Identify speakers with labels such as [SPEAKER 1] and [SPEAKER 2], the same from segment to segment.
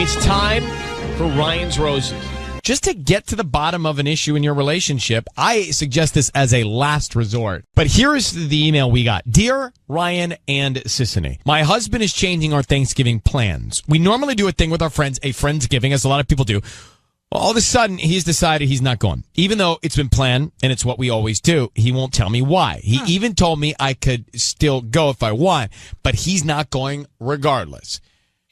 [SPEAKER 1] It's time for Ryan's Roses. Just to get to the bottom of an issue in your relationship, I suggest this as a last resort. But here's the email we got. Dear Ryan and Sissany, my husband is changing our Thanksgiving plans. We normally do a thing with our friends, a Friendsgiving, as a lot of people do. Well, all of a sudden, he's decided he's not going. Even though it's been planned, and it's what we always do, he won't tell me why. He even told me I could still go if I want, but he's not going regardless.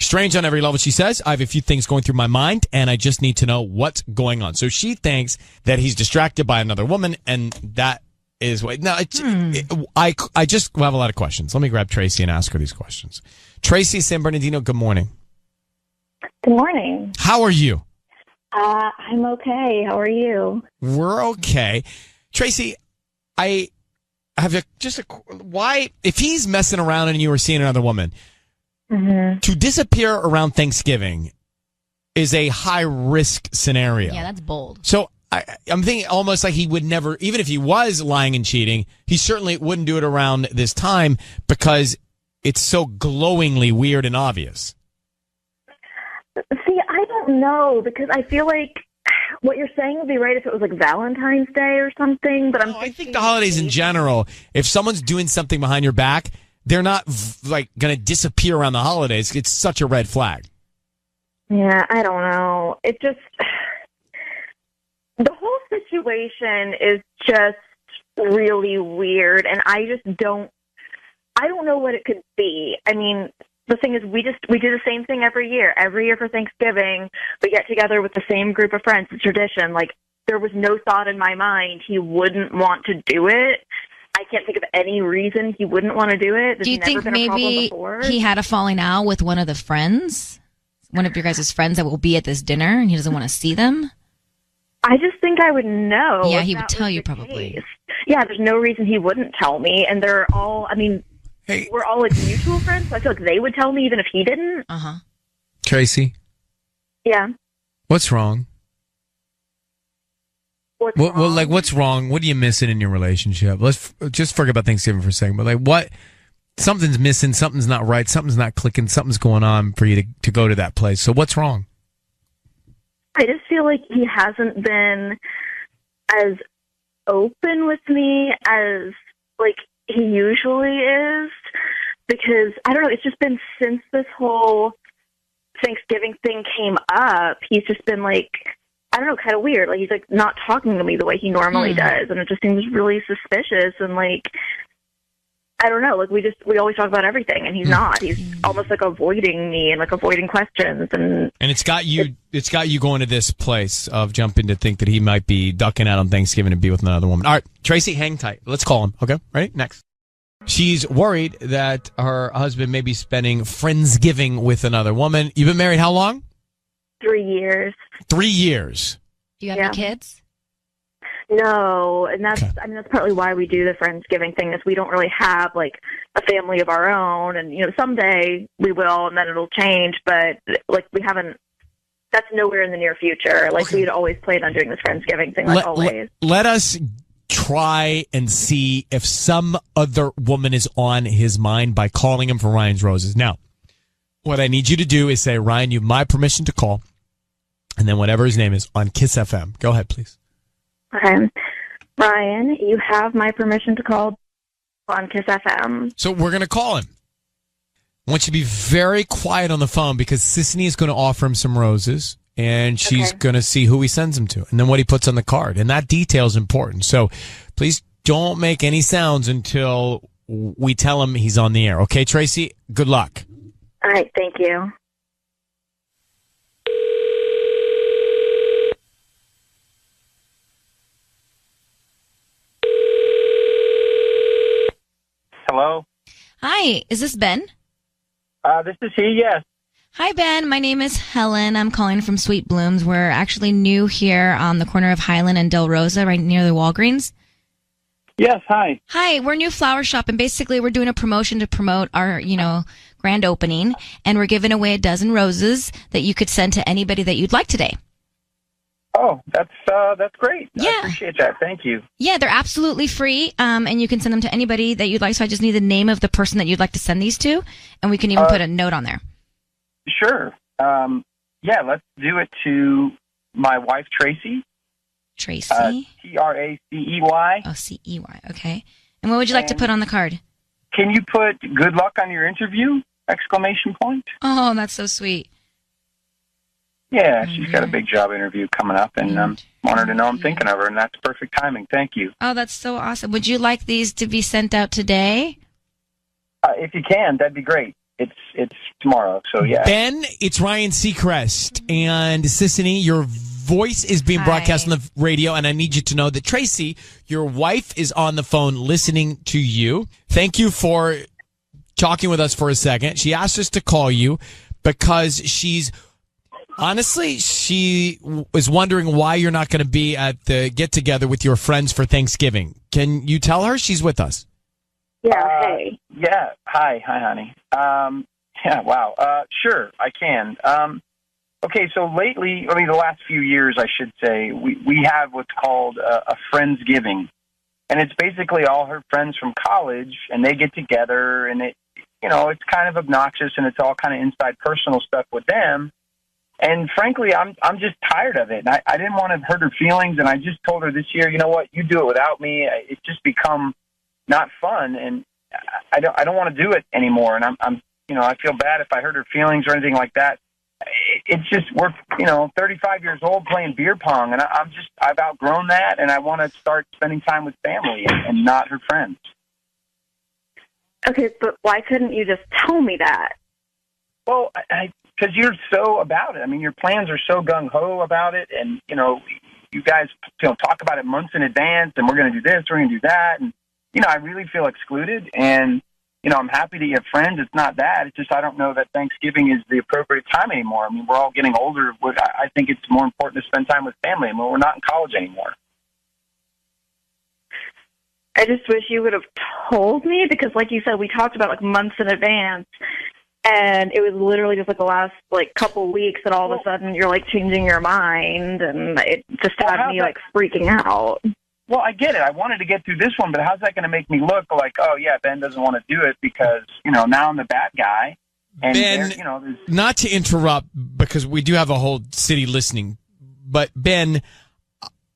[SPEAKER 1] Strange on every level, she says. I have a few things going through my mind, and I just need to know what's going on. So she thinks that he's distracted by another woman, and that is what... No, I just have a lot of questions. Let me grab Tracy and ask her these questions. Tracy, San Bernardino, good morning.
[SPEAKER 2] Good morning.
[SPEAKER 1] How are you?
[SPEAKER 2] I'm okay. How are you?
[SPEAKER 1] We're okay. Tracy, I have why, if he's messing around and you were seeing another woman... Mm-hmm. To disappear around Thanksgiving is a high-risk scenario.
[SPEAKER 3] Yeah, that's bold.
[SPEAKER 1] So I'm thinking almost like he would never, even if he was lying and cheating, he certainly wouldn't do it around this time because it's so glowingly weird and obvious.
[SPEAKER 2] See, I don't know, because I feel like what you're saying would be right if it was like Valentine's Day or something, but I
[SPEAKER 1] think the holidays in general, if someone's doing something behind your back, they're not like going to disappear around the holidays. It's such a red flag.
[SPEAKER 2] Yeah, I don't know. It just, the whole situation is just really weird, and I don't know what it could be. I mean, the thing is, we do the same thing every year. Every year for Thanksgiving, we get together with the same group of friends. It's tradition. Like, there was no thought in my mind he wouldn't want to do it. I can't think of any reason he wouldn't want to do it.
[SPEAKER 3] Do you think maybe he had a falling out with one of the friends? One of your guys' friends that will be at this dinner and he doesn't want to see them?
[SPEAKER 2] I just think I would know.
[SPEAKER 3] Yeah, he would tell you probably.
[SPEAKER 2] Case. Yeah, there's no reason he wouldn't tell me. And they're all, I mean, we're all like mutual friends, so I feel like they would tell me even if he didn't.
[SPEAKER 3] Uh-huh.
[SPEAKER 1] Tracy?
[SPEAKER 2] Yeah?
[SPEAKER 1] What's wrong?
[SPEAKER 2] What's wrong?
[SPEAKER 1] Well, like, what's wrong? What are you missing in your relationship? Let's just forget about Thanksgiving for a second. But like, what? Something's missing. Something's not right. Something's not clicking. Something's going on for you to go to that place. So what's wrong?
[SPEAKER 2] I just feel like he hasn't been as open with me as like he usually is, because I don't know. It's just been since this whole Thanksgiving thing came up. He's just been like, I don't know, kind of weird. Like, he's like not talking to me the way he normally does, and it just seems really suspicious. And like, I don't know, like we always talk about everything, and he's not. He's almost like avoiding me and like avoiding questions. And
[SPEAKER 1] it's got you going to this place of jumping to think that he might be ducking out on Thanksgiving to be with another woman. All right, Tracy, hang tight. Let's call him. Okay, ready? Next. She's worried that her husband may be spending Friendsgiving with another woman. You've been married how long?
[SPEAKER 2] 3 years.
[SPEAKER 1] 3 years.
[SPEAKER 3] Do you have any kids?
[SPEAKER 2] No, and that's I mean that's partly why we do the Friendsgiving thing, is we don't really have like a family of our own, and you know someday we will, and then it'll change, but like we haven't. That's nowhere in the near future. Like we'd always planned on doing this Friendsgiving thing, like always.
[SPEAKER 1] Let us try and see if some other woman is on his mind by calling him for Ryan's Roses. Now, what I need you to do is say, Ryan, you have my permission to call, and then whatever his name is on Kiss FM. Go ahead, please.
[SPEAKER 2] Okay. Ryan, you have my permission to call on Kiss FM.
[SPEAKER 1] So we're going to call him. I want you to be very quiet on the phone because Sissany is going to offer him some roses, and she's going to see who he sends them to and then what he puts on the card. And that detail is important. So please don't make any sounds until we tell him he's on the air. Okay, Tracy? Good luck.
[SPEAKER 2] All right. Thank you.
[SPEAKER 4] Hello?
[SPEAKER 3] Hi, is this Ben?
[SPEAKER 4] This is he, yes.
[SPEAKER 3] Hi, Ben. My name is Helen. I'm calling from Sweet Blooms. We're actually new here on the corner of Highland and Del Rosa, right near the Walgreens.
[SPEAKER 4] Yes, hi.
[SPEAKER 3] Hi, we're a new flower shop, and basically we're doing a promotion to promote our, grand opening, and we're giving away a dozen roses that you could send to anybody that you'd like today.
[SPEAKER 4] Oh, that's great.
[SPEAKER 3] Yeah.
[SPEAKER 4] I appreciate that. Thank you.
[SPEAKER 3] Yeah, they're absolutely free, and you can send them to anybody that you'd like. So I just need the name of the person that you'd like to send these to, and we can even put a note on there.
[SPEAKER 4] Sure. Yeah, let's do it to my wife, Tracy.
[SPEAKER 3] Tracy?
[SPEAKER 4] Tracey.
[SPEAKER 3] Oh, C-E-Y. Okay. And what would you like to put on the card?
[SPEAKER 4] Can you put good luck on your interview? Exclamation point.
[SPEAKER 3] Oh, that's so sweet.
[SPEAKER 4] Yeah, she's got a big job interview coming up, and want her to know I'm thinking of her, and that's perfect timing. Thank you.
[SPEAKER 3] Oh, that's so awesome. Would you like these to be sent out today?
[SPEAKER 4] If you can, that'd be great. It's tomorrow, so yeah.
[SPEAKER 1] Ben, it's Ryan Seacrest and Sissany. Your voice is being broadcast on the radio, and I need you to know that Tracy, your wife, is on the phone listening to you. Thank you for talking with us for a second. She asked us to call you because she was wondering why you're not going to be at the get-together with your friends for Thanksgiving. Can you tell her she's with us?
[SPEAKER 2] Yeah, hey.
[SPEAKER 4] Yeah, hi, honey. Yeah, wow. Sure, I can. Okay, so lately, the last few years, I should say, we have what's called a Friendsgiving. And it's basically all her friends from college, and they get together, and it's kind of obnoxious, and it's all kind of inside personal stuff with them. And frankly, I'm just tired of it. And I didn't want to hurt her feelings, and I just told her this year, you know what, you do it without me. It's just become not fun, and I don't want to do it anymore. And I'm I feel bad if I hurt her feelings or anything like that. It's just we're 35 years old playing beer pong, and I've outgrown that, and I want to start spending time with family and not her friends.
[SPEAKER 2] Okay, but why couldn't you just tell me that?
[SPEAKER 4] Well, because you're so about it. I mean, your plans are so gung-ho about it, and, you guys talk about it months in advance, and we're going to do this, we're going to do that, and, I really feel excluded, and, I'm happy that you have friends. It's not that. It's just I don't know that Thanksgiving is the appropriate time anymore. I mean, we're all getting older. I think it's more important to spend time with family. I mean, we're not in college anymore.
[SPEAKER 2] I just wish you would have told me because, like you said, we talked about months in advance, and it was literally just the last couple weeks that all of a sudden you're changing your mind, and it just had me freaking out.
[SPEAKER 4] Well, I get it. I wanted to get through this one, but how's that going to make me look like, oh yeah, Ben doesn't want to do it because now I'm the bad guy. And
[SPEAKER 1] Ben, not to interrupt because we do have a whole city listening, but Ben,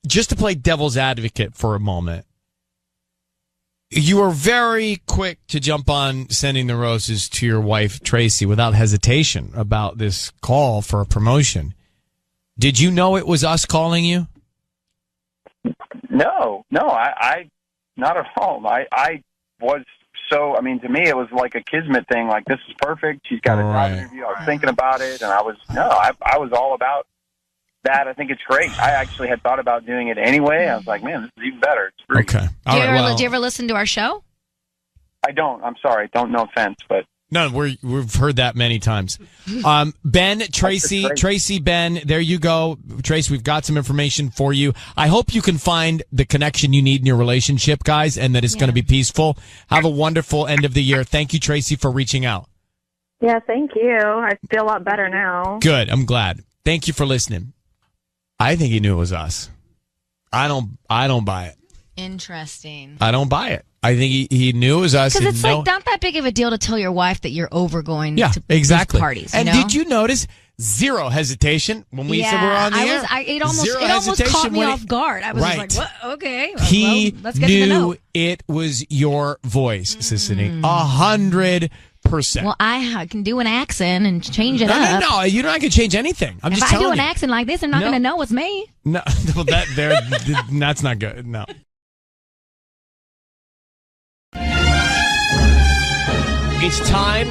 [SPEAKER 1] just to play devil's advocate for a moment. You were very quick to jump on sending the roses to your wife, Tracy, without hesitation about this call for a promotion. Did you know it was us calling you?
[SPEAKER 4] No, I not at all. I was so, to me, it was like a kismet thing. Like, this is perfect. She's got a job interview. I was thinking about it, and I was all about that. I think it's great. I actually had thought about doing it anyway. I was like, man, this is even better. It's free.
[SPEAKER 1] Okay.
[SPEAKER 3] Do you ever listen to our show?
[SPEAKER 4] I don't. I'm sorry. No offense, but.
[SPEAKER 1] No, we've heard that many times. Ben, Tracy, Ben, there you go. Tracy, we've got some information for you. I hope you can find the connection you need in your relationship, guys, and that it's going to be peaceful. Have a wonderful end of the year. Thank you, Tracy, for reaching out.
[SPEAKER 2] Yeah, thank you. I feel a lot better now.
[SPEAKER 1] Good. I'm glad. Thank you for listening. I think he knew it was us. I don't buy it.
[SPEAKER 3] Interesting.
[SPEAKER 1] I don't buy it. I think he knew it was us.
[SPEAKER 3] Because it's not that big of a deal to tell your wife that you're over going to
[SPEAKER 1] exactly.
[SPEAKER 3] these parties.
[SPEAKER 1] And did you notice zero hesitation when we said we're on the air?
[SPEAKER 3] It almost caught me off guard. I was just like, what? Okay.
[SPEAKER 1] He
[SPEAKER 3] let's get to the note.
[SPEAKER 1] It was your voice, Sissany. 100%.
[SPEAKER 3] Well, I can do an accent and change it up.
[SPEAKER 1] No, you're not going to change anything. I'm just telling you.
[SPEAKER 3] If I do an accent like this, they're not going to know it's me.
[SPEAKER 1] No, that's not good. No. It's time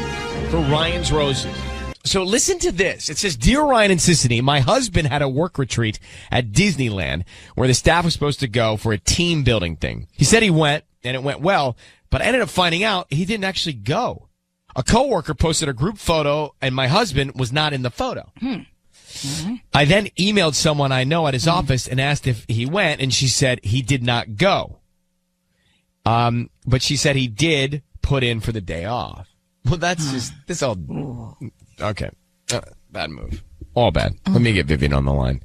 [SPEAKER 1] for Ryan's Roses. So listen to this. It says, Dear Ryan and Sissany, my husband had a work retreat at Disneyland where the staff was supposed to go for a team building thing. He said he went, and it went well, but I ended up finding out he didn't actually go. A coworker posted a group photo, and my husband was not in the photo. I then emailed someone I know at his office and asked if he went, and she said he did not go. But she said he did put in for the day off. Well, that's just, this all, okay. Bad move. All bad. Let me get Vivian on the line.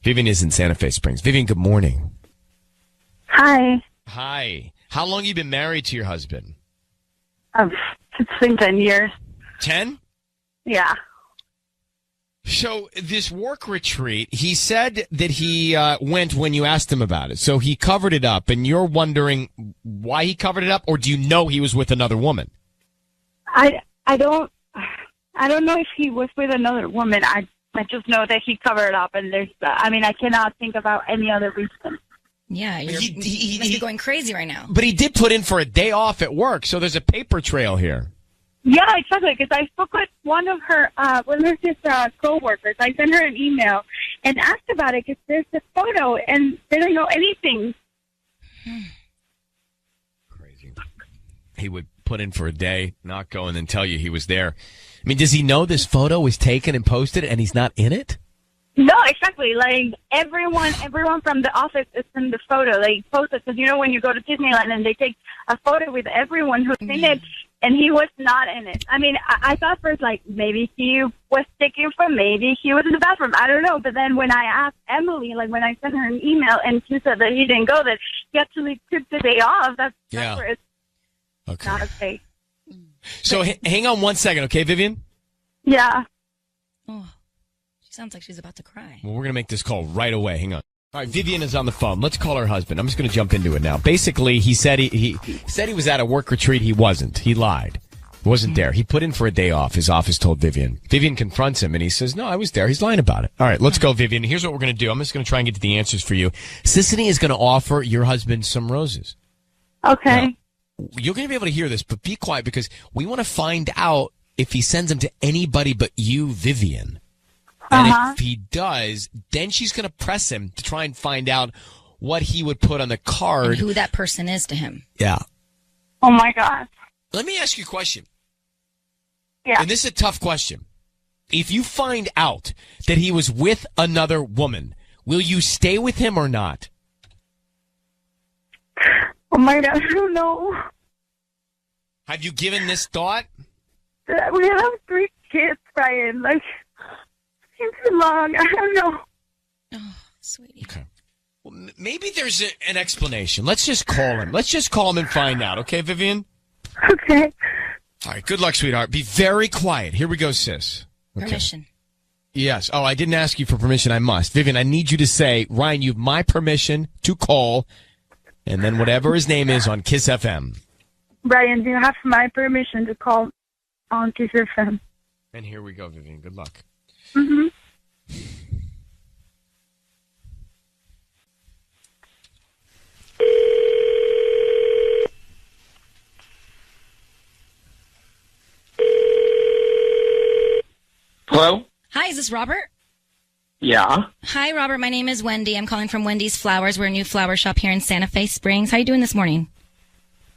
[SPEAKER 1] Vivian is in Santa Fe Springs. Vivian, good morning.
[SPEAKER 2] Hi.
[SPEAKER 1] Hi. How long you been married to your husband?
[SPEAKER 2] It's been 10 years.
[SPEAKER 1] 10?
[SPEAKER 2] Yeah.
[SPEAKER 1] So this work retreat, he said that he went when you asked him about it. So he covered it up, and you're wondering why he covered it up, or do you know he was with another woman?
[SPEAKER 5] I don't know if he was with another woman. I just know that he covered it up, and I cannot think about any other reason.
[SPEAKER 3] Yeah, you must be going crazy right now.
[SPEAKER 1] But he did put in for a day off at work, so there's a paper trail here.
[SPEAKER 5] Yeah, exactly. Because I spoke with one of his coworkers. I sent her an email and asked about it because there's a photo, and they don't know anything.
[SPEAKER 1] Crazy. He would put in for a day, not go, and then tell you he was there. I mean, does he know this photo was taken and posted, and he's not in it?
[SPEAKER 5] No, exactly. Like everyone from the office is in the photo. They post it because when you go to Disneyland and they take a photo with everyone who's in it, and he was not in it. I mean, I thought first maybe he was taking from, maybe he was in the bathroom. I don't know. But then when I asked Emily, when I sent her an email, and she said that he didn't go, that he actually took the day off. That's where it's not okay.
[SPEAKER 1] So hang on one second, okay, Vivian?
[SPEAKER 5] Yeah.
[SPEAKER 3] Oh. Sounds like she's about to cry.
[SPEAKER 1] Well, we're going to make this call right away. Hang on. All right, Vivian is on the phone. Let's call her husband. I'm just going to jump into it now. Basically, he said he said he was at a work retreat. He wasn't. He lied. He wasn't there. He put in for a day off, his office told Vivian. Vivian confronts him, and he says, no, I was there. He's lying about it. All right, let's go, Vivian. Here's what we're going to do. I'm just going to try and get to the answers for you. Sissany is going to offer your husband some roses.
[SPEAKER 5] Okay.
[SPEAKER 1] Now, you're going to be able to hear this, but be quiet because we want to find out if he sends them to anybody but you, Vivian. And if he does, then she's going to press him to try and find out what he would put on the card.
[SPEAKER 3] And who that person is to him.
[SPEAKER 1] Yeah.
[SPEAKER 5] Oh, my God.
[SPEAKER 1] Let me ask you a question.
[SPEAKER 5] Yeah.
[SPEAKER 1] And this is a tough question. If you find out that he was with another woman, will you stay with him or not?
[SPEAKER 5] Oh, my God. I don't know.
[SPEAKER 1] Have you given this thought?
[SPEAKER 5] We have 3 kids, Brian. Too long. I don't know.
[SPEAKER 3] Oh, sweetie.
[SPEAKER 1] Okay. Well, maybe there's an explanation. Let's just call him. Let's just call him and find out. Okay, Vivian?
[SPEAKER 5] Okay.
[SPEAKER 1] All right. Good luck, sweetheart. Be very quiet. Here we go, sis. Okay.
[SPEAKER 3] Permission.
[SPEAKER 1] Yes. Oh, I didn't ask you for permission. I must. Vivian, I need you to say, Ryan, you have my permission to call, and then whatever his name is on Kiss FM.
[SPEAKER 5] Brian, you have my permission to call on Kiss FM.
[SPEAKER 1] And here we go, Vivian. Good luck.
[SPEAKER 5] Mm-hmm.
[SPEAKER 4] Hello?
[SPEAKER 3] Hi, is this Robert?
[SPEAKER 4] Yeah.
[SPEAKER 3] Hi, Robert. My name is Wendy. I'm calling from Wendy's Flowers. We're a new flower shop here in Santa Fe Springs. How are you doing this morning?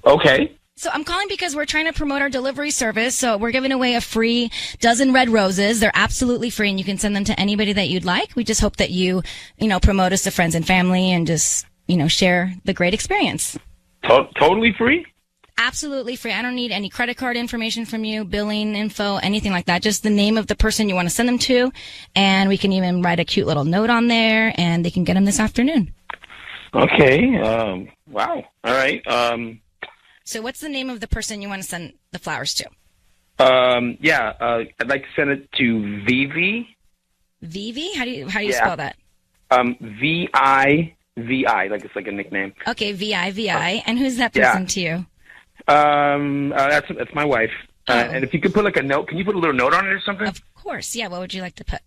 [SPEAKER 4] Okay.
[SPEAKER 3] So I'm calling because we're trying to promote our delivery service. So we're giving away a free dozen red roses. They're absolutely free, and you can send them to anybody that you'd like. We just hope that you promote us to friends and family and just, share the great experience.
[SPEAKER 4] Totally free?
[SPEAKER 3] Absolutely free. I don't need any credit card information from you, billing info, anything like that. Just the name of the person you want to send them to, and we can even write a cute little note on there, and they can get them this afternoon.
[SPEAKER 4] Okay. Wow. All right.
[SPEAKER 3] So what's the name of the person you want to send the flowers to?
[SPEAKER 4] I'd like to send it to Vivi.
[SPEAKER 3] Vivi? How do you spell that?
[SPEAKER 4] V-I-V-I, like it's like a nickname.
[SPEAKER 3] Okay, V-I-V-I. And who's that person to you?
[SPEAKER 4] That's my wife. And if you could put a note, can you put a little note on it or something?
[SPEAKER 3] Of course. Yeah, what would you like to put?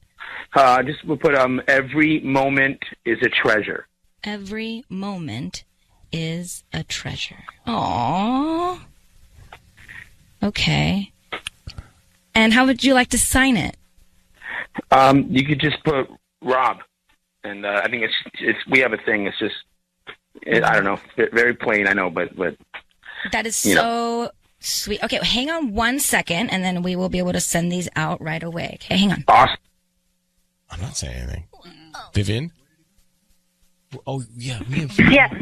[SPEAKER 4] We'll put, every moment is a treasure.
[SPEAKER 3] Every moment is a treasure. Aww. Okay. And how would you like to sign it?
[SPEAKER 4] You could just put Rob, and I think it's we have a thing. It's just I don't know, very plain. I know, but
[SPEAKER 3] that is so sweet. Okay, hang on 1 second, and then we will be able to send these out right away. Okay, hang on.
[SPEAKER 4] Awesome.
[SPEAKER 1] I'm not saying anything. Vivian. Oh yeah.
[SPEAKER 5] Yes.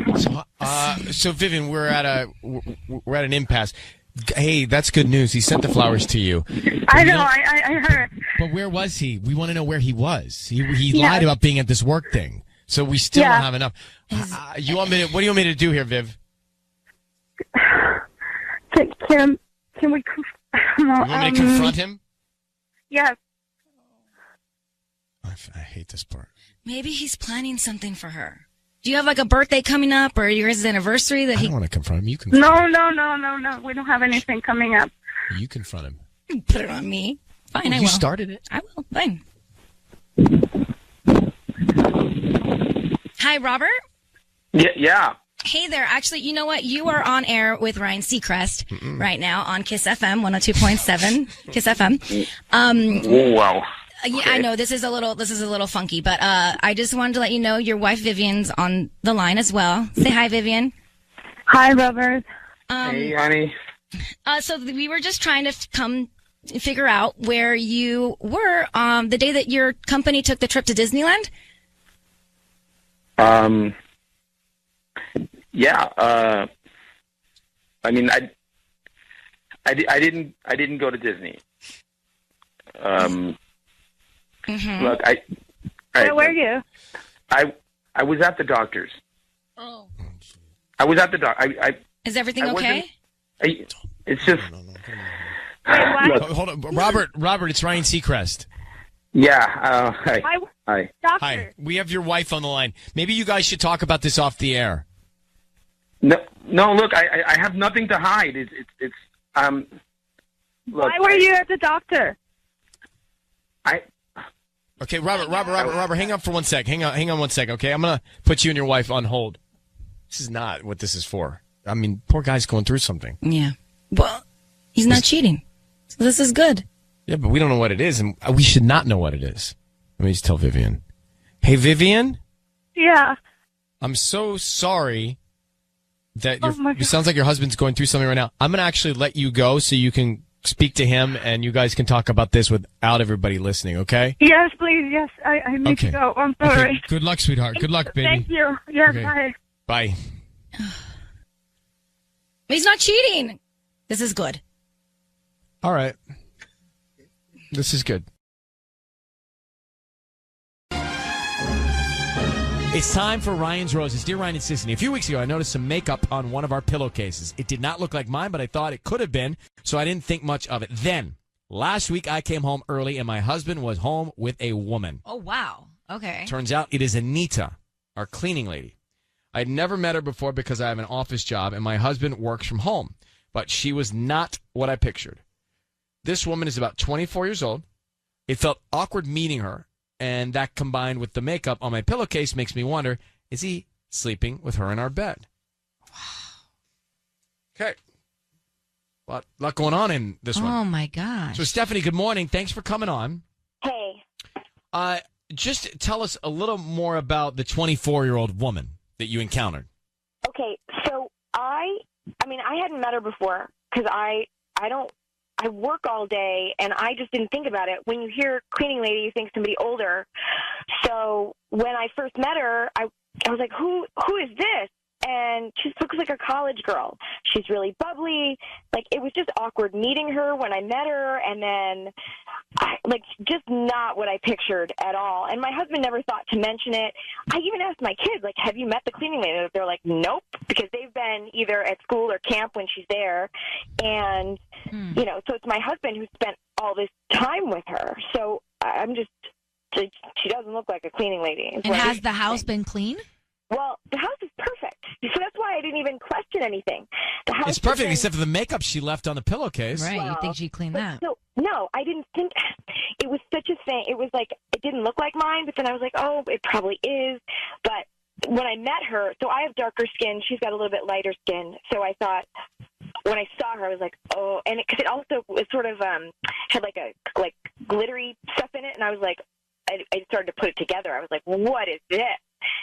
[SPEAKER 1] So Vivian, we're at an impasse. Hey, that's good news. He sent the flowers to you.
[SPEAKER 5] I know. I heard.
[SPEAKER 1] But where was he? We want to know where he was. He lied about being at this work thing. So we still don't have enough. What do you want me to do here, Viv?
[SPEAKER 5] Can we?
[SPEAKER 1] You want me to confront him?
[SPEAKER 5] Yes.
[SPEAKER 1] I hate this part.
[SPEAKER 3] Maybe he's planning something for her. Do you have like a birthday coming up or your anniversary that
[SPEAKER 1] I don't want to confront him. You confront him.
[SPEAKER 5] No. We don't have anything coming up.
[SPEAKER 1] You confront him.
[SPEAKER 3] Put it on me. Fine, I will.
[SPEAKER 1] You started it.
[SPEAKER 3] I will. Fine. Hi, Robert.
[SPEAKER 6] Yeah.
[SPEAKER 3] Hey there. Actually, you know what? You are on air with Ryan Seacrest right now on Kiss FM 102.7 Kiss FM.
[SPEAKER 6] Wow.
[SPEAKER 3] Yeah, I know this is a little funky, but I just wanted to let you know your wife Vivian's on the line as well. Say hi, Vivian.
[SPEAKER 5] Hi, Robert.
[SPEAKER 6] Hey, honey.
[SPEAKER 3] So we were just trying to figure out where you were the day that your company took the trip to Disneyland.
[SPEAKER 6] Yeah. I mean, I didn't go to Disney. Look,
[SPEAKER 5] Where were you?
[SPEAKER 6] I was at the doctor's.
[SPEAKER 3] Oh.
[SPEAKER 6] I was at the doctor.
[SPEAKER 3] Is everything okay?
[SPEAKER 6] It's just.
[SPEAKER 5] Wait, what?
[SPEAKER 6] Look,
[SPEAKER 1] Hold on, Robert. It's Ryan Seacrest.
[SPEAKER 6] yeah. Hi.
[SPEAKER 5] Doctor.
[SPEAKER 1] Hi. We have your wife on the line. Maybe you guys should talk about this off the air.
[SPEAKER 6] No. Look, I have nothing to hide. It's. Look,
[SPEAKER 5] Why were you at the doctor?
[SPEAKER 1] Okay, Robert, hang on for 1 sec. Hang on 1 sec, okay? I'm going to put you and your wife on hold. This is not what this is for. I mean, poor guy's going through something.
[SPEAKER 3] Yeah. Well, he's not cheating. So this is good.
[SPEAKER 1] Yeah, but we don't know what it is, and we should not know what it is. Let me just tell Vivian. Hey, Vivian?
[SPEAKER 5] Yeah.
[SPEAKER 1] I'm so sorry that
[SPEAKER 5] God.
[SPEAKER 1] it sounds like your husband's going through something right now. I'm going to actually let you go so you can speak to him, and you guys can talk about this without everybody listening, okay?
[SPEAKER 5] Yes, please. Yes, I need to go. I'm sorry.
[SPEAKER 1] Okay. Good luck, sweetheart. Good luck, baby.
[SPEAKER 5] Thank you. Yes,
[SPEAKER 1] Okay.
[SPEAKER 5] bye.
[SPEAKER 1] Bye.
[SPEAKER 3] He's not cheating. This is good.
[SPEAKER 1] All right. This is good. It's time for Ryan's Roses. Dear Ryan and Sissany, a few weeks ago, I noticed some makeup on one of our pillowcases. It did not look like mine, but I thought it could have been, so I didn't think much of it. Then, last week, I came home early, and my husband was home with a woman.
[SPEAKER 3] Oh, wow. Okay.
[SPEAKER 1] Turns out it is Anita, our cleaning lady. I had never met her before because I have an office job, and my husband works from home. But she was not what I pictured. This woman is about 24 years old. It felt awkward meeting her, and that combined with the makeup on my pillowcase makes me wonder, is he sleeping with her in our bed? Wow. Okay. Lot going on in this one.
[SPEAKER 3] Oh, my gosh.
[SPEAKER 1] So, Stephanie, good morning. Thanks for coming on.
[SPEAKER 2] Hey.
[SPEAKER 1] Just tell us a little more about the 24-year-old woman that you encountered.
[SPEAKER 2] Okay, so I hadn't met her before because I work all day and I just didn't think about it. When you hear cleaning lady, you think somebody older. So when I first met her, I was like, who is this? And she looks like a college girl. She's really bubbly. Like, it was just awkward meeting her when I met her, and then, just not what I pictured at all. And my husband never thought to mention it. I even asked my kids, like, have you met the cleaning lady? They're like, nope, because they've been either at school or camp when she's there. And, so it's my husband who spent all this time with her. So I'm just, she doesn't look like a cleaning lady.
[SPEAKER 7] And has the house been clean?
[SPEAKER 2] Well, the house is perfect. So that's why I didn't even question anything. The house
[SPEAKER 1] It's perfect, except for the makeup she left on the pillowcase.
[SPEAKER 7] Right, you think she'd clean that.
[SPEAKER 2] So, no, I didn't think it was such a thing. It was like, it didn't look like mine, but then I was like, oh, it probably is. But when I met her, so I have darker skin. She's got a little bit lighter skin. So I thought, when I saw her, I was like, oh, and because it also was sort of had like glittery stuff in it. And I was like, I started to put it together. I was like, what is this?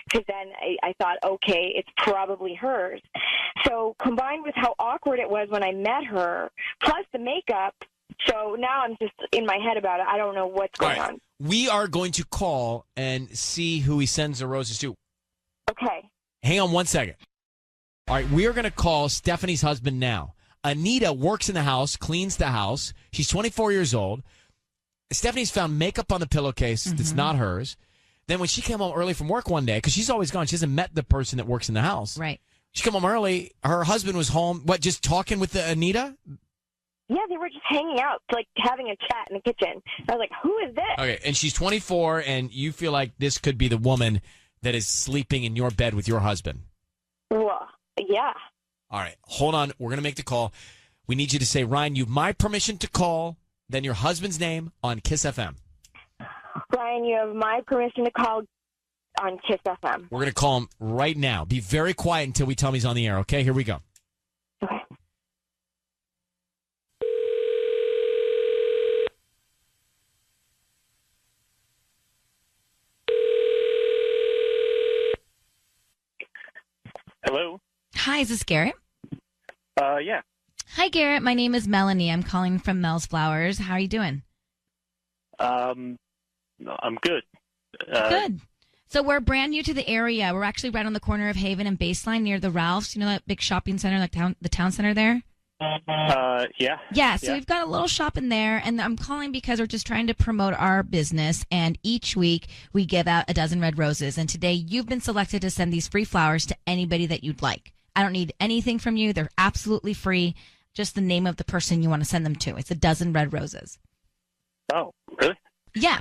[SPEAKER 2] Because then I thought, okay, it's probably hers. So combined with how awkward it was when I met her, plus the makeup, so now I'm just in my head about it. I don't know what's going on.
[SPEAKER 1] We are going to call and see who he sends the roses to.
[SPEAKER 2] Okay.
[SPEAKER 1] Hang on 1 second. All right, we are going to call Stephanie's husband now. Anita works in the house, cleans the house. She's 24 years old. Stephanie's found makeup on the pillowcase that's not hers. Then when she came home early from work one day, because she's always gone, she hasn't met the person that works in the house.
[SPEAKER 7] Right.
[SPEAKER 1] She came home early. Her husband was home, just talking with Anita?
[SPEAKER 8] Yeah, they were just hanging out, like having a chat in the kitchen. I was like, who is this?
[SPEAKER 1] Okay, and she's 24, and you feel like this could be the woman that is sleeping in your bed with your husband.
[SPEAKER 8] Well, yeah.
[SPEAKER 1] All right, hold on. We're going to make the call. We need you to say, Ryan, you've my permission to call, then your husband's name on Kiss FM.
[SPEAKER 8] Ryan, you have my permission to call on Kiss FM.
[SPEAKER 1] We're going to call him right now. Be very quiet until we tell him he's on the air, okay? Here we go.
[SPEAKER 8] Okay.
[SPEAKER 9] Hello?
[SPEAKER 7] Hi, is this Garrett?
[SPEAKER 9] Yeah.
[SPEAKER 7] Hi, Garrett. My name is Melanie. I'm calling from Mel's Flowers. How are you doing?
[SPEAKER 9] I'm good.
[SPEAKER 7] Good. So we're brand new to the area. We're actually right on the corner of Haven and Baseline near the Ralphs. You know that big shopping center, like the town center there?
[SPEAKER 9] Yeah.
[SPEAKER 7] Yeah, so we've got a little shop in there, and I'm calling because we're just trying to promote our business, and each week we give out a dozen red roses, and today you've been selected to send these free flowers to anybody that you'd like. I don't need anything from you. They're absolutely free. Just the name of the person you want to send them to. It's a dozen red roses.
[SPEAKER 9] Oh, really?
[SPEAKER 7] Yeah.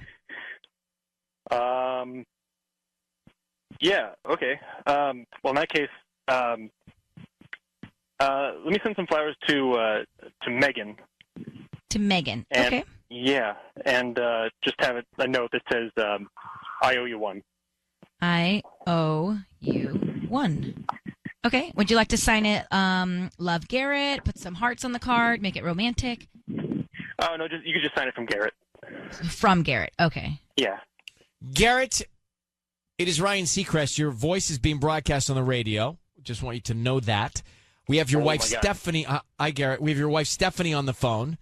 [SPEAKER 9] Yeah, okay. Well, in that case, let me send some flowers to Megan.
[SPEAKER 7] To Megan.
[SPEAKER 9] And,
[SPEAKER 7] okay.
[SPEAKER 9] Yeah, and just have a note that says, I owe you one.
[SPEAKER 7] I owe you one. Okay. Would you like to sign it, Love Garrett, put some hearts on the card, make it romantic?
[SPEAKER 9] Oh, no, you could just sign it from Garrett.
[SPEAKER 7] From Garrett. Okay.
[SPEAKER 9] Yeah.
[SPEAKER 1] Garrett, it is Ryan Seacrest. Your voice is being broadcast on the radio. Just want you to know that. We have your wife, Stephanie. Hi, Garrett. We have your wife, Stephanie, on the phone.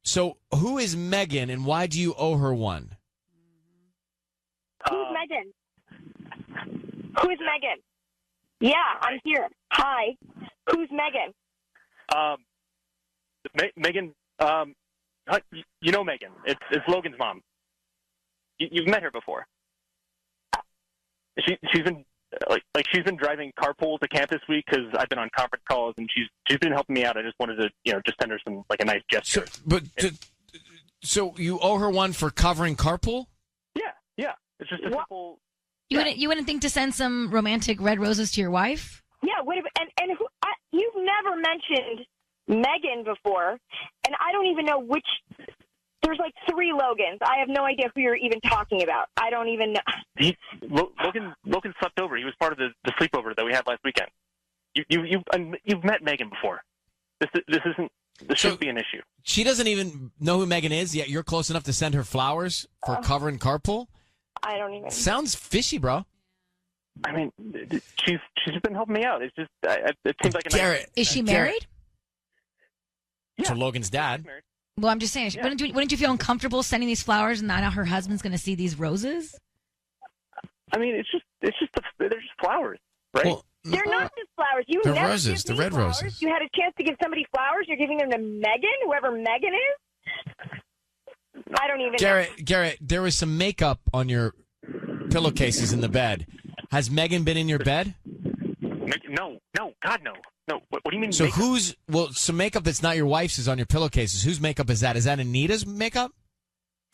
[SPEAKER 1] So who is Megan, and why do you owe her one?
[SPEAKER 8] Who's Megan? Who's Megan? Yeah, I'm here. Hi. Who's Megan?
[SPEAKER 9] Megan, you know Megan. It's Logan's mom. You've met her before. She's been she's been driving carpool to camp this week because I've been on conference calls, and she's been helping me out. I just wanted to just send her some a nice gesture.
[SPEAKER 1] So you owe her one for covering carpool?
[SPEAKER 9] Yeah. It's just a simple.
[SPEAKER 7] You wouldn't think to send some romantic red roses to your wife?
[SPEAKER 8] Yeah. And who, you've never mentioned Megan before, and I don't even know which. There's like 3 Logans. I have no idea who you're even talking about. I don't even know.
[SPEAKER 9] Logan slept over. He was part of the sleepover that we had last weekend. You've met Megan before. This shouldn't be an issue.
[SPEAKER 1] She doesn't even know who Megan is, yet you're close enough to send her flowers for covering carpool?
[SPEAKER 8] I don't even.
[SPEAKER 1] Sounds fishy, bro.
[SPEAKER 9] I mean, she's been helping me out. It's just it seems like a
[SPEAKER 1] Garrett.
[SPEAKER 7] Is she married?
[SPEAKER 1] Yeah. To Logan's dad.
[SPEAKER 7] Well, I'm just saying, wouldn't you feel uncomfortable sending these flowers and now her husband's going to see these roses?
[SPEAKER 9] I mean, they're just flowers, right? Well,
[SPEAKER 8] they're not just flowers.
[SPEAKER 1] They're roses. They're red
[SPEAKER 8] flowers.
[SPEAKER 1] roses.
[SPEAKER 8] You had a chance to give somebody flowers. You're giving them to Megan, whoever Megan is. I don't even know.
[SPEAKER 1] Garrett, there was some makeup on your pillowcases in the bed. Has Megan been in your bed?
[SPEAKER 9] No, God, no. No, what do you mean?
[SPEAKER 1] So
[SPEAKER 9] makeup?
[SPEAKER 1] Some makeup that's not your wife's is on your pillowcases. Whose makeup is that? Is that Anita's makeup?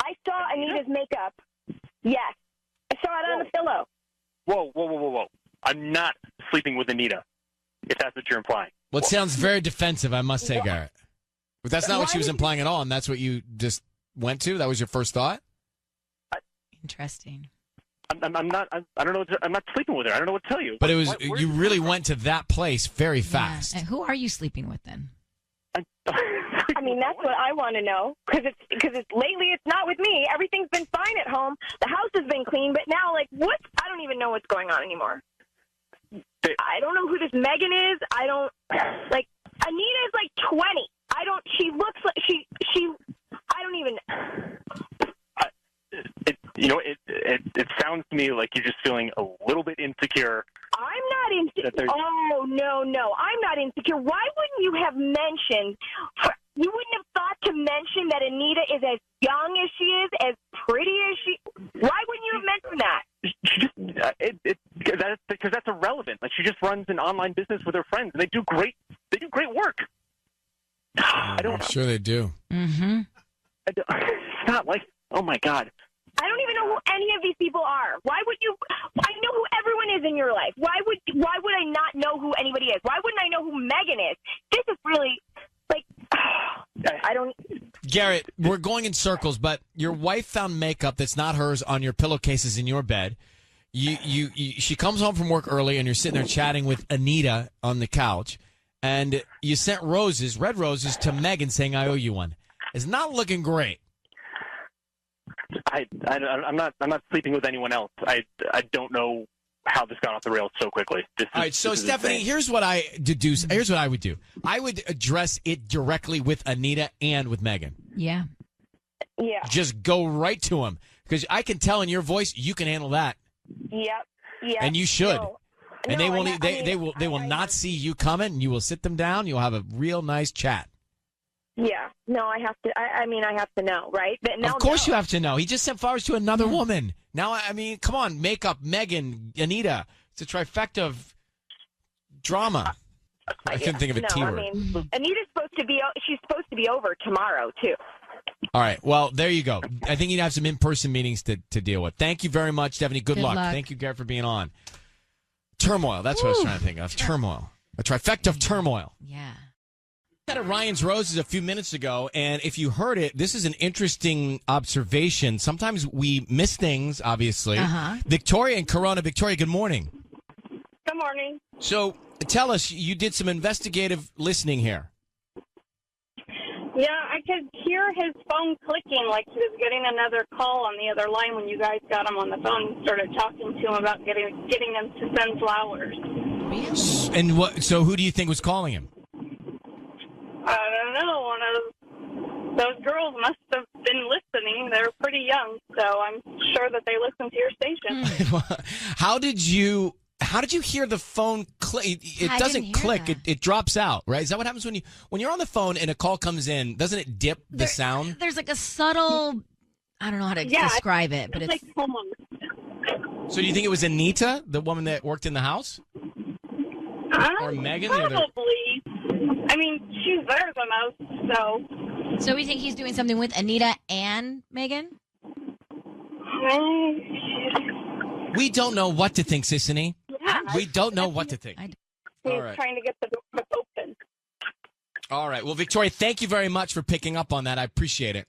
[SPEAKER 8] I saw Anita's makeup. Yes. I saw it on the pillow.
[SPEAKER 9] Whoa. I'm not sleeping with Anita, if that's what you're implying.
[SPEAKER 1] Well, it sounds very defensive, I must say, Garrett. But that's not what she was implying at all, and that's what you just went to? That was your first thought?
[SPEAKER 7] Interesting.
[SPEAKER 9] I'm not. I don't know. I'm not sleeping with her. I don't know what to tell you.
[SPEAKER 1] But you really went to that place very fast.
[SPEAKER 7] And who are you sleeping with then?
[SPEAKER 8] I mean, that's what I want to know. Because lately it's not with me. Everything's been fine at home. The house has been clean, but now what? I don't even know what's going on anymore. I don't know who this Megan is. I don't Anita's 20. She looks like she. I don't even.
[SPEAKER 9] It sounds to me like you're just feeling a little bit insecure.
[SPEAKER 8] I'm not insecure. Oh, no. I'm not insecure. Why wouldn't you have mentioned... You wouldn't have thought to mention that Anita is as young as she is, as pretty as she... Why wouldn't you have mentioned that?
[SPEAKER 9] Because that's irrelevant. She just runs an online business with her friends, and they do great work.
[SPEAKER 1] I'm sure they do.
[SPEAKER 7] Mm-hmm.
[SPEAKER 9] It's not like, oh my God.
[SPEAKER 8] I don't even know who any of these people are. Why would you? I know who everyone is in your life. Why would I not know who anybody is? Why wouldn't I know who Megan is? This is really like I don't.
[SPEAKER 1] Garrett, we're going in circles, but your wife found makeup that's not hers on your pillowcases in your bed. She comes home from work early, and you're sitting there chatting with Anita on the couch, and you sent roses, red roses, to Megan saying, "I owe you one." It's not looking great.
[SPEAKER 9] I'm not sleeping with anyone else. I don't know how this got off the rails so quickly.
[SPEAKER 1] All right, so Stephanie, here's what I deduce. Here's what I would do. I would address it directly with Anita and with Megan.
[SPEAKER 7] Yeah.
[SPEAKER 8] Yeah.
[SPEAKER 1] Just go right to them, because I can tell in your voice you can handle that.
[SPEAKER 8] Yep. Yeah.
[SPEAKER 1] And you should.
[SPEAKER 8] No.
[SPEAKER 1] And
[SPEAKER 8] No,
[SPEAKER 1] they will not see you coming, and you will sit them down. You'll have a real nice chat.
[SPEAKER 8] Yeah. No, I have to. I have to know, right? But
[SPEAKER 1] Of course you have to know. He just sent flowers to another woman. Now, I mean, come on, makeup, Megan, Anita. It's a trifecta of drama. I couldn't think of a T word.
[SPEAKER 8] I mean, Anita's supposed to be. She's supposed to be over tomorrow too.
[SPEAKER 1] All right. Well, there you go. I think you'd have some in-person meetings to deal with. Thank you very much, Stephanie. Good luck. Thank you, Garrett, for being on. Turmoil. That's what I was trying to think of. Turmoil. A trifecta of turmoil.
[SPEAKER 7] Yeah.
[SPEAKER 1] At Ryan's Roses a few minutes ago, and if you heard it, this is an interesting observation. Sometimes we miss things, obviously. Victoria and Corona. Victoria, good morning.
[SPEAKER 8] Good morning.
[SPEAKER 1] So tell us, you did some investigative listening here.
[SPEAKER 5] Yeah, I could hear his phone clicking like he was getting another call on the other line when you guys got him on the phone and started talking to him about getting him to send flowers.
[SPEAKER 1] And what? So who do you think was calling him?
[SPEAKER 5] I don't know. One of those girls must have been listening. They're pretty young, so I'm sure that they listen to your station.
[SPEAKER 1] How did you hear the phone click? It doesn't click. It drops out, right? Is that what happens when you're on the phone and a call comes in? Doesn't it dip the sound?
[SPEAKER 7] There's like a subtle. I don't know how to describe it, but it's
[SPEAKER 5] like someone.
[SPEAKER 1] So do you think it was Anita, the woman that worked in the house, or Megan?
[SPEAKER 5] Probably. I mean, she's there the most, so.
[SPEAKER 7] So we think he's doing something with Anita and Megan?
[SPEAKER 1] We don't know what to think, Sissany.
[SPEAKER 5] Yeah,
[SPEAKER 1] we don't know what to think.
[SPEAKER 5] He's
[SPEAKER 1] All right.
[SPEAKER 5] trying to get the door open.
[SPEAKER 1] All right. Well, Victoria, thank you very much for picking up on that. I appreciate it.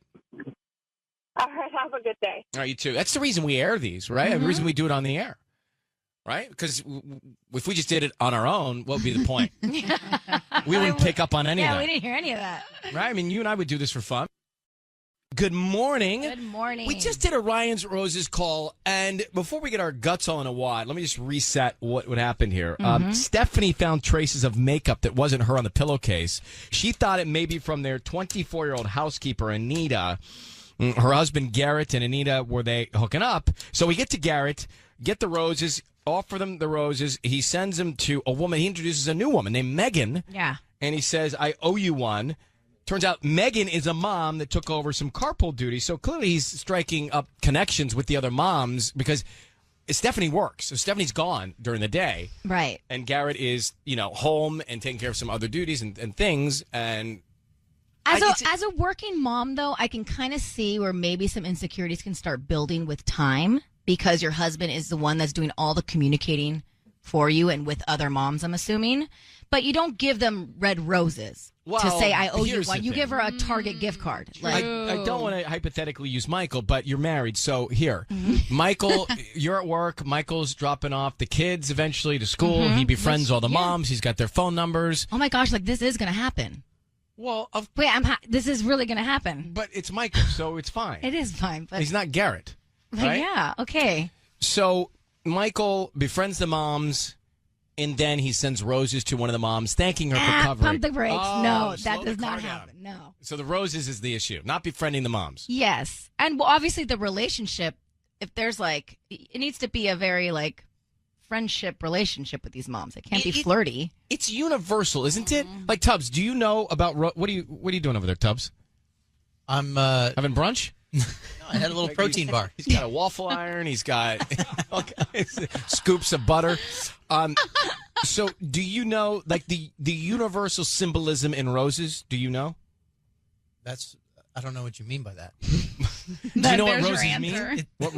[SPEAKER 5] All right, have a good day.
[SPEAKER 1] All right, you too. That's the reason we air these, right? The reason we do it on the air. Right? Because if we just did it on our own, what would be the point? We wouldn't pick up on any of that.
[SPEAKER 7] Yeah, we didn't hear any of that.
[SPEAKER 1] Right? I mean, you and I would do this for fun. Good morning.
[SPEAKER 7] Good morning.
[SPEAKER 1] We just did a Ryan's Roses call, and before we get our guts all in a wad, let me just reset what happened here. Stephanie found traces of makeup that wasn't her on the pillowcase. She thought it may be from their 24-year-old housekeeper, Anita. Her husband, Garrett, and Anita, were they hooking up? So we get to Garrett, get the roses, offer them the roses. He sends them to a woman. He introduces a new woman named Megan.
[SPEAKER 7] Yeah.
[SPEAKER 1] And he says, I owe you one. Turns out Megan is a mom that took over some carpool duty. So clearly he's striking up connections with the other moms because Stephanie works. So Stephanie's gone during the day.
[SPEAKER 7] Right.
[SPEAKER 1] And Garrett is, home and taking care of some other duties and things. And
[SPEAKER 7] as a working mom, though, I can kind of see where maybe some insecurities can start building with time because your husband is the one that's doing all the communicating for you and with other moms, I'm assuming. But you don't give them red roses to say, I owe you one. You give her a Target gift card.
[SPEAKER 1] I don't want to hypothetically use Michael, but you're married. So here, Michael, you're at work. Michael's dropping off the kids eventually to school. He befriends all the moms. He's got their phone numbers.
[SPEAKER 7] Oh, my gosh, this is going to happen.
[SPEAKER 1] Well,
[SPEAKER 7] wait, this is really going to happen.
[SPEAKER 1] But it's Michael, so it's fine.
[SPEAKER 7] It is fine. But
[SPEAKER 1] he's not Garrett. Right?
[SPEAKER 7] Yeah, okay.
[SPEAKER 1] So Michael befriends the moms, and then he sends roses to one of the moms, thanking her for covering.
[SPEAKER 7] Pump the brakes.
[SPEAKER 1] Oh,
[SPEAKER 7] no, that does not happen. No.
[SPEAKER 1] So the roses is the issue, not befriending the moms.
[SPEAKER 7] Yes. And obviously the relationship, if there's it needs to be a very friendship relationship with these moms. It can't be flirty.
[SPEAKER 1] It's universal, isn't it? Like Tubbs, do you know about what are you doing over there, Tubbs?
[SPEAKER 10] I'm
[SPEAKER 1] having brunch.
[SPEAKER 10] No, I had a little protein bar.
[SPEAKER 1] He's got a waffle iron. He's got scoops of butter. So, do you know the universal symbolism in roses? Do you know?
[SPEAKER 10] I don't know what you mean by that.
[SPEAKER 1] Do you know what roses mean? What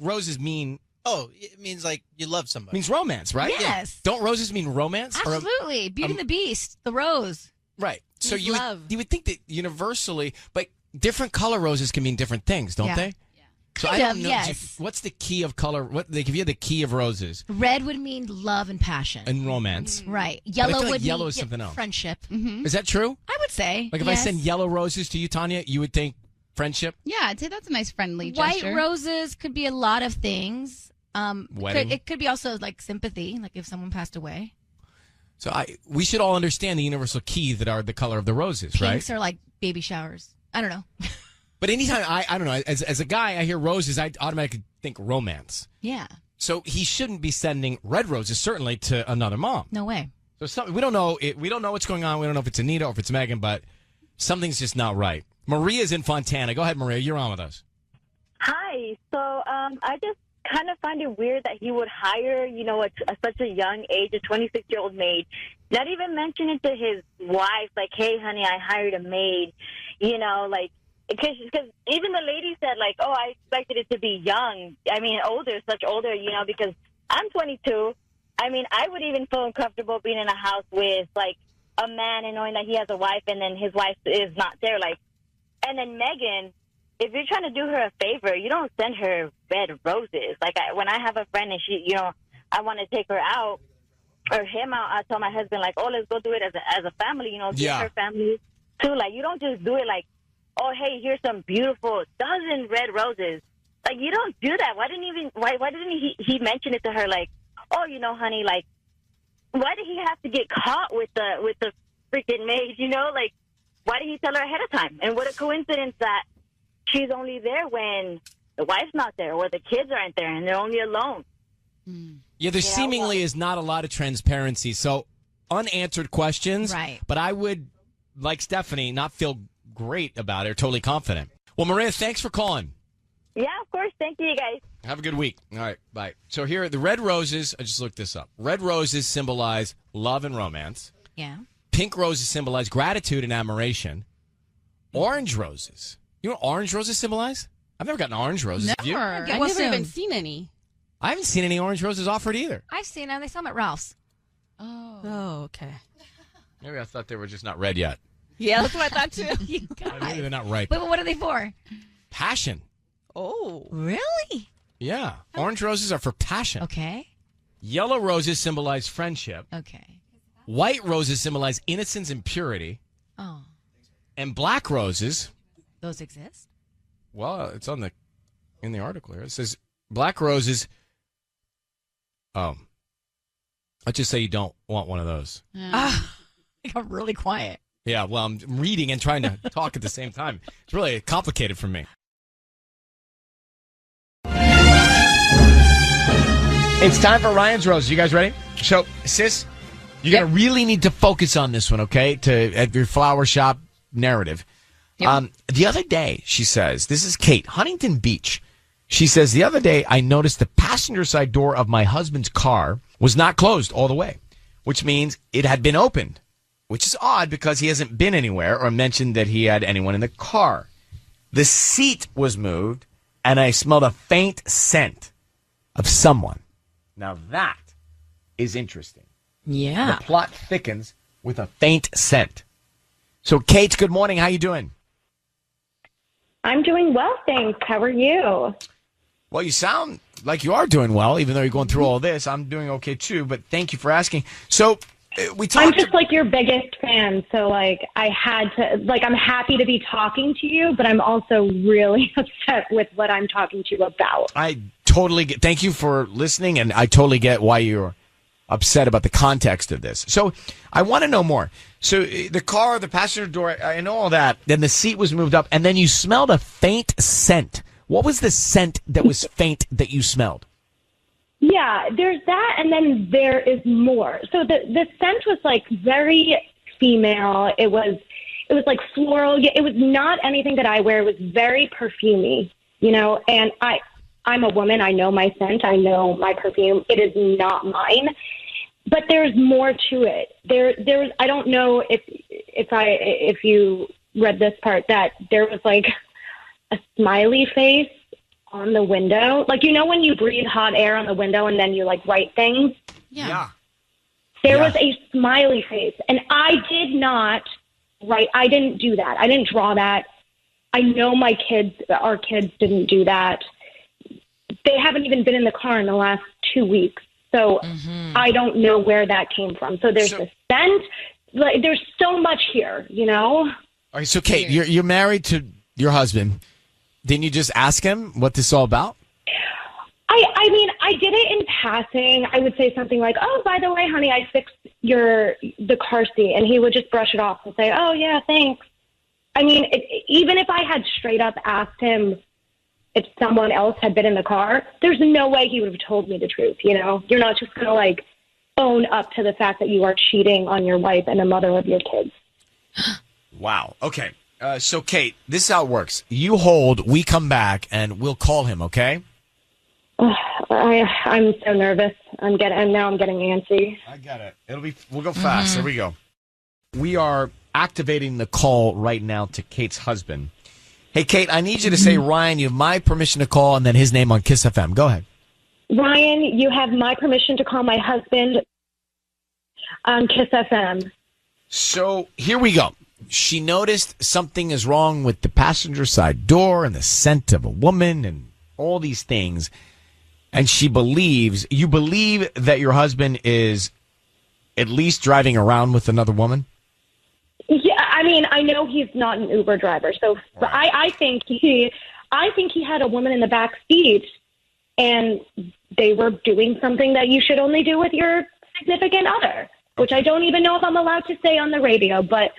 [SPEAKER 1] roses mean?
[SPEAKER 10] Oh, it means like you love somebody.
[SPEAKER 1] Means romance, right?
[SPEAKER 7] Yes.
[SPEAKER 1] Yeah. Don't roses mean romance?
[SPEAKER 7] Absolutely. Beauty and the Beast, the rose.
[SPEAKER 1] Right. So you
[SPEAKER 7] love.
[SPEAKER 1] would think that universally, but different color roses can mean different things, don't they? Yeah. So
[SPEAKER 7] Kind
[SPEAKER 1] I don't
[SPEAKER 7] of,
[SPEAKER 1] know.
[SPEAKER 7] yes.
[SPEAKER 1] What's the key of color? What they give you the key of roses
[SPEAKER 7] Red would mean love and passion.
[SPEAKER 1] and romance.
[SPEAKER 7] Right.
[SPEAKER 1] But I
[SPEAKER 7] Yellow
[SPEAKER 1] feel like
[SPEAKER 7] would
[SPEAKER 1] yellow
[SPEAKER 7] mean
[SPEAKER 1] is something else.
[SPEAKER 7] friendship.
[SPEAKER 1] Is that true?
[SPEAKER 7] I would say.
[SPEAKER 1] Like if I send yellow roses to you, Tanya, you would think friendship?
[SPEAKER 11] Yeah, I'd say that's a nice friendly
[SPEAKER 7] White
[SPEAKER 11] gesture.
[SPEAKER 7] roses could be a lot of things.
[SPEAKER 1] Wedding?
[SPEAKER 7] It could be also like sympathy, like if someone passed away.
[SPEAKER 1] So we should all understand the universal key that are the color of the roses, right?
[SPEAKER 7] Pinks are like baby showers. I don't know.
[SPEAKER 1] But anytime I don't know, as a guy, I hear roses, I automatically think romance.
[SPEAKER 7] Yeah.
[SPEAKER 1] So he shouldn't be sending red roses, certainly, to another mom.
[SPEAKER 7] No way.
[SPEAKER 1] So we don't know. We don't know what's going on. We don't know if it's Anita or if it's Megan, but something's just not right. Maria's in Fontana. Go ahead, Maria. You're on with us.
[SPEAKER 12] Hi. So I just kind of find it weird that he would hire, such a young age, a 26-year-old maid, not even mention it to his wife, like, hey, honey, I hired a maid, because even the lady said, like, oh, I expected it to be young. I mean, older, because I'm 22. I mean, I would even feel uncomfortable being in a house with, like, a man and knowing that he has a wife and then his wife is not there. Like, and then Megan, if you're trying to do her a favor, you don't send her red roses. Like, when I have a friend and she, I want to take her out or him out, I tell my husband, like, oh, let's go do it as a family, give her family too. Like, you don't just do it like, oh, hey, here's some beautiful dozen red roses. Like, you don't do that. Why didn't he mention it to her? Like, oh, honey, like, why did he have to get caught with the freaking maid? Like, why did he tell her ahead of time? And what a coincidence that she's only there when the wife's not there or the kids aren't there and they're only alone.
[SPEAKER 1] Yeah, there seemingly is not a lot of transparency. So unanswered questions.
[SPEAKER 7] Right.
[SPEAKER 1] But I would, like Stephanie, not feel great about it or totally confident. Well, Maria, thanks for calling.
[SPEAKER 12] Yeah, of course. Thank you, guys.
[SPEAKER 1] Have a good week. All right, bye. So here, the red roses, I just looked this up. Red roses symbolize love and romance.
[SPEAKER 7] Yeah.
[SPEAKER 1] Pink roses symbolize gratitude and admiration. Orange roses. You know what orange roses symbolize? I've never gotten orange roses. Have you?
[SPEAKER 11] Never. I've never even seen any.
[SPEAKER 1] I haven't seen any orange roses offered either.
[SPEAKER 7] I've seen them. They sell them at Ralph's.
[SPEAKER 11] Oh, okay.
[SPEAKER 1] Maybe I thought they were just not red yet.
[SPEAKER 11] Yeah, that's what I thought too.
[SPEAKER 1] Maybe they're not ripe.
[SPEAKER 7] Wait, but what are they for?
[SPEAKER 1] Passion.
[SPEAKER 11] Oh.
[SPEAKER 7] Really?
[SPEAKER 1] Yeah. Orange roses are for passion.
[SPEAKER 7] Okay.
[SPEAKER 1] Yellow roses symbolize friendship.
[SPEAKER 7] Okay.
[SPEAKER 1] White roses symbolize innocence and purity.
[SPEAKER 7] Oh.
[SPEAKER 1] And black roses.
[SPEAKER 7] Those exist?
[SPEAKER 1] Well, it's in the article here. It says black roses. Oh. Let's just say you don't want one of those.
[SPEAKER 7] I got really quiet.
[SPEAKER 1] Yeah, well, I'm reading and trying to talk at the same time. It's really complicated for me. It's time for Ryan's Rose. You guys ready? So, sis, you're going to really need to focus on this one, okay? At your flower shop narrative. Yep. The other day, she says, this is Kate, Huntington Beach. She says, the other day, I noticed the passenger side door of my husband's car was not closed all the way, which means it had been opened, which is odd because he hasn't been anywhere or mentioned that he had anyone in the car. The seat was moved, and I smelled a faint scent of someone. Now that is interesting.
[SPEAKER 7] Yeah.
[SPEAKER 1] The plot thickens with a faint scent. So, Kate, good morning. How you doing?
[SPEAKER 12] I'm doing well, thanks. How are you?
[SPEAKER 1] Well, you sound like you are doing well, even though you're going through all this. I'm doing okay, too, but thank you for asking. So, we talked...
[SPEAKER 12] I'm just, like, your biggest fan, so, like, I had to... Like, I'm happy to be talking to you, but I'm also really upset with what I'm talking to you about.
[SPEAKER 1] I totally get... Thank you for listening, and I totally get why you're upset about the context of this. So, I want to know more. So, the car, the passenger door, I know all that. Then the seat was moved up, and then you smelled a faint scent. What was the scent that was faint that you smelled?
[SPEAKER 12] Yeah, there's that, and then there is more. So the scent was like very female. It was like floral. It was not anything that I wear. It was very perfumey, And I'm a woman. I know my scent. I know my perfume. It is not mine, but there's more to it. There's I don't know if you read this part, that there was like a smiley face on the window. Like, you know when you breathe hot air on the window and then you like write things?
[SPEAKER 1] Yeah.
[SPEAKER 12] There was a smiley face. And I did not write. I didn't do that. I didn't draw that. I know our kids didn't do that. They haven't even been in the car in the last 2 weeks. So I don't know where that came from. So there's a scent. Like, there's so much here, you know?
[SPEAKER 1] All right, so Kate, you're married to your husband. Didn't you just ask him what this is all about?
[SPEAKER 12] I mean, I did it in passing. I would say something like, "Oh, by the way, honey, I fixed the car seat," and he would just brush it off and say, "Oh, yeah, thanks." I mean, even if I had straight up asked him if someone else had been in the car, there's no way he would have told me the truth. You know, you're not just going to like own up to the fact that you are cheating on your wife and the mother of your kids.
[SPEAKER 1] Wow. Okay. So Kate, this is how it works. You hold, we come back, and we'll call him. Okay.
[SPEAKER 12] I'm so nervous. I'm getting antsy.
[SPEAKER 1] I get it. We'll go fast. There we go. We are activating the call right now to Kate's husband. Hey, Kate, I need you to say, Ryan, you have my permission to call, and then his name on Kiss FM. Go ahead.
[SPEAKER 12] Ryan, you have my permission to call my husband on Kiss FM.
[SPEAKER 1] So here we go. She noticed something is wrong with the passenger side door and the scent of a woman and all these things. And you believe that your husband is at least driving around with another woman?
[SPEAKER 12] Yeah, I mean, I know he's not an Uber driver, so right. I think he had a woman in the back seat, and they were doing something that you should only do with your significant other, which I don't even know if I'm allowed to say on the radio, but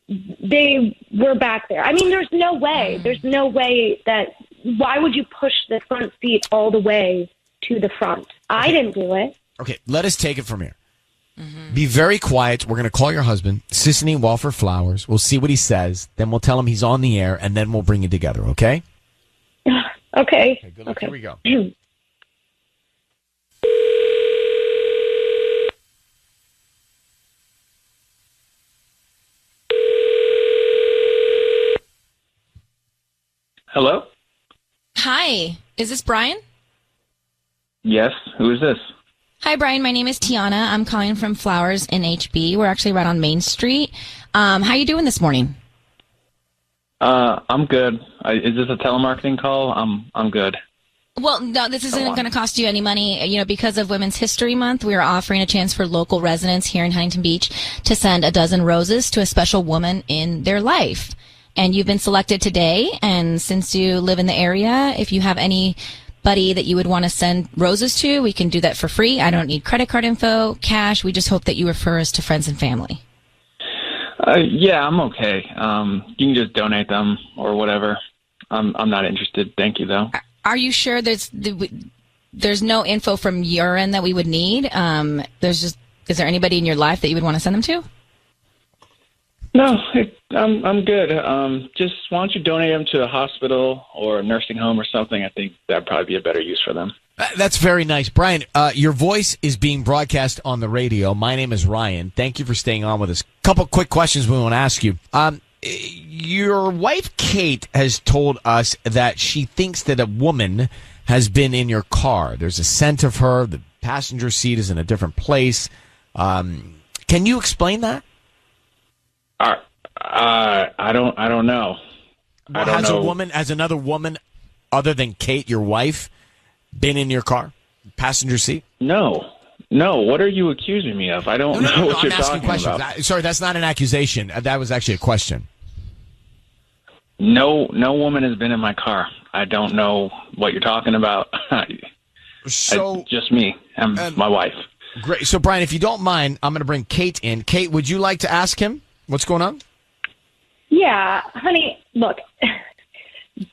[SPEAKER 12] they were back there. I mean, there's no way that. Why would you push the front seat all the way to the front? I didn't do it.
[SPEAKER 1] Okay, let us take it from here. Be very quiet. We're going to call your husband, Sissany Walford Flowers. We'll see what he says. Then we'll tell him he's on the air, and then we'll bring you together, okay?
[SPEAKER 12] Okay.
[SPEAKER 1] Good luck.
[SPEAKER 12] Okay.
[SPEAKER 1] Here we go.
[SPEAKER 6] Hello?
[SPEAKER 3] Hi, is this Brian?
[SPEAKER 6] Yes. Who is this?
[SPEAKER 3] Hi, Brian. My name is Tiana. I'm calling from Flowers in HB. We're actually right on Main Street. How you doing this morning?
[SPEAKER 6] I'm good. Is this a telemarketing call? I'm good.
[SPEAKER 3] Well, no, this isn't going to cost you any money. You know, because of Women's History Month, we are offering a chance for local residents here in Huntington Beach to send a dozen roses to a special woman in their life. And you've been selected today. And since you live in the area, if you have anybody that you would want to send roses to, we can do that for free. I don't need credit card info, cash. We just hope that you refer us to friends and family.
[SPEAKER 6] Yeah, I'm okay. You can just donate them or whatever. I'm not interested. Thank you, though.
[SPEAKER 3] Are you sure there's no info from your end that we would need? Is there anybody in your life that you would want to send them to?
[SPEAKER 6] No, I'm good. Just why don't you donate them to a hospital or a nursing home or something? I think that'd probably be a better use for them.
[SPEAKER 1] That's very nice. Brian, your voice is being broadcast on the radio. My name is Ryan. Thank you for staying on with us. Couple quick questions we want to ask you. Your wife, Kate, has told us that she thinks that a woman has been in your car. There's a scent of her. The passenger seat is in a different place. Can you explain that?
[SPEAKER 6] I don't know.
[SPEAKER 1] Has another woman other than Kate, your wife, been in your car, passenger seat?
[SPEAKER 6] No. What are you accusing me of? I don't know what you're talking about.
[SPEAKER 1] Sorry, that's not an accusation. That was actually a question.
[SPEAKER 6] No woman has been in my car. I don't know what you're talking about.
[SPEAKER 1] So
[SPEAKER 6] just me and my wife.
[SPEAKER 1] Great. So, Brian, if you don't mind, I'm going to bring Kate in. Kate, would you like to ask him what's going on?
[SPEAKER 12] Yeah, honey, look,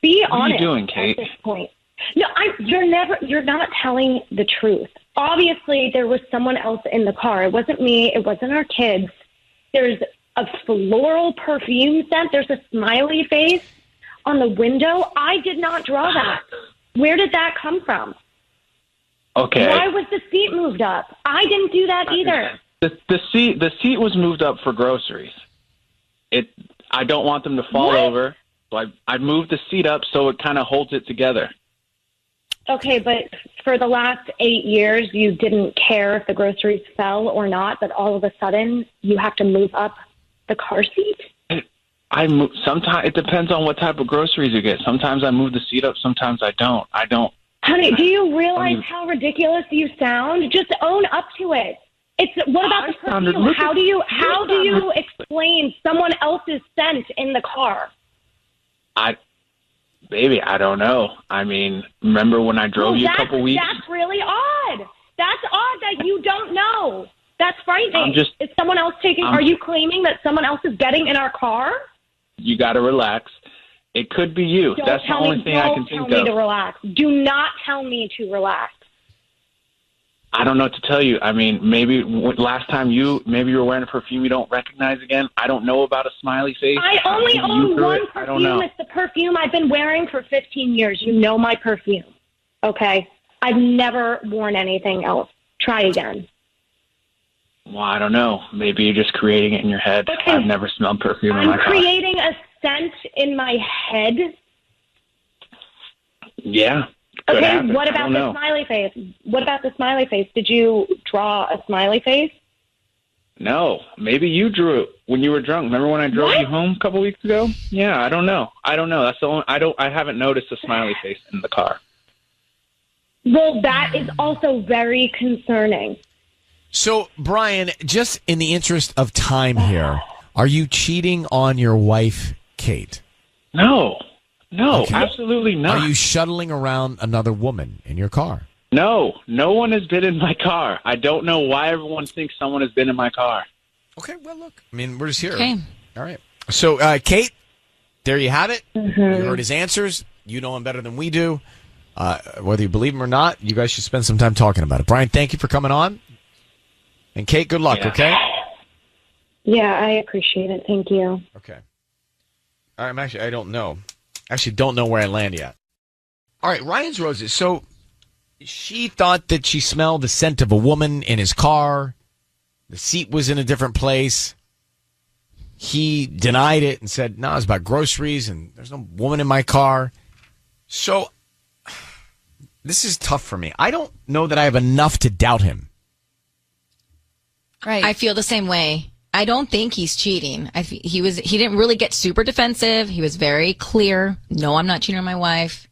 [SPEAKER 12] be honest.
[SPEAKER 6] What are you doing, Kate?
[SPEAKER 12] At this point. No, you're not telling the truth. Obviously, there was someone else in the car. It wasn't me. It wasn't our kids. There's a floral perfume scent. There's a smiley face on the window. I did not draw that. Where did that come from?
[SPEAKER 6] Okay.
[SPEAKER 12] Why was the seat moved up? I didn't do that either.
[SPEAKER 6] The seat was moved up for groceries. I don't want them to fall over. So I moved the seat up so it kind of holds it together.
[SPEAKER 12] Okay, but for the last 8 years, you didn't care if the groceries fell or not, but all of a sudden you have to move up the car seat?
[SPEAKER 6] Sometimes it depends on what type of groceries you get. Sometimes I move the seat up, sometimes I don't.
[SPEAKER 12] Honey, do you realize how ridiculous you sound? Just own up to it. What about the perfume? How do you explain someone else's scent in the car?
[SPEAKER 6] Baby, I don't know. I mean, remember when I drove you a couple weeks?
[SPEAKER 12] That's really odd. That's odd that you don't know. That's frightening. Is someone else are you claiming that someone else is getting in our car?
[SPEAKER 6] You got to relax. It could be you. That's the only thing I can think of.
[SPEAKER 12] Don't tell me to relax. Do not tell me to relax.
[SPEAKER 6] I don't know what to tell you. I mean, maybe last time you were wearing a perfume you don't recognize again. I don't know about a smiley face.
[SPEAKER 12] I only own one perfume. I don't know. It's the perfume I've been wearing for 15 years. You know my perfume. Okay? I've never worn anything else. Try again.
[SPEAKER 6] Well, I don't know. Maybe you're just creating it in your head. Okay. I've never smelled perfume in my car.
[SPEAKER 12] I'm creating a scent in my head?
[SPEAKER 6] Yeah.
[SPEAKER 12] Okay, what about the smiley face? What about the smiley face? Did you draw a smiley face?
[SPEAKER 6] No. Maybe you drew it when you were drunk. Remember when I drove you home a couple weeks ago? Yeah, I don't know. That's the only I haven't noticed a smiley face in the car.
[SPEAKER 12] Well, that is also very concerning.
[SPEAKER 1] So, Brian, just in the interest of time here, are you cheating on your wife, Kate?
[SPEAKER 6] No, okay. Absolutely not.
[SPEAKER 1] Are you shuttling around another woman in your car?
[SPEAKER 6] No one has been in my car. I don't know why everyone thinks someone has been in my car.
[SPEAKER 1] Okay, well, look. I mean, we're just here.
[SPEAKER 3] Okay.
[SPEAKER 1] All right. So, Kate, there you have it.
[SPEAKER 12] Mm-hmm.
[SPEAKER 1] You heard his answers. You know him better than we do. Whether you believe him or not, you guys should spend some time talking about it. Brian, thank you for coming on. And Kate, good luck, okay?
[SPEAKER 12] Yeah, I appreciate it. Thank you.
[SPEAKER 1] Okay. All right, I don't know. Actually, don't know where I land yet. All right, Ryan's Roses. So she thought that she smelled the scent of a woman in his car. The seat was in a different place. He denied it and said, no, it's about groceries and there's no woman in my car. So this is tough for me. I don't know that I have enough to doubt him.
[SPEAKER 3] Right. I feel the same way. I don't think he's cheating. He didn't really get super defensive. He was very clear. No, I'm not cheating on my wife.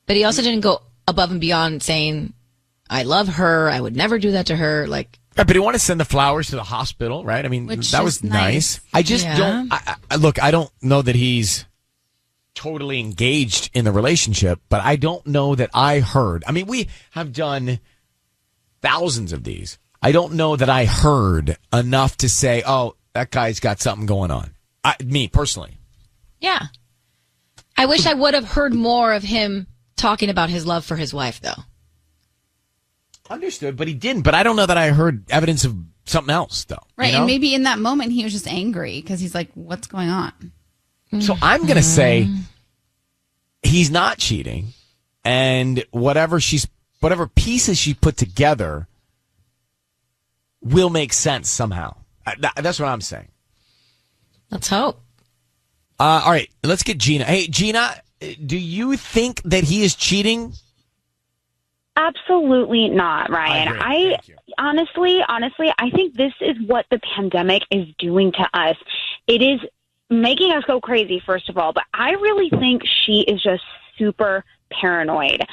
[SPEAKER 3] But he also didn't go above and beyond saying, I love her. I would never do that to her. Like,
[SPEAKER 1] right, but he wanted to send the flowers to the hospital, right? I mean, that was nice. I just don't. I don't know that he's totally engaged in the relationship, but I don't know that I heard. I mean, we have done thousands of these. I don't know that I heard enough to say, oh, that guy's got something going on. Me, personally.
[SPEAKER 3] Yeah. I wish I would have heard more of him talking about his love for his wife, though.
[SPEAKER 1] Understood, but he didn't. But I don't know that I heard evidence of something else, though.
[SPEAKER 13] Right,
[SPEAKER 1] you know?
[SPEAKER 13] And maybe in that moment he was just angry because he's like, what's going on?
[SPEAKER 1] So I'm going to say he's not cheating, and whatever pieces she put together will make sense somehow. That's what I'm saying.
[SPEAKER 3] Let's hope.
[SPEAKER 1] All right, let's get Gina. Hey, Gina, do you think that he is cheating?
[SPEAKER 14] Absolutely not, Ryan. I honestly, I think this is what the pandemic is doing to us. It is making us go crazy, first of all, but I really think she is just super paranoid.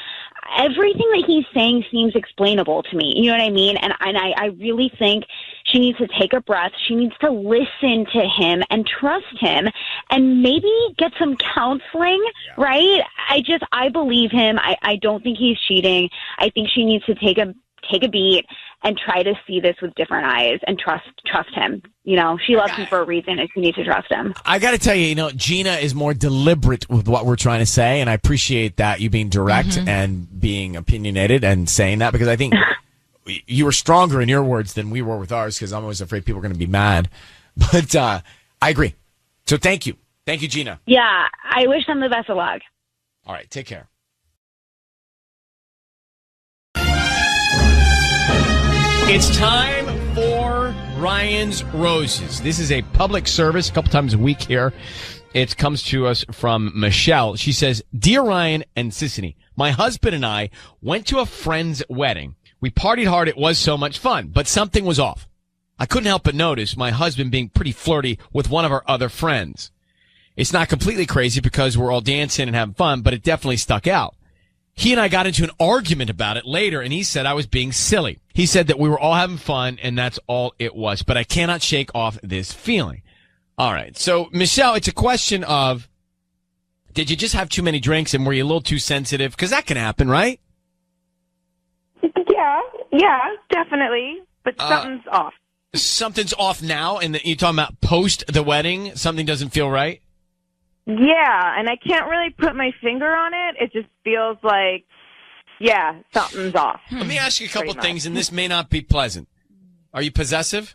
[SPEAKER 14] Everything that he's saying seems explainable to me. You know what I mean? And I really think she needs to take a breath. She needs to listen to him and trust him and maybe get some counseling, right? I believe him. I don't think he's cheating. I think she needs to take a beat and try to see this with different eyes and trust him. You know, she loves him for a reason and she needs to trust him.
[SPEAKER 1] I got to tell you, Gina is more deliberate with what we're trying to say, and I appreciate that, you being direct and being opinionated and saying that, because I think you were stronger in your words than we were with ours, because I'm always afraid people are going to be mad. But I agree. So thank you. Thank you, Gina.
[SPEAKER 14] Yeah, I wish them the best of luck.
[SPEAKER 1] All right, take care. It's time for Ryan's Roses. This is a public service a couple times a week here. It comes to us from Michelle. She says, Dear Ryan and Sissany, my husband and I went to a friend's wedding. We partied hard. It was so much fun, but something was off. I couldn't help but notice my husband being pretty flirty with one of our other friends. It's not completely crazy because we're all dancing and having fun, but it definitely stuck out. He and I got into an argument about it later, and he said I was being silly. He said that we were all having fun, and that's all it was. But I cannot shake off this feeling. All right. So, Michelle, it's a question of, did you just have too many drinks, and were you a little too sensitive? Because that can happen, right?
[SPEAKER 8] Yeah, definitely. But something's off.
[SPEAKER 1] Something's off now, and you're talking about post the wedding? Something doesn't feel right?
[SPEAKER 8] Yeah, and I can't really put my finger on it. It just feels like, something's off.
[SPEAKER 1] Let me ask you a couple things, and this may not be pleasant. Are you possessive?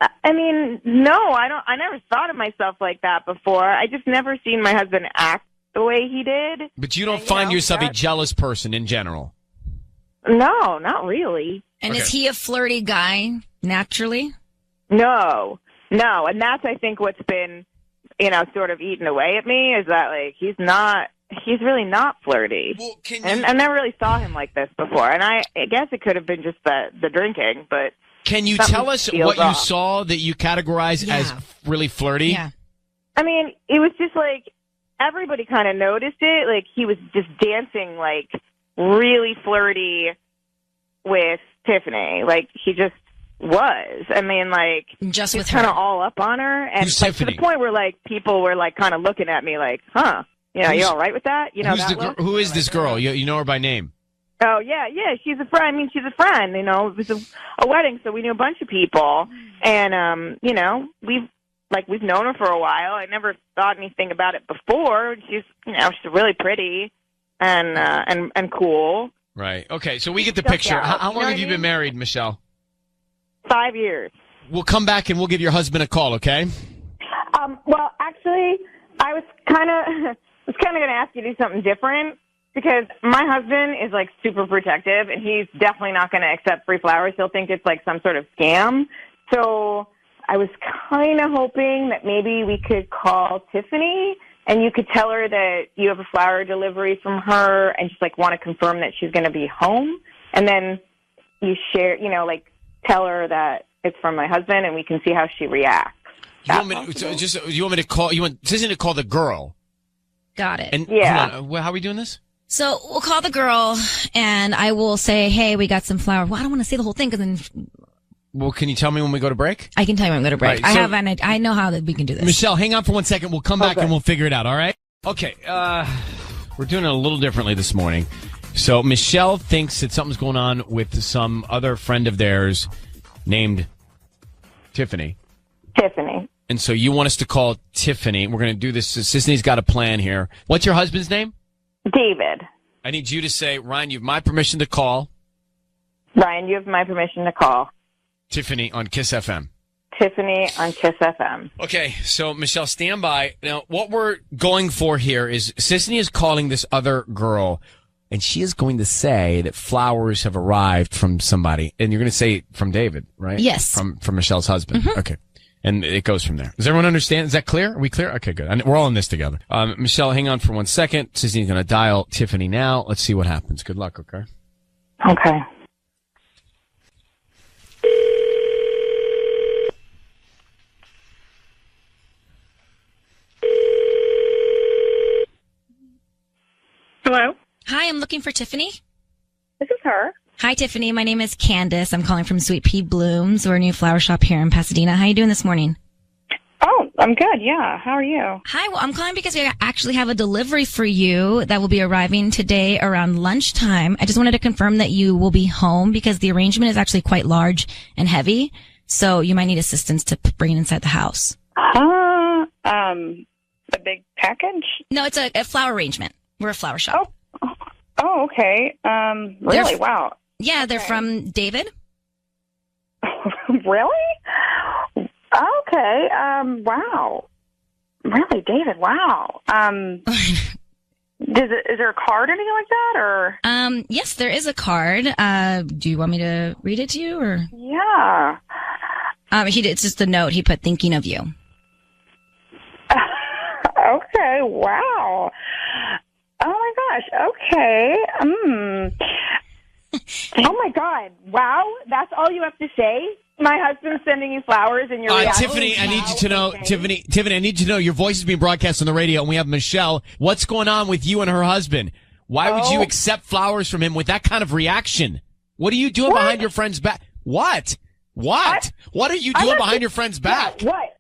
[SPEAKER 8] I mean, no, I don't. I never thought of myself like that before. I just never seen my husband act the way he did.
[SPEAKER 1] But you don't find yourself a jealous person in general?
[SPEAKER 8] No, not really.
[SPEAKER 3] And is he a flirty guy naturally?
[SPEAKER 8] No, and that's, I think, what's been, sort of eaten away at me is that, like, he's really not flirty.
[SPEAKER 1] Well,
[SPEAKER 8] and I never really saw him like this before. And I guess it could have been just the drinking, but.
[SPEAKER 1] Can you tell us what you saw that you categorize as really flirty?
[SPEAKER 3] Yeah.
[SPEAKER 8] I mean, it was just like everybody kind of noticed it. Like he was just dancing like really flirty with Tiffany. Like he just was. I mean, like
[SPEAKER 3] just with
[SPEAKER 8] kind of all up on her, and like, to the point where like people were like kind of looking at me like, "Huh, you all right with that?"
[SPEAKER 1] Who is this girl? You know her by name?
[SPEAKER 8] Oh, yeah, she's a friend. I mean, she's a friend, It was a wedding, so we knew a bunch of people. And, we've known her for a while. I never thought anything about it before. She's really pretty and cool.
[SPEAKER 1] Right. Okay, so we get the picture. How long have you been married, Michelle?
[SPEAKER 8] 5 years.
[SPEAKER 1] We'll come back and we'll give your husband a call, okay?
[SPEAKER 8] Well, actually, I was kind of going to ask you to do something different. Because my husband is, like, super protective, and he's definitely not going to accept free flowers. He'll think it's, like, some sort of scam. So I was kind of hoping that maybe we could call Tiffany, and you could tell her that you have a flower delivery from her and just, like, want to confirm that she's going to be home. And then you share, tell her that it's from my husband, and we can see how she reacts.
[SPEAKER 1] You want me to call the girl?
[SPEAKER 3] Got it.
[SPEAKER 1] And hold on, how are we doing this?
[SPEAKER 3] So we'll call the girl, and I will say, hey, we got some flowers. Well, I don't want to say the whole thing because then...
[SPEAKER 1] Well, can you tell me when we go to break?
[SPEAKER 3] I can tell you when we go to break.
[SPEAKER 1] Right,
[SPEAKER 3] I know how that we can do this.
[SPEAKER 1] Michelle, hang on for 1 second. We'll come back and we'll figure it out, all right? Okay, we're doing it a little differently this morning. So Michelle thinks that something's going on with some other friend of theirs named Tiffany. And so you want us to call Tiffany. We're going to do this. Sisney's got a plan here. What's your husband's name?
[SPEAKER 8] David.
[SPEAKER 1] I need you to say, Ryan, you have my permission to call.
[SPEAKER 8] Ryan, you have my permission to call.
[SPEAKER 1] Tiffany on Kiss FM.
[SPEAKER 8] Tiffany on Kiss FM.
[SPEAKER 1] Okay, so Michelle, stand by. Now, what we're going for here is Sisney is calling this other girl, and she is going to say that flowers have arrived from somebody. And you're going to say from David, right?
[SPEAKER 3] Yes.
[SPEAKER 1] From Michelle's husband. Okay. And it goes from there. Does everyone understand? Is that clear? Are we clear? Okay, good. And we're all in this together. Michelle, hang on for 1 second. Sisney's going to dial Tiffany now. Let's see what happens. Good luck, okay?
[SPEAKER 8] Okay.
[SPEAKER 2] Hello?
[SPEAKER 3] Hi, I'm looking for Tiffany.
[SPEAKER 2] This is her.
[SPEAKER 3] Hi, Tiffany. My name is Candace. I'm calling from Sweet Pea Blooms. We're a new flower shop here in Pasadena. How are you doing this morning?
[SPEAKER 2] Oh, I'm good. Yeah. How are you?
[SPEAKER 3] Hi. Well, I'm calling because we actually have a delivery for you that will be arriving today around lunchtime. I just wanted to confirm that you will be home because the arrangement is actually quite large and heavy. So you might need assistance to bring it inside the house.
[SPEAKER 2] A big package?
[SPEAKER 3] No, it's a flower arrangement. We're a flower shop.
[SPEAKER 2] Oh, okay. Really? Wow.
[SPEAKER 3] Yeah, they're from David.
[SPEAKER 2] Really? Okay. Wow. Really, David? Wow. Is there a card or anything like that, or?
[SPEAKER 3] Yes, there is a card. Do you want me to read it to you, or?
[SPEAKER 2] Yeah.
[SPEAKER 3] It's just a note he put thinking of you.
[SPEAKER 15] Okay, wow. Oh my gosh, okay.
[SPEAKER 8] Oh my God! Wow, that's all you have to say. My husband's sending you flowers, and you're
[SPEAKER 1] Tiffany, I need you to know. Okay. Tiffany, I need you to know your voice is being broadcast on the radio, and we have Michelle. What's going on with you and her husband? Why would you accept flowers from him with that kind of reaction? What are you doing behind your friend's back? What? What are you doing behind your friend's back?
[SPEAKER 15] What?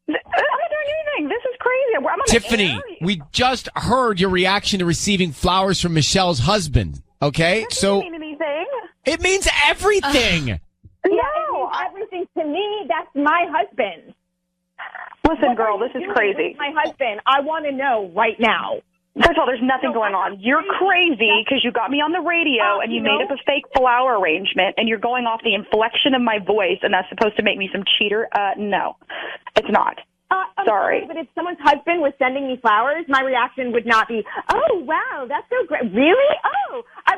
[SPEAKER 15] I'm not doing anything. This is crazy. I'm on
[SPEAKER 1] Tiffany, we just heard your reaction to receiving flowers from Michelle's husband. Okay,
[SPEAKER 8] That doesn't mean anything.
[SPEAKER 1] It means everything.
[SPEAKER 8] Yeah, it means everything to me. That's my husband.
[SPEAKER 15] Listen, girl, this is crazy.
[SPEAKER 8] My husband. I want to know right now.
[SPEAKER 15] First of all, there's nothing going on. You're crazy because you got me on the radio and you made up a fake flower arrangement, and you're going off the inflection of my voice, and that's supposed to make me some cheater. No, it's not. Sorry.
[SPEAKER 8] But if someone's husband was sending me flowers, my reaction would not be, "Oh, wow, that's so great." Really? Oh, I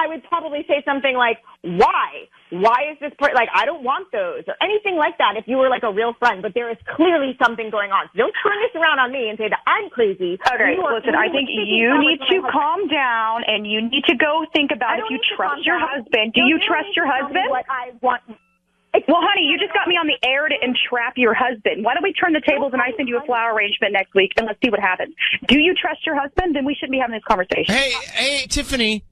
[SPEAKER 8] would probably say something like, "Why? Why is this like, I don't want those," or anything like that if you were like a real friend, but there is clearly something going on. So don't turn this around on me and say that I'm crazy.
[SPEAKER 15] Okay, listen, I think you need to calm down, and you need to go think about if you trust your husband. Do you trust your husband?
[SPEAKER 8] What I want.
[SPEAKER 15] Well, honey, you just got me on the air to entrap your husband. Why don't we turn the tables and I send you a flower arrangement next week, and let's see what happens. Do you trust your husband? Then we shouldn't be having this conversation.
[SPEAKER 1] Hey, Tiffany,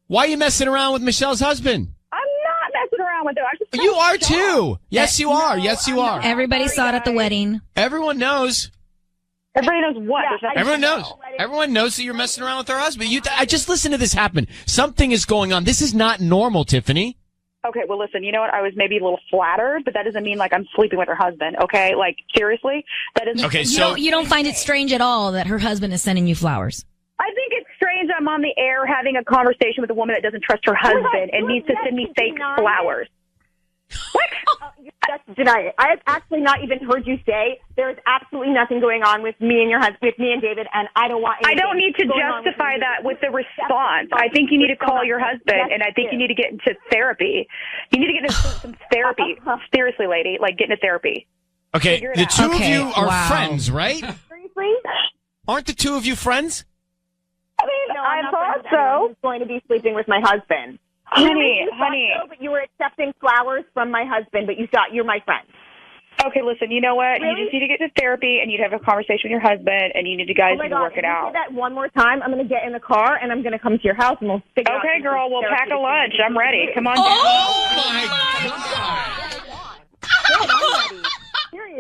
[SPEAKER 1] why are you messing around with Michelle's husband?
[SPEAKER 15] I'm not messing around with him.
[SPEAKER 1] You are too. Yes, you are. Yes, you are.
[SPEAKER 3] Everybody saw it at the wedding.
[SPEAKER 1] Everyone knows.
[SPEAKER 15] Everybody knows what?
[SPEAKER 1] Everyone knows. Everyone knows that you're messing around with her husband. I just listened to this happen. Something is going on. This is not normal, Tiffany.
[SPEAKER 15] Okay, well, listen, you know what? I was maybe a little flattered, but that doesn't mean like I'm sleeping with her husband, okay? Like, seriously? That isn't.
[SPEAKER 1] Okay,
[SPEAKER 3] you don't find it strange at all that her husband is sending you flowers?
[SPEAKER 15] I think it's strange I'm on the air having a conversation with a woman that doesn't trust her husband and needs to send me fake flowers. What?
[SPEAKER 8] Just deny it. I have actually not even heard you say there is absolutely nothing going on with me and your husband, with me and David, and I don't want anything.
[SPEAKER 15] I don't need to justify that with the response. I think you need to call your husband, and I think you need to get into therapy. You need to get into some therapy. Seriously, lady, like get into therapy.
[SPEAKER 1] Okay, the two of you are friends, right?
[SPEAKER 8] Seriously?
[SPEAKER 1] Aren't the two of you friends?
[SPEAKER 8] I mean, I thought so. I'm going to be sleeping with my husband.
[SPEAKER 15] Honey.
[SPEAKER 8] So, but you were accepting flowers from my husband, but you thought you're my friend.
[SPEAKER 15] Okay, listen, you know what?
[SPEAKER 8] Really?
[SPEAKER 15] You just need to get to therapy, and you'd have a conversation with your husband, and you need to guys to work it out.
[SPEAKER 8] If you say that one more time, I'm going to get in the car, and I'm going to come to your house, and we'll figure out.
[SPEAKER 15] Okay, girl, we'll pack a lunch. I'm ready. Come on.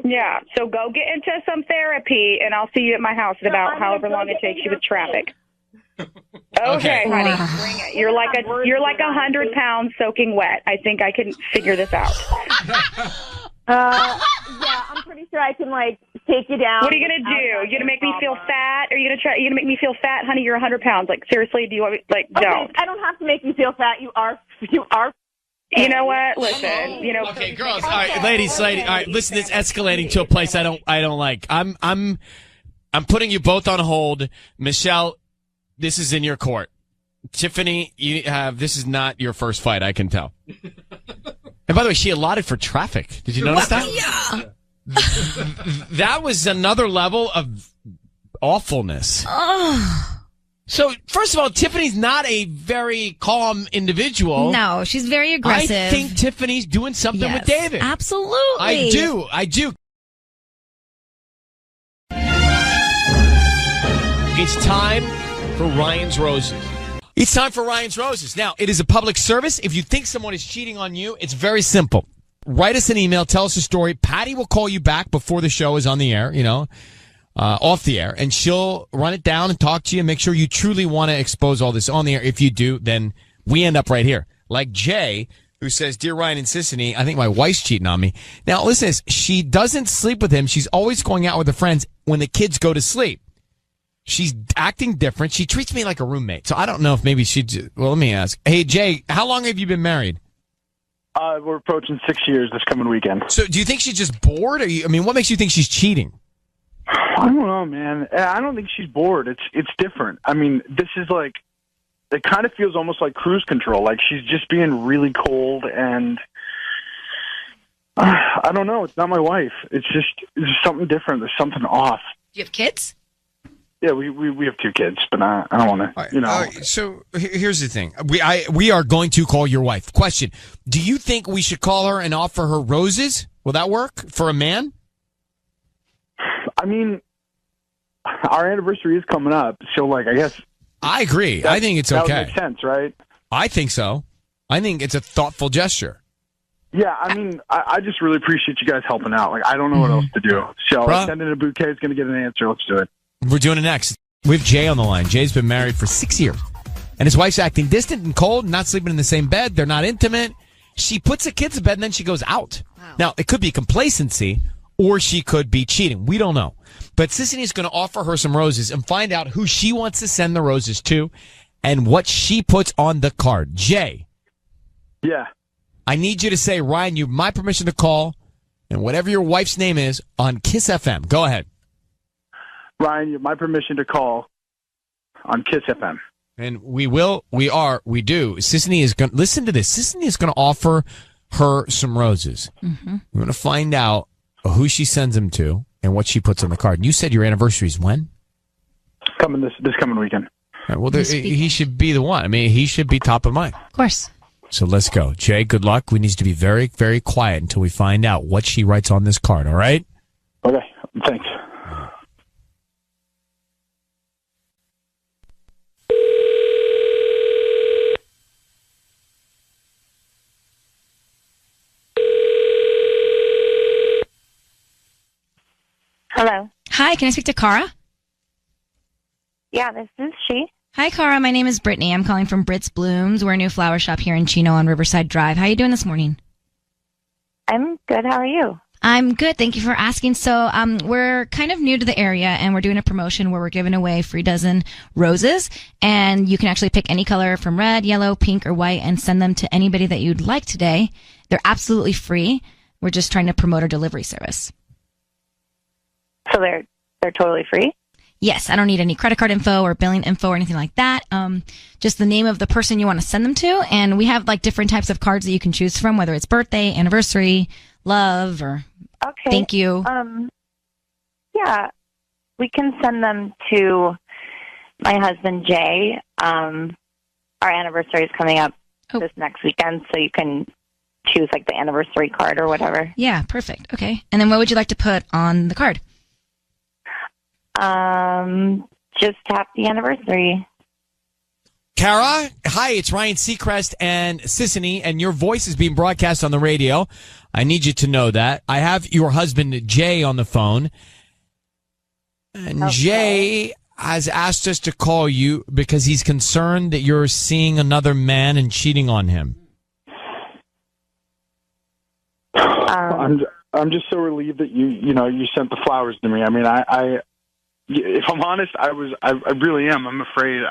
[SPEAKER 15] Yeah, so go get into some therapy, and I'll see you at my house in about however long it takes you with traffic. Okay, honey, bring it. You're like 100 pounds soaking wet. I think I can figure this out.
[SPEAKER 8] Yeah, I'm pretty sure I can take you down.
[SPEAKER 15] What are you gonna do? You gonna make me feel fat? Are you gonna make me feel fat, honey? You're 100 pounds. Like seriously, do you want me? Don't.
[SPEAKER 8] I don't have to make you feel fat. You are.
[SPEAKER 15] You know what? Listen. You know.
[SPEAKER 1] Okay, girls. All right, ladies. All right, listen. It's escalating to a place I don't like. I'm putting you both on hold, Michelle. This is in your court. Tiffany, this is not your first fight, I can tell. And by the way, she allotted for traffic. Did you notice that?
[SPEAKER 3] Yeah.
[SPEAKER 1] That was another level of awfulness. So, first of all, Tiffany's not a very calm individual.
[SPEAKER 3] No, she's very aggressive.
[SPEAKER 1] I think Tiffany's doing something with David.
[SPEAKER 3] Absolutely.
[SPEAKER 1] I do. It's time for Ryan's Roses. It's time for Ryan's Roses. Now, it is a public service. If you think someone is cheating on you, it's very simple. Write us an email. Tell us a story. Patty will call you back before the show is on the air, off the air. And she'll run it down and talk to you and make sure you truly want to expose all this on the air. If you do, then we end up right here. Like Jay, who says, "Dear Ryan and Sissany, I think my wife's cheating on me." Now, listen to this. She doesn't sleep with him. She's always going out with her friends when the kids go to sleep. She's acting different. She treats me like a roommate. So I don't know if maybe let me ask. Hey, Jay, how long have you been married?
[SPEAKER 16] We're approaching 6 years this coming weekend.
[SPEAKER 1] So do you think she's just bored? What makes you think she's cheating?
[SPEAKER 16] I don't know, man. I don't think she's bored. It's different. I mean, this is it kind of feels almost like cruise control. Like she's just being really cold and I don't know. It's not my wife. It's just something different. There's something off.
[SPEAKER 3] Do you have kids?
[SPEAKER 16] Yeah, we have 2 kids, but I don't want to,
[SPEAKER 1] All right, so here's the thing. We are going to call your wife. Question: do you think we should call her and offer her roses? Will that work for a man?
[SPEAKER 16] I mean, our anniversary is coming up, so I guess.
[SPEAKER 1] I agree. I think it's okay.
[SPEAKER 16] That would make sense, right?
[SPEAKER 1] I think so. I think it's a thoughtful gesture.
[SPEAKER 16] Yeah, I mean, I just really appreciate you guys helping out. I don't know what else to do. So sending a bouquet is going to get an answer. Let's do it.
[SPEAKER 1] We're doing it next. We have Jay on the line. Jay's been married for 6 years, and his wife's acting distant and cold, not sleeping in the same bed. They're not intimate. She puts the kids to bed, and then she goes out. Wow. Now, it could be complacency, or she could be cheating. We don't know. But Sissany is going to offer her some roses and find out who she wants to send the roses to and what she puts on the card. Jay.
[SPEAKER 16] Yeah.
[SPEAKER 1] I need you to say, Ryan, you have my permission to call, and whatever your wife's name is, on Kiss FM. Go ahead.
[SPEAKER 16] Ryan, you have my permission to call on Kiss FM.
[SPEAKER 1] And we do. Sissany is going to, listen to this. Sissany is going to offer her some roses. Mm-hmm. We're going to find out who she sends them to and what she puts on the card. And you said your anniversary is when?
[SPEAKER 16] This coming weekend.
[SPEAKER 1] Right, well, he should be the one. I mean, he should be top of mind.
[SPEAKER 3] Of course.
[SPEAKER 1] So let's go. Jay, good luck. We need to be very, very quiet until we find out what she writes on this card, all right?
[SPEAKER 16] Okay, thanks.
[SPEAKER 17] Hello.
[SPEAKER 3] Hi, can I speak to Cara?
[SPEAKER 17] Yeah, this is she.
[SPEAKER 3] Hi, Cara. My name is Brittany. I'm calling from Brit's Blooms. We're a new flower shop here in Chino on Riverside Drive. How are you doing this morning?
[SPEAKER 17] I'm good. How are you?
[SPEAKER 3] I'm good. Thank you for asking. So we're kind of new to the area, and we're doing a promotion where we're giving away a free dozen roses, and you can actually pick any color from red, yellow, pink, or white and send them to anybody that you'd like today. They're absolutely free. We're just trying to promote our delivery service.
[SPEAKER 17] So they're totally free?
[SPEAKER 3] Yes, I don't need any credit card info or billing info or anything like that. Just the name of the person you want to send them to. And we have different types of cards that you can choose from, whether it's birthday, anniversary, love, or thank you.
[SPEAKER 17] Yeah, we can send them to my husband, Jay. Our anniversary is coming up this next weekend, so you can choose the anniversary card or whatever.
[SPEAKER 3] Yeah, perfect. Okay. And then what would you like to put on the card?
[SPEAKER 17] Just happy anniversary.
[SPEAKER 1] Cara, hi, it's Ryan Seacrest and Sissany, and your voice is being broadcast on the radio. I need you to know that. I have your husband, Jay, on the phone. And Jay has asked us to call you because he's concerned that you're seeing another man and cheating on him.
[SPEAKER 16] I'm just so relieved that you sent the flowers to me. I mean, if I'm honest, I really am. I'm afraid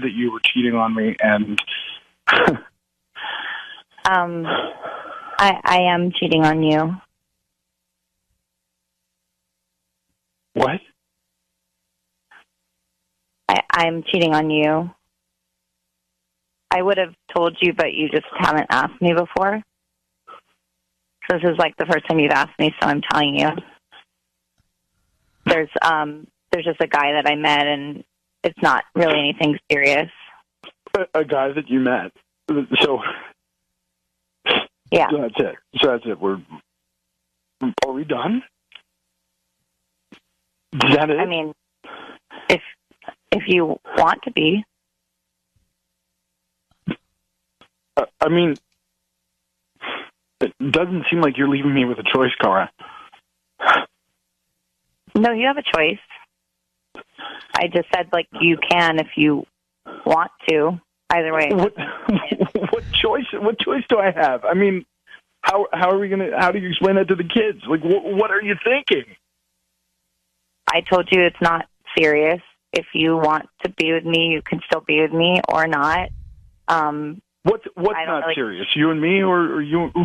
[SPEAKER 16] that you were cheating on me, and
[SPEAKER 17] I am cheating on you.
[SPEAKER 16] What?
[SPEAKER 17] I'm cheating on you. I would have told you, but you just haven't asked me before. So this is the first time you've asked me, so I'm telling you. There's just a guy that I met, and it's not really anything serious.
[SPEAKER 16] A guy that you met. So
[SPEAKER 17] yeah.
[SPEAKER 16] So that's it. Are we done? Is that it?
[SPEAKER 17] I mean, if you want to be.
[SPEAKER 16] I mean, it doesn't seem like you're leaving me with a choice, Cara.
[SPEAKER 17] No, you have a choice. I just said you can if you want to. Either way.
[SPEAKER 16] What choice do I have? I mean, how are we how do you explain that to the kids? What are you thinking?
[SPEAKER 17] I told you it's not serious. If you want to be with me, you can still be with me or not.
[SPEAKER 16] What's not serious? You and me, or you? No.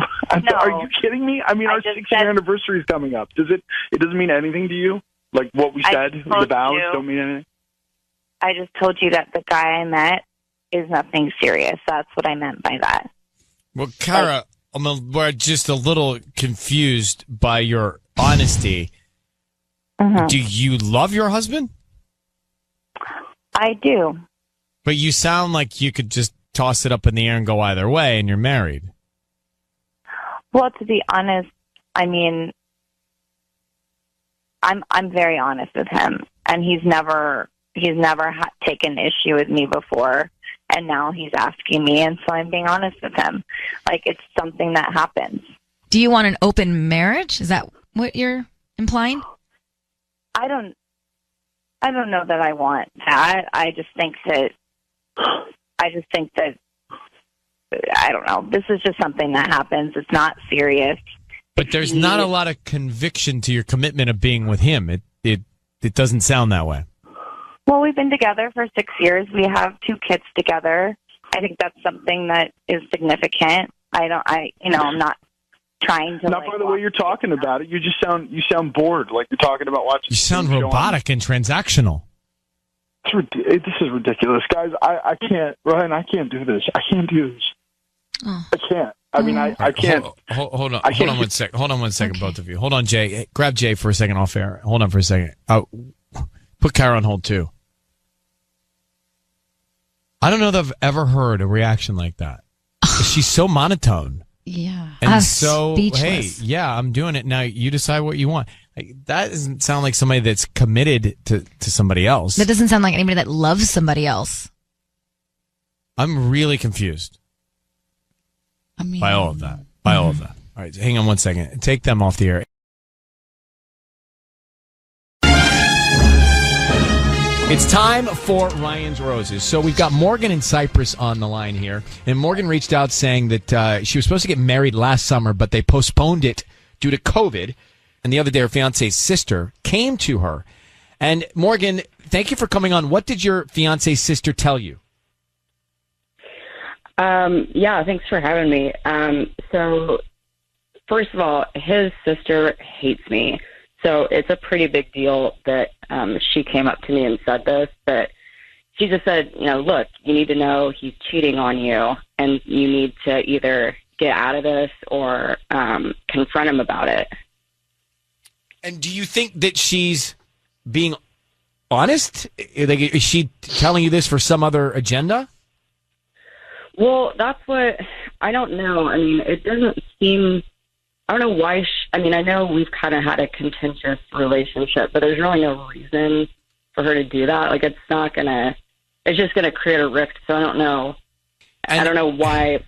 [SPEAKER 16] Are you kidding me? I mean, our 6-year anniversary is coming up. It doesn't mean anything to you? What we said, the vows don't mean anything?
[SPEAKER 17] I just told you that the guy I met is nothing serious. That's what I meant by that.
[SPEAKER 1] Well, Cara, we're just a little confused by your honesty. Do you love your husband?
[SPEAKER 17] I do.
[SPEAKER 1] But you sound like you could just toss it up in the air and go either way, and you're married.
[SPEAKER 17] Well, to be honest, I mean, I'm very honest with him, and he's never taken issue with me before, and now he's asking me, and so I'm being honest with him. Like, it's something that happens.
[SPEAKER 7] Do you want an open marriage? Is that what you're implying?
[SPEAKER 17] I don't know that I want that. I just think that I don't know. This is just something that happens. It's not serious.
[SPEAKER 1] But there's not a lot of conviction to your commitment of being with him. It doesn't sound that way.
[SPEAKER 17] Well, we've been together for 6 years. We have 2 kids together. I think that's something that is significant. I'm not trying to.
[SPEAKER 16] Not by the way you're talking about it. You sound bored, like you're talking about watching.
[SPEAKER 1] You sound robotic and transactional.
[SPEAKER 16] This is ridiculous, guys. I can't, Ryan. I can't do this. I can't do this. I can't. I mean, I can't.
[SPEAKER 1] Hold on. Hold on 1 second. Hold on 1 second, both of you. Hold on, Jay. Hey, grab Jay for a second off air. Hold on for a second. Put Kara on hold too. I don't know that I've ever heard a reaction like that. She's so monotone.
[SPEAKER 7] Yeah.
[SPEAKER 1] And so,
[SPEAKER 7] speechless.
[SPEAKER 1] hey, yeah, I'm doing it now. You decide what you want. Like, that doesn't sound like somebody that's committed to somebody else.
[SPEAKER 7] That doesn't sound like anybody that loves somebody else.
[SPEAKER 1] I'm really confused by all of that. All right, hang on 1 second. Take them off the air. It's time for Ryan's Roses. So we've got Morgan in Cyprus on the line here. And Morgan reached out saying that she was supposed to get married last summer, but they postponed it due to COVID. And the other day, her fiance's sister came to her. And Morgan, thank you for coming on. What did your fiance's sister tell you?
[SPEAKER 18] Yeah, thanks for having me. So first of all, his sister hates me. So it's a pretty big deal that she came up to me and said this, but she just said, look, you need to know he's cheating on you, and you need to either get out of this or confront him about it.
[SPEAKER 1] And do you think that she's being honest? Like, is she telling you this for some other agenda?
[SPEAKER 18] Well, that's what I don't know. I mean, it doesn't seem. I don't know why. I know we've kind of had a contentious relationship, but there's really no reason for her to do that. Like, it's just gonna create a rift. So I don't know. I don't know why.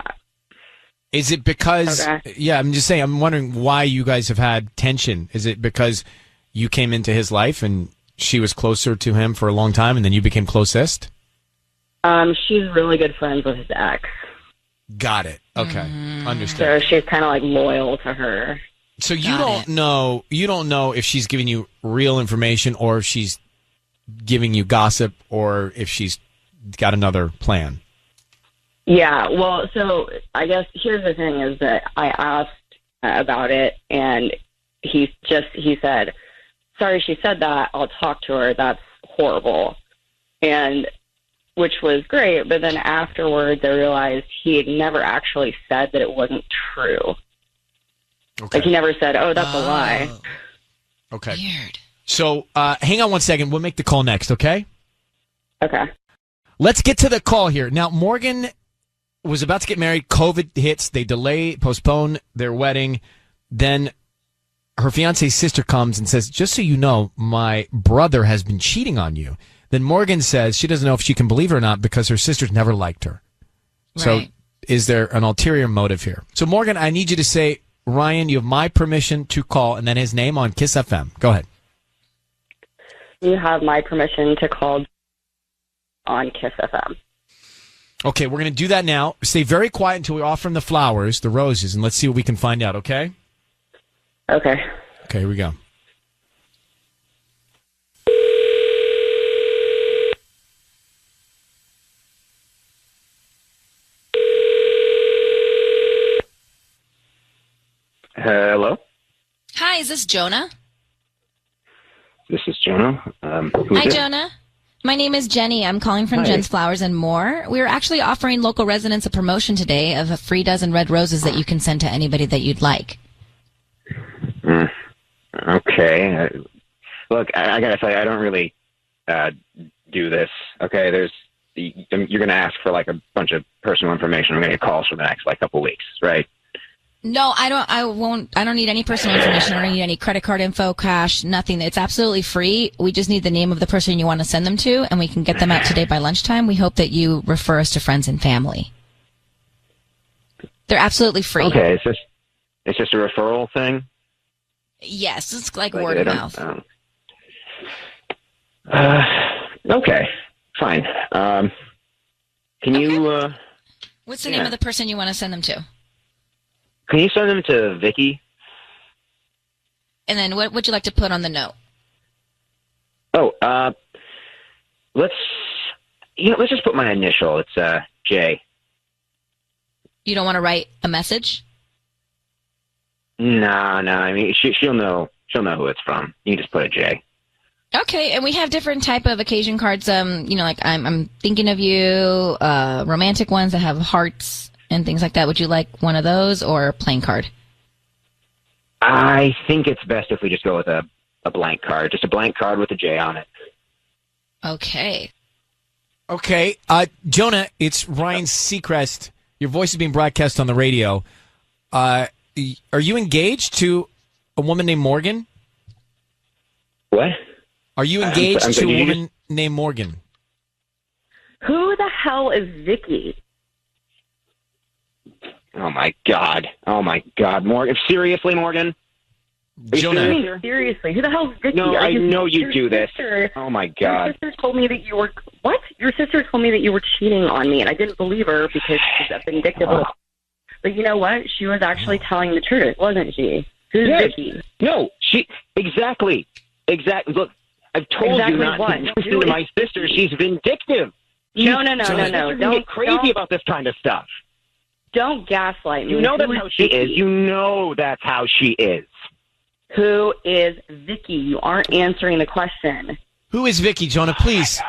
[SPEAKER 1] Is it because? Okay. Yeah, I'm just saying. I'm wondering why you guys have had tension. Is it because you came into his life and she was closer to him for a long time, and then you became closest?
[SPEAKER 18] She's really good friends with his ex.
[SPEAKER 1] Got it. Okay. Understood.
[SPEAKER 18] So she's kind of like loyal to her.
[SPEAKER 1] So you don't know if she's giving you real information or if she's giving you gossip or if she's got another plan.
[SPEAKER 18] Yeah. Well, so I guess here's the thing is that I asked about it and he said, sorry, she said that. I'll talk to her. That's horrible. And which was great, but then afterwards I realized he had never actually said that it wasn't true. Okay. Like, he never said, oh, that's a lie.
[SPEAKER 1] Okay. Weird. So hang on 1 second. We'll make the call next, okay?
[SPEAKER 18] Okay.
[SPEAKER 1] Let's get to the call here. Now, Morgan was about to get married. COVID hits. They postpone their wedding. Then her fiance's sister comes and says, just so you know, my brother has been cheating on you. Then Morgan says she doesn't know if she can believe her or not because her sister's never liked her. Right. So is there an ulterior motive here? So, Morgan, I need you to say, Ryan, you have my permission to call, and then his name on Kiss FM. Go ahead.
[SPEAKER 18] You have my permission to call on Kiss FM.
[SPEAKER 1] Okay, we're going to do that now. Stay very quiet until we offer him the flowers, the roses, and let's see what we can find out, okay?
[SPEAKER 18] Okay.
[SPEAKER 1] Okay, here we go.
[SPEAKER 19] Hello.
[SPEAKER 3] Hi, is this Jonah?
[SPEAKER 19] This is Jonah.
[SPEAKER 3] Hi, Jonah. My name is Jenny. I'm calling from
[SPEAKER 19] Hi.
[SPEAKER 3] Jen's Flowers and More. We're actually offering local residents a promotion today of a free dozen red roses that you can send to anybody that you'd like.
[SPEAKER 19] Okay. Look, I gotta say, I don't really do this. Okay, you're gonna ask for like a bunch of personal information. I'm gonna get calls for the next like couple weeks, right?
[SPEAKER 3] No, I don't need any personal information. I don't need any credit card info, cash, nothing. It's absolutely free. We just need the name of the person you want to send them to, and we can get them out today by lunchtime. We hope that you refer us to friends and family. They're absolutely free.
[SPEAKER 19] Okay, it's just a referral thing.
[SPEAKER 3] Yes, it's like word of mouth.
[SPEAKER 19] Okay, fine. Can you?
[SPEAKER 3] What's the name of the person you want to send them to?
[SPEAKER 19] Can you send them to Vicky?
[SPEAKER 3] And then what would you like to put on the note?
[SPEAKER 19] Oh, let's just put my initial. It's J.
[SPEAKER 3] You don't want to write a message?
[SPEAKER 19] No. I mean, she'll know. She'll know who it's from. You can just put a J.
[SPEAKER 3] Okay, and we have different type of occasion cards. Like I'm thinking of you. Romantic ones that have hearts and things like that. Would you like one of those or a plain card?
[SPEAKER 19] I think it's best if we just go with a blank card. Just a blank card with a J on it.
[SPEAKER 3] Okay.
[SPEAKER 1] Okay. Jonah, it's Ryan Seacrest. Your voice is being broadcast on the radio. Are you engaged to a woman named Morgan?
[SPEAKER 19] What?
[SPEAKER 1] Are you engaged to a woman named Morgan?
[SPEAKER 18] Who the hell is Vicky?
[SPEAKER 19] Oh my God, Morgan! Seriously, Morgan?
[SPEAKER 18] Jonah. Seriously, who the hell is Vicky?
[SPEAKER 19] No, I know you do this. Oh my God!
[SPEAKER 18] Your sister told me that you were what? Your sister told me that you were cheating on me, and I didn't believe her because she's a vindictive. But you know what? She was actually telling the truth, wasn't she? Who's Vicky?
[SPEAKER 19] No, exactly. Look, I've told you not to listen to my sister. She's vindictive.
[SPEAKER 18] No.
[SPEAKER 19] Don't get crazy about this kind of stuff.
[SPEAKER 18] Don't gaslight me.
[SPEAKER 19] You know that's how she is. You know that's how she is.
[SPEAKER 18] Who is Vicky? You aren't answering the question.
[SPEAKER 1] Who is Vicky, Jonah? Please,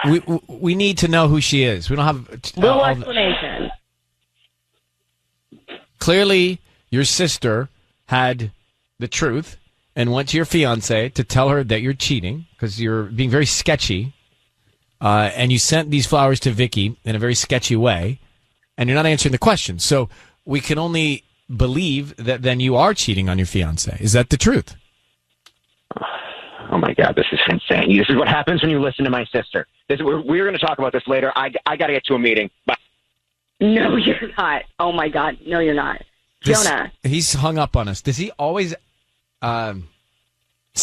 [SPEAKER 1] we need to know who she is. We don't have
[SPEAKER 18] little explanation.
[SPEAKER 1] Clearly, your sister had the truth and went to your fiance to tell her that you're cheating because you're being very sketchy, and you sent these flowers to Vicky in a very sketchy way, and you're not answering the question. So we can only believe that then you are cheating on your fiance. Is that the truth?
[SPEAKER 19] Oh my God, this is insane. This is what happens when you listen to my sister. We're going to talk about this later. I got to get to a meeting. Bye.
[SPEAKER 18] No, you're not. Oh my God, no, you're not. Jonah.
[SPEAKER 1] He's hung up on us. Does he always sound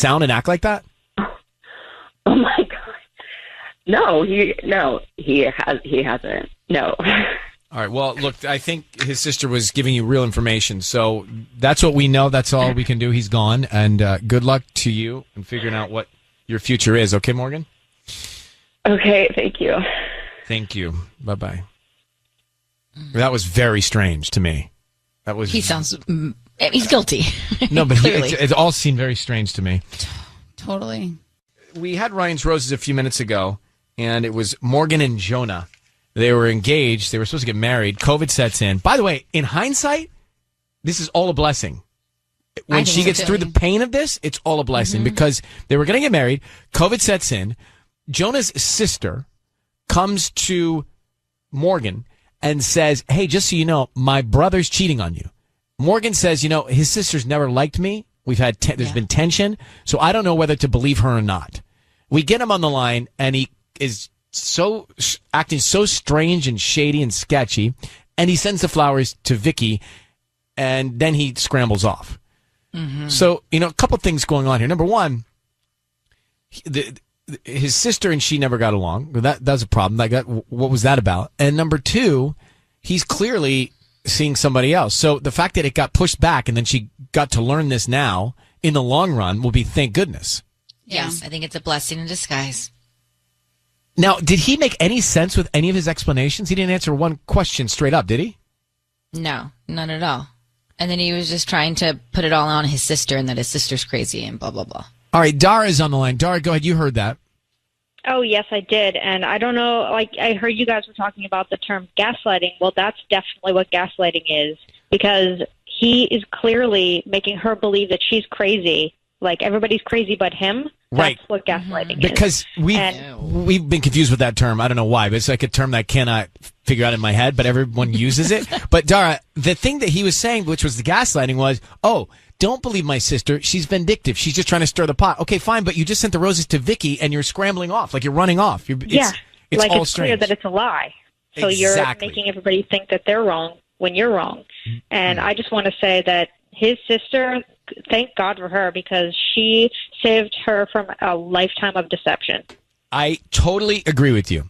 [SPEAKER 1] and act like that?
[SPEAKER 18] Oh my God. No, he hasn't. No.
[SPEAKER 1] All right. Well, look, I think his sister was giving you real information. So that's what we know. That's all we can do. He's gone. And good luck to you in figuring out what your future is. Okay, Morgan?
[SPEAKER 18] Okay. Thank you.
[SPEAKER 1] Thank you. Bye-bye. That was very strange to me. That was.
[SPEAKER 3] He sounds. He's guilty.
[SPEAKER 1] No, but it all seemed very strange to me.
[SPEAKER 13] Totally.
[SPEAKER 1] We had Ryan's Roses a few minutes ago, and it was Morgan and Jonah. They were engaged. They were supposed to get married. COVID sets in. By the way, in hindsight, this is all a blessing. When she gets through the pain of this, it's all a blessing because they were going to get married. COVID sets in. Jonah's sister comes to Morgan and says, hey, just so you know, my brother's cheating on you. Morgan says, his sister's never liked me. We've had there's been tension, so I don't know whether to believe her or not. We get him on the line, and he is acting so strange and shady and sketchy, and he sends the flowers to Vicky, and then he scrambles off. So, a couple things going on here. Number one, his sister and she never got along. That's a problem. What was that about? And number two, he's clearly seeing somebody else. So the fact that it got pushed back and then she got to learn this now, in the long run, will be thank goodness.
[SPEAKER 3] Yes, I think it's a blessing in disguise.
[SPEAKER 1] Now, did he make any sense with any of his explanations? He didn't answer one question straight up, did he?
[SPEAKER 3] No, none at all. And then he was just trying to put it all on his sister and that his sister's crazy and blah, blah, blah.
[SPEAKER 1] All right, Dara's on the line. Dara, go ahead. You heard that.
[SPEAKER 20] Oh, yes, I did. And I don't know, like, I heard you guys were talking about the term gaslighting. Well, that's definitely what gaslighting is, because he is clearly making her believe that she's crazy. Like, everybody's crazy but him.
[SPEAKER 1] Right.
[SPEAKER 20] That's what gaslighting is.
[SPEAKER 1] Because we've been confused with that term. I don't know why, but it's like a term that I cannot figure out in my head, but everyone uses it. But Dara, the thing that he was saying, which was the gaslighting, was, oh, don't believe my sister. She's vindictive. She's just trying to stir the pot. Okay, fine, but you just sent the roses to Vicky and you're scrambling off, like you're running off. It's
[SPEAKER 20] like
[SPEAKER 1] all
[SPEAKER 20] it's
[SPEAKER 1] strange.
[SPEAKER 20] clear that it's a lie. So
[SPEAKER 1] Exactly.
[SPEAKER 20] you're making everybody think that they're wrong when you're wrong. And I just want to say that his sister, thank God for her, because she saved her from a lifetime of deception.
[SPEAKER 1] I totally agree with you.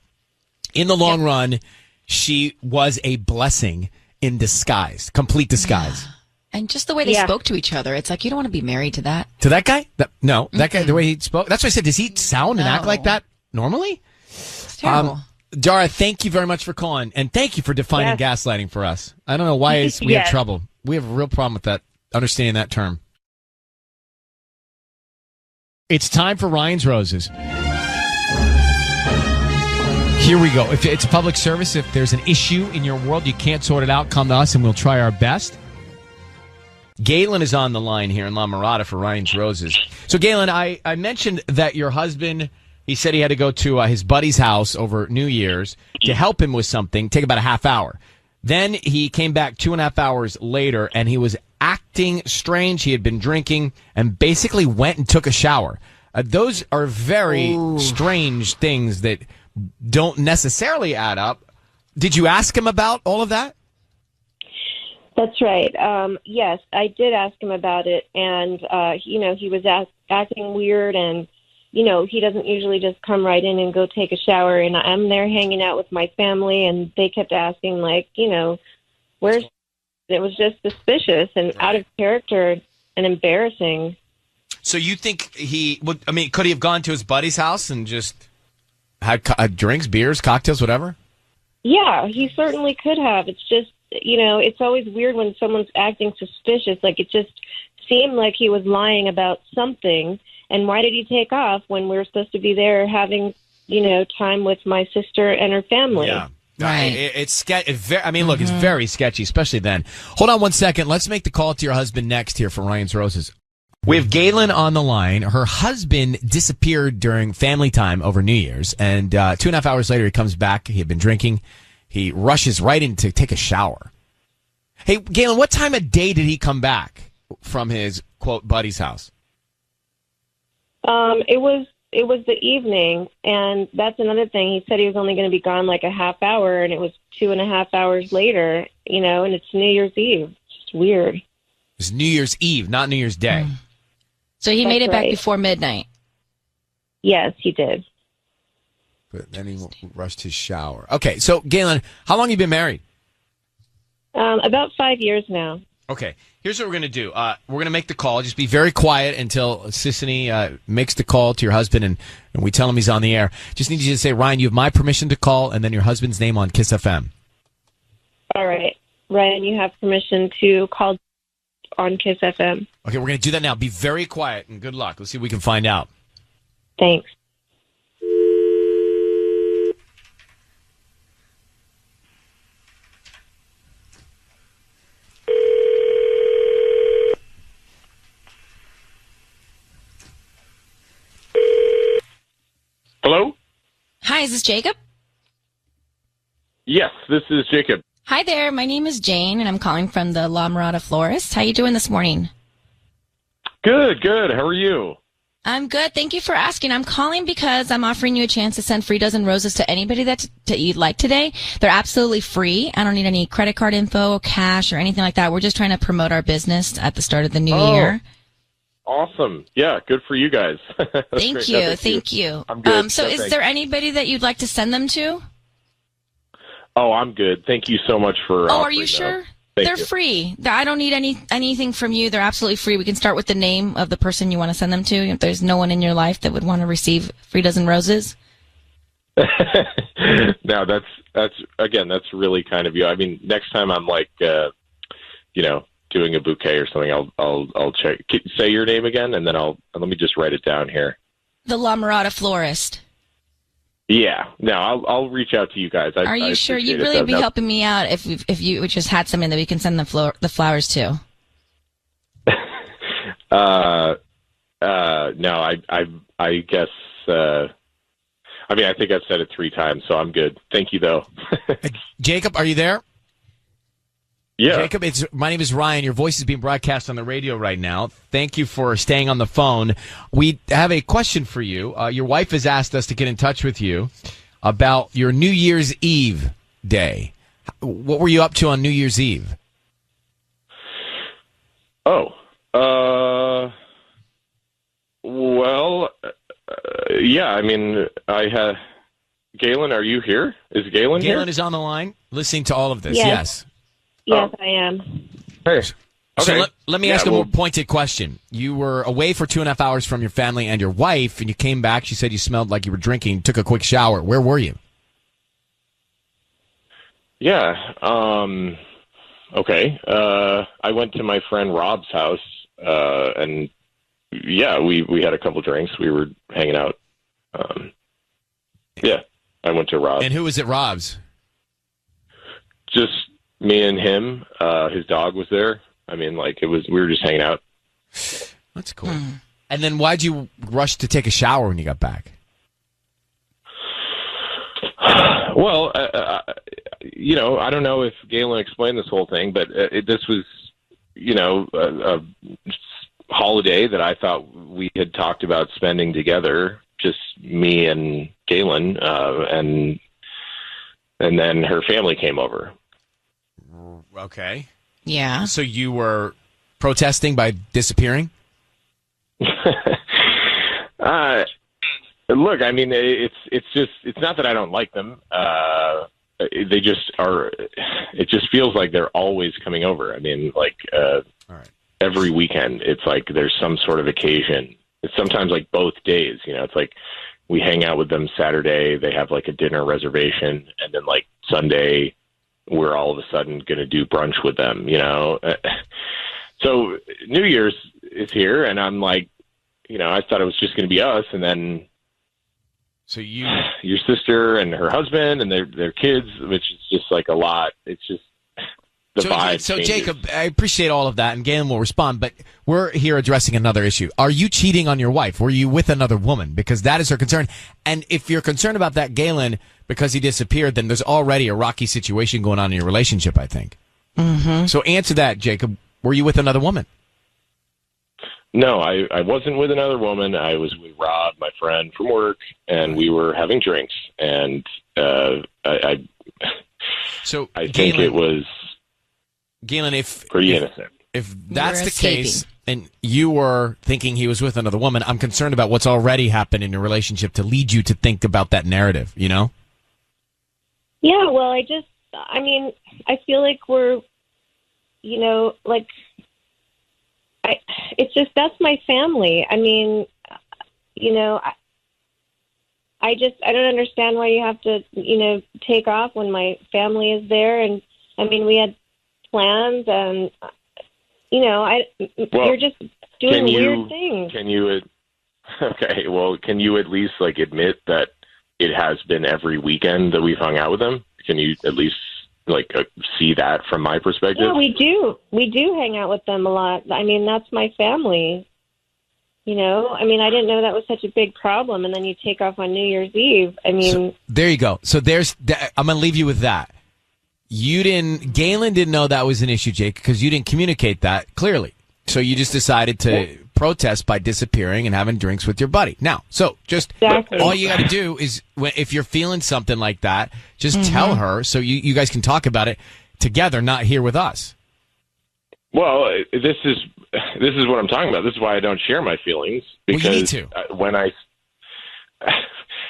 [SPEAKER 1] In the long run, she was a blessing in disguise, complete disguise.
[SPEAKER 21] And just the way they spoke to each other, it's like you don't want to be married to that.
[SPEAKER 1] To that guy? No, that guy, the way he spoke. That's why I said, does he sound and act like that normally?
[SPEAKER 21] It's terrible.
[SPEAKER 1] Dara, thank you very much for calling, and thank you for defining gaslighting for us. I don't know why we have trouble. We have a real problem with that, understanding that term. It's time for Ryan's Roses. Here we go. If it's a public service, if there's an issue in your world, you can't sort it out, come to us and we'll try our best. Gayen is on the line here in La Mirada for Ryan's Roses. So, Gayen, I mentioned that your husband, he said he had to go to his buddy's house over New Year's to help him with something, take about a half hour. Then he came back 2.5 hours later, and he was acting strange. He had been drinking and basically went and took a shower. Those are very strange things that don't necessarily add up. Did you ask him about all of that?
[SPEAKER 20] That's right. Yes, I did ask him about it, and he was acting weird, and he doesn't usually just come right in and go take a shower. And I'm there hanging out with my family, and they kept asking, like, where's? It was just suspicious and out of character and embarrassing.
[SPEAKER 1] So you think he would? I mean, could he have gone to his buddy's house and just had drinks, beers, cocktails, whatever?
[SPEAKER 20] Yeah, he certainly could have. It's just, it's always weird when someone's acting suspicious. Like, it just seemed like he was lying about something. And why did he take off when we were supposed to be there having, time with my sister and her family?
[SPEAKER 1] Yeah. Right. It's sketchy. I mean, look, it's very sketchy, especially then. Hold on 1 second. Let's make the call to your husband next here for Ryan's Roses. We have Gayen on the line. Her husband disappeared during family time over New Year's, and 2.5 hours later, he comes back. He had been drinking. He rushes right in to take a shower. Hey, Gayen, what time of day did he come back from his, quote, buddy's house?
[SPEAKER 20] It was the evening, and that's another thing. He said he was only going to be gone like a half hour, and it was 2.5 hours later, and it's New Year's Eve. It's weird.
[SPEAKER 1] It's New Year's Eve, not New Year's Day.
[SPEAKER 21] So he made it back before midnight?
[SPEAKER 20] Yes, he did.
[SPEAKER 1] But then he rushed his shower. Okay, so Gayen, how long have you been married?
[SPEAKER 20] About 5 years now.
[SPEAKER 1] Okay, here's what we're going to do. We're going to make the call. Just be very quiet until Sissany makes the call to your husband, and we tell him he's on the air. Just need you to say, Ryan, you have my permission to call, and then your husband's name on Kiss FM.
[SPEAKER 20] All right. Ryan, you have permission to call on Kiss FM.
[SPEAKER 1] Okay, we're going to do that now. Be very quiet, and good luck. Let's see if we can find out.
[SPEAKER 20] Thanks.
[SPEAKER 22] Hello?
[SPEAKER 21] Hi, is this Jacob?
[SPEAKER 22] Yes, this is Jacob.
[SPEAKER 21] Hi there, my name is Jane, and I'm calling from the La Mirada Florist. How you doing this morning?
[SPEAKER 22] Good. How are you?
[SPEAKER 21] I'm good. Thank you for asking. I'm calling because I'm offering you a chance to send free dozen roses to anybody that you'd like today. They're absolutely free. I don't need any credit card info, cash, or anything like that. We're just trying to promote our business at the start of the new year.
[SPEAKER 22] Awesome. Yeah, good for you guys.
[SPEAKER 21] Thank you.
[SPEAKER 22] I'm good.
[SPEAKER 21] So is
[SPEAKER 22] thanks.
[SPEAKER 21] there anybody that you'd like to send them to?
[SPEAKER 22] Oh, I'm good. Thank you so much for
[SPEAKER 21] Oh, are you sure? They're free. I don't need anything from you. They're absolutely free. We can start with the name of the person you want to send them to. If there's no one in your life that would want to receive free dozen roses.
[SPEAKER 22] No, that's really kind of you. I mean, next time I'm like, doing a bouquet or something, I'll check. Say your name again, and then let me just write it down here.
[SPEAKER 21] The La Mirada Florist.
[SPEAKER 22] Yeah, no, I'll reach out to you guys.
[SPEAKER 21] Are you sure? You'd really be helping me out if you just had something that we can send the flowers to.
[SPEAKER 22] No, I guess. I mean, I think I've said it 3 times, so I'm good. Thank you, though.
[SPEAKER 1] Jacob, are you there?
[SPEAKER 22] Yeah.
[SPEAKER 1] Jacob, my name is Ryan. Your voice is being broadcast on the radio right now. Thank you for staying on the phone. We have a question for you. Your wife has asked us to get in touch with you about your New Year's Eve day. What were you up to on New Year's Eve?
[SPEAKER 22] Well, yeah, I mean, I had... Gayen, are you here? Is Gayen here?
[SPEAKER 1] Gayen is on the line, listening to all of this, yes.
[SPEAKER 20] Yes, I am.
[SPEAKER 22] Hey.
[SPEAKER 1] So
[SPEAKER 22] Okay.
[SPEAKER 1] let me ask a more pointed question. You were away for 2.5 hours from your family and your wife, and you came back. She said you smelled like you were drinking, took a quick shower. Where were you?
[SPEAKER 22] Yeah. Okay. I went to my friend Rob's house, and yeah, we had a couple drinks. We were hanging out. Yeah, I went to Rob's.
[SPEAKER 1] And who was at Rob's?
[SPEAKER 22] Just me and him. His dog was there. I mean, like, we were just hanging out.
[SPEAKER 1] That's cool. And then why'd you rush to take a shower when you got back?
[SPEAKER 22] Well, I don't know if Gayen explained this whole thing, but this was, a holiday that I thought we had talked about spending together, just me and Gayen, and then her family came over.
[SPEAKER 1] Okay.
[SPEAKER 21] Yeah.
[SPEAKER 1] So you were protesting by disappearing?
[SPEAKER 22] Look, I mean, it's not that I don't like them. They just are. It just feels like they're always coming over. I mean, like
[SPEAKER 1] all right.
[SPEAKER 22] Every weekend, it's like there's some sort of occasion. It's sometimes like both days. It's like we hang out with them Saturday. They have like a dinner reservation, and then like Sunday, we're all of a sudden going to do brunch with them. So New Year's is here, and I'm like, I thought it was just going to be us, and then.
[SPEAKER 1] So
[SPEAKER 22] your sister and her husband and their kids, which is just like a lot. It's just the vibe.
[SPEAKER 1] So
[SPEAKER 22] changes.
[SPEAKER 1] Jacob, I appreciate all of that, and Gayen will respond. But we're here addressing another issue. Are you cheating on your wife? Were you with another woman? Because that is her concern. And if you're concerned about that, Gayen, because he disappeared, then there's already a rocky situation going on in your relationship, I think.
[SPEAKER 21] Mm-hmm.
[SPEAKER 1] So answer that, Jacob. Were you with another woman?
[SPEAKER 22] No, I wasn't with another woman. I was with Rob, my friend from work, and we were having drinks. And I think it was
[SPEAKER 1] Gayen,
[SPEAKER 22] pretty innocent.
[SPEAKER 1] If that's the case, and you were thinking he was with another woman, I'm concerned about what's already happened in your relationship to lead you to think about that narrative.
[SPEAKER 20] Yeah. Well, I feel like we're, it's just, that's my family. I mean, I don't understand why you have to, take off when my family is there. And I mean, we had plans and, you're just doing weird things.
[SPEAKER 22] Can you at least like admit that it has been every weekend that we've hung out with them? Can you at least see that from my perspective?
[SPEAKER 20] Yeah, we do. We do hang out with them a lot. I mean, that's my family. I didn't know that was such a big problem. And then you take off on New Year's Eve.
[SPEAKER 1] So, there you go. So I'm going to leave you with that. Gayen didn't know that was an issue, Jake, because you didn't communicate that clearly. So you just decided to protest by disappearing and having drinks with your buddy. Now, all you got to do is, if you're feeling something like that, just tell her so you guys can talk about it together, not here with us.
[SPEAKER 22] Well, this is what I'm talking about. This is why I don't share my feelings, because
[SPEAKER 1] you need to.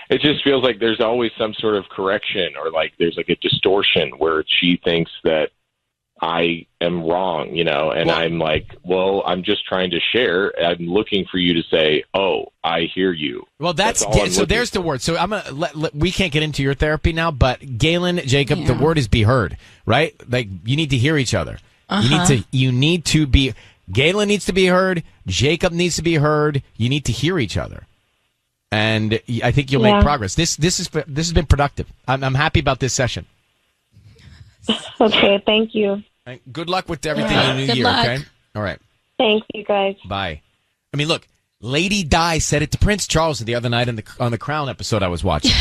[SPEAKER 22] It just feels like there's always some sort of correction, or like there's like a distortion where she thinks that I am wrong, and I'm like, well, I'm just trying to share. I'm looking for you to say, oh, I hear you.
[SPEAKER 1] Well, there's the word. So we can't get into your therapy now, but Gayen, Jacob, the word is be heard, right? Like, you need to hear each other. Gayen needs to be heard. Jacob needs to be heard. You need to hear each other. And I think you'll make progress. This has been productive. I'm happy about this session.
[SPEAKER 20] Okay, thank you.
[SPEAKER 1] Right, good luck with everything in the new
[SPEAKER 20] Good
[SPEAKER 1] year,
[SPEAKER 20] luck.
[SPEAKER 1] okay? All right.
[SPEAKER 20] Thank you, guys.
[SPEAKER 1] Bye. I mean, look, Lady Di said it to Prince Charles the other night on the Crown episode I was watching.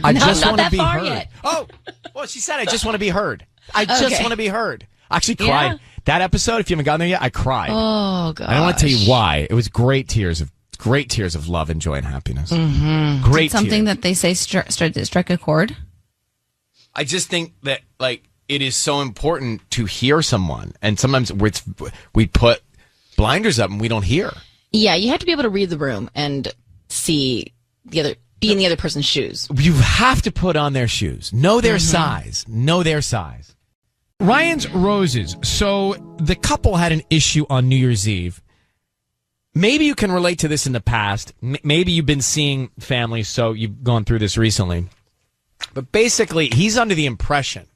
[SPEAKER 1] I just want to be heard.
[SPEAKER 21] Yet.
[SPEAKER 1] Oh, well, she said I just want to be heard. I just want to be heard. I actually cried.
[SPEAKER 21] Yeah.
[SPEAKER 1] That episode, if you haven't gotten there yet, I cried.
[SPEAKER 21] Oh, God.
[SPEAKER 1] I don't want to tell you why. It was great tears of love and joy and happiness.
[SPEAKER 13] Mm-hmm.
[SPEAKER 1] Great
[SPEAKER 13] Something
[SPEAKER 1] tears.
[SPEAKER 13] that they say strike a chord.
[SPEAKER 1] I just think that, like, it is so important to hear someone. And sometimes we put blinders up and we don't hear.
[SPEAKER 21] Yeah, you have to be able to read the room and be in the other person's shoes.
[SPEAKER 1] You have to put on their shoes. Know their size. Know their size. Ryan's Roses. So the couple had an issue on New Year's Eve. Maybe you can relate to this in the past. Maybe you've been seeing families, so you've gone through this recently. But basically, he's under the impression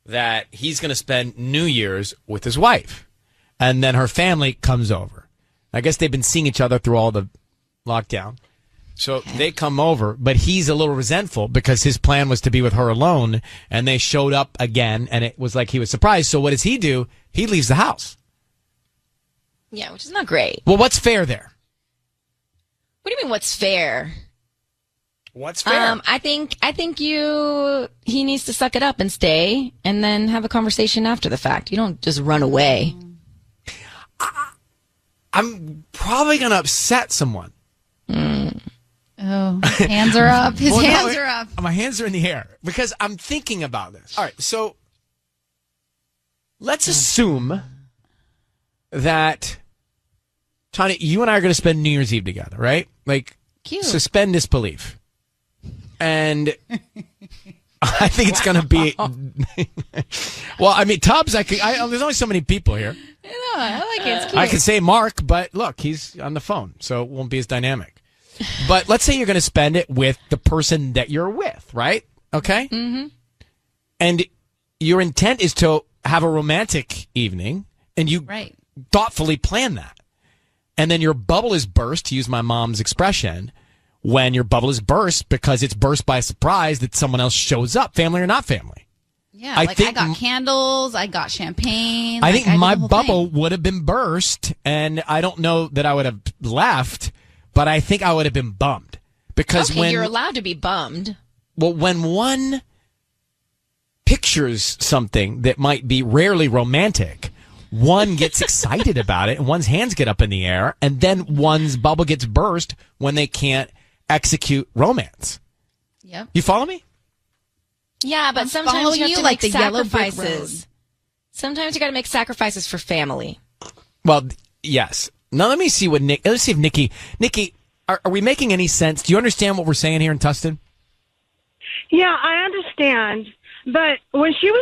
[SPEAKER 1] that he's going to spend New Year's with his wife. And then her family comes over. I guess they've been seeing each other through all the lockdown. So they come over, but he's a little resentful because his plan was to be with her alone, and they showed up again, and it was like he was surprised. So what does he do? He leaves the house.
[SPEAKER 21] Yeah, which is not great.
[SPEAKER 1] Well, what's fair there?
[SPEAKER 21] What do you mean, what's fair?
[SPEAKER 1] What's fair?
[SPEAKER 21] I think he needs to suck it up and stay, and then have a conversation after the fact. You don't just run away.
[SPEAKER 1] I'm probably going to upset someone.
[SPEAKER 13] Oh, his hands are up. His hands are up.
[SPEAKER 1] My hands are in the air because I'm thinking about this. All right, so let's assume that, Tanya, you and I are going to spend New Year's Eve together, right? Like,
[SPEAKER 13] cute.
[SPEAKER 1] Suspend disbelief. And I think it's going to be... Well, I mean, Tubbs, there's only so many people here.
[SPEAKER 21] I like it. It's cute.
[SPEAKER 1] I could say Mark, but look, he's on the phone, so it won't be as dynamic. But let's say you're going to spend it with the person that you're with, right? Okay?
[SPEAKER 21] Mm-hmm.
[SPEAKER 1] And your intent is to have a romantic evening, and you thoughtfully plan that. And then your bubble is burst, to use my mom's expression, when your bubble is burst because it's burst by surprise that someone else shows up, family or not family.
[SPEAKER 13] Yeah, I got candles, I got champagne.
[SPEAKER 1] I think my bubble would have been burst, and I don't know that I would have left, but I think I would have been bummed. Because
[SPEAKER 21] okay, you're allowed to be bummed.
[SPEAKER 1] Well, when one pictures something that might be rarely romantic, one gets excited about it, and one's hands get up in the air, and then one's bubble gets burst when they can't execute romance.
[SPEAKER 13] Yep.
[SPEAKER 1] You follow me?
[SPEAKER 21] Yeah, but sometimes you have to make sacrifices. Sometimes you got to make sacrifices for family.
[SPEAKER 1] Well, yes. Now let's see if Nikki, are we making any sense? Do you understand what we're saying here in Tustin?
[SPEAKER 4] Yeah, I understand. But when Gayen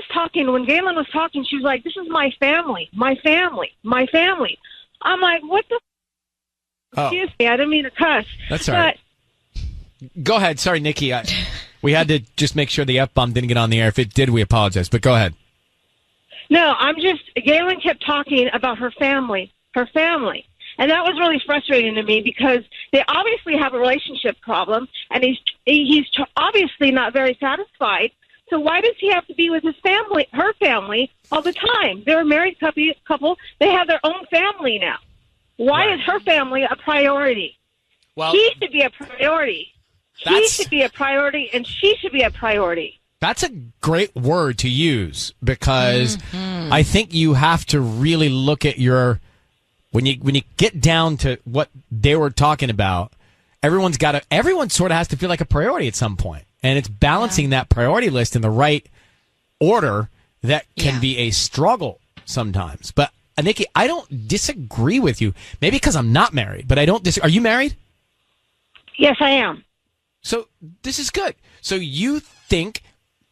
[SPEAKER 4] was talking, she was like, "This is my family, my family, my family." I'm like, "What the?" Excuse me, I didn't mean to cuss.
[SPEAKER 1] That's all right. Go ahead. Sorry, Nikki. We had to just make sure the F-bomb didn't get on the air. If it did, we apologize. But go ahead.
[SPEAKER 4] No, Gayen kept talking about her family. And that was really frustrating to me because they obviously have a relationship problem, and he's obviously not very satisfied. So why does he have to be with her family all the time? They're a married couple. They have their own family now. Why is her family a priority?
[SPEAKER 1] Well,
[SPEAKER 4] he should be a priority. He should be a priority, and she should be a priority.
[SPEAKER 1] That's a great word to use because I think you have to really look at when you get down to what they were talking about. Everyone sort of has to feel like a priority at some point, and it's balancing that priority list in the right order that can be a struggle sometimes. But Nikki, I don't disagree with you. Maybe because I'm not married, but I don't disagree. Are you married?
[SPEAKER 4] Yes, I am.
[SPEAKER 1] So this is good. So you think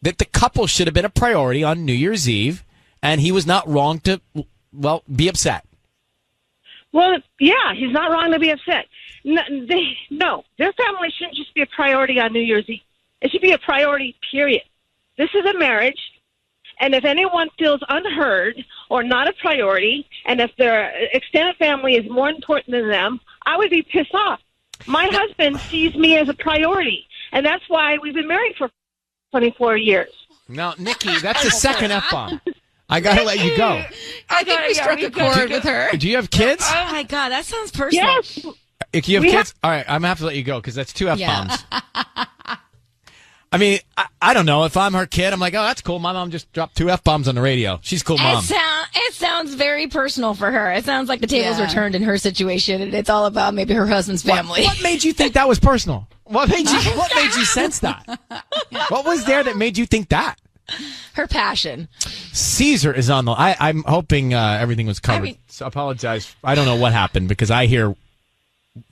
[SPEAKER 1] that the couple should have been a priority on New Year's Eve, and he was not wrong to, be upset.
[SPEAKER 4] Well, yeah, he's not wrong to be upset. No, their family shouldn't just be a priority on New Year's Eve. It should be a priority, period. This is a marriage, and if anyone feels unheard or not a priority, and if their extended family is more important than them, I would be pissed off. My husband sees me as a priority, and that's why we've been married for 24 years.
[SPEAKER 1] No, Nikki, that's the second F-bomb. I got to let you go.
[SPEAKER 21] I think we struck a chord with her.
[SPEAKER 1] Do you have kids?
[SPEAKER 21] Oh, my God. That sounds personal.
[SPEAKER 4] Yes.
[SPEAKER 1] If you have kids, all right, I'm going to have to let you go because that's 2 F-bombs. I mean, I don't know. If I'm her kid, I'm like, oh, that's cool. My mom just dropped 2 F-bombs on the radio. She's a cool mom.
[SPEAKER 21] It sounds very personal for her. It sounds like the tables were turned in her situation, and it's all about maybe her husband's family.
[SPEAKER 1] What made you think that was personal? What made you sense that? What was there that made you think that?
[SPEAKER 21] Her passion.
[SPEAKER 1] Caesar is on the. I'm hoping everything was covered. So I apologize. I don't know what happened because I hear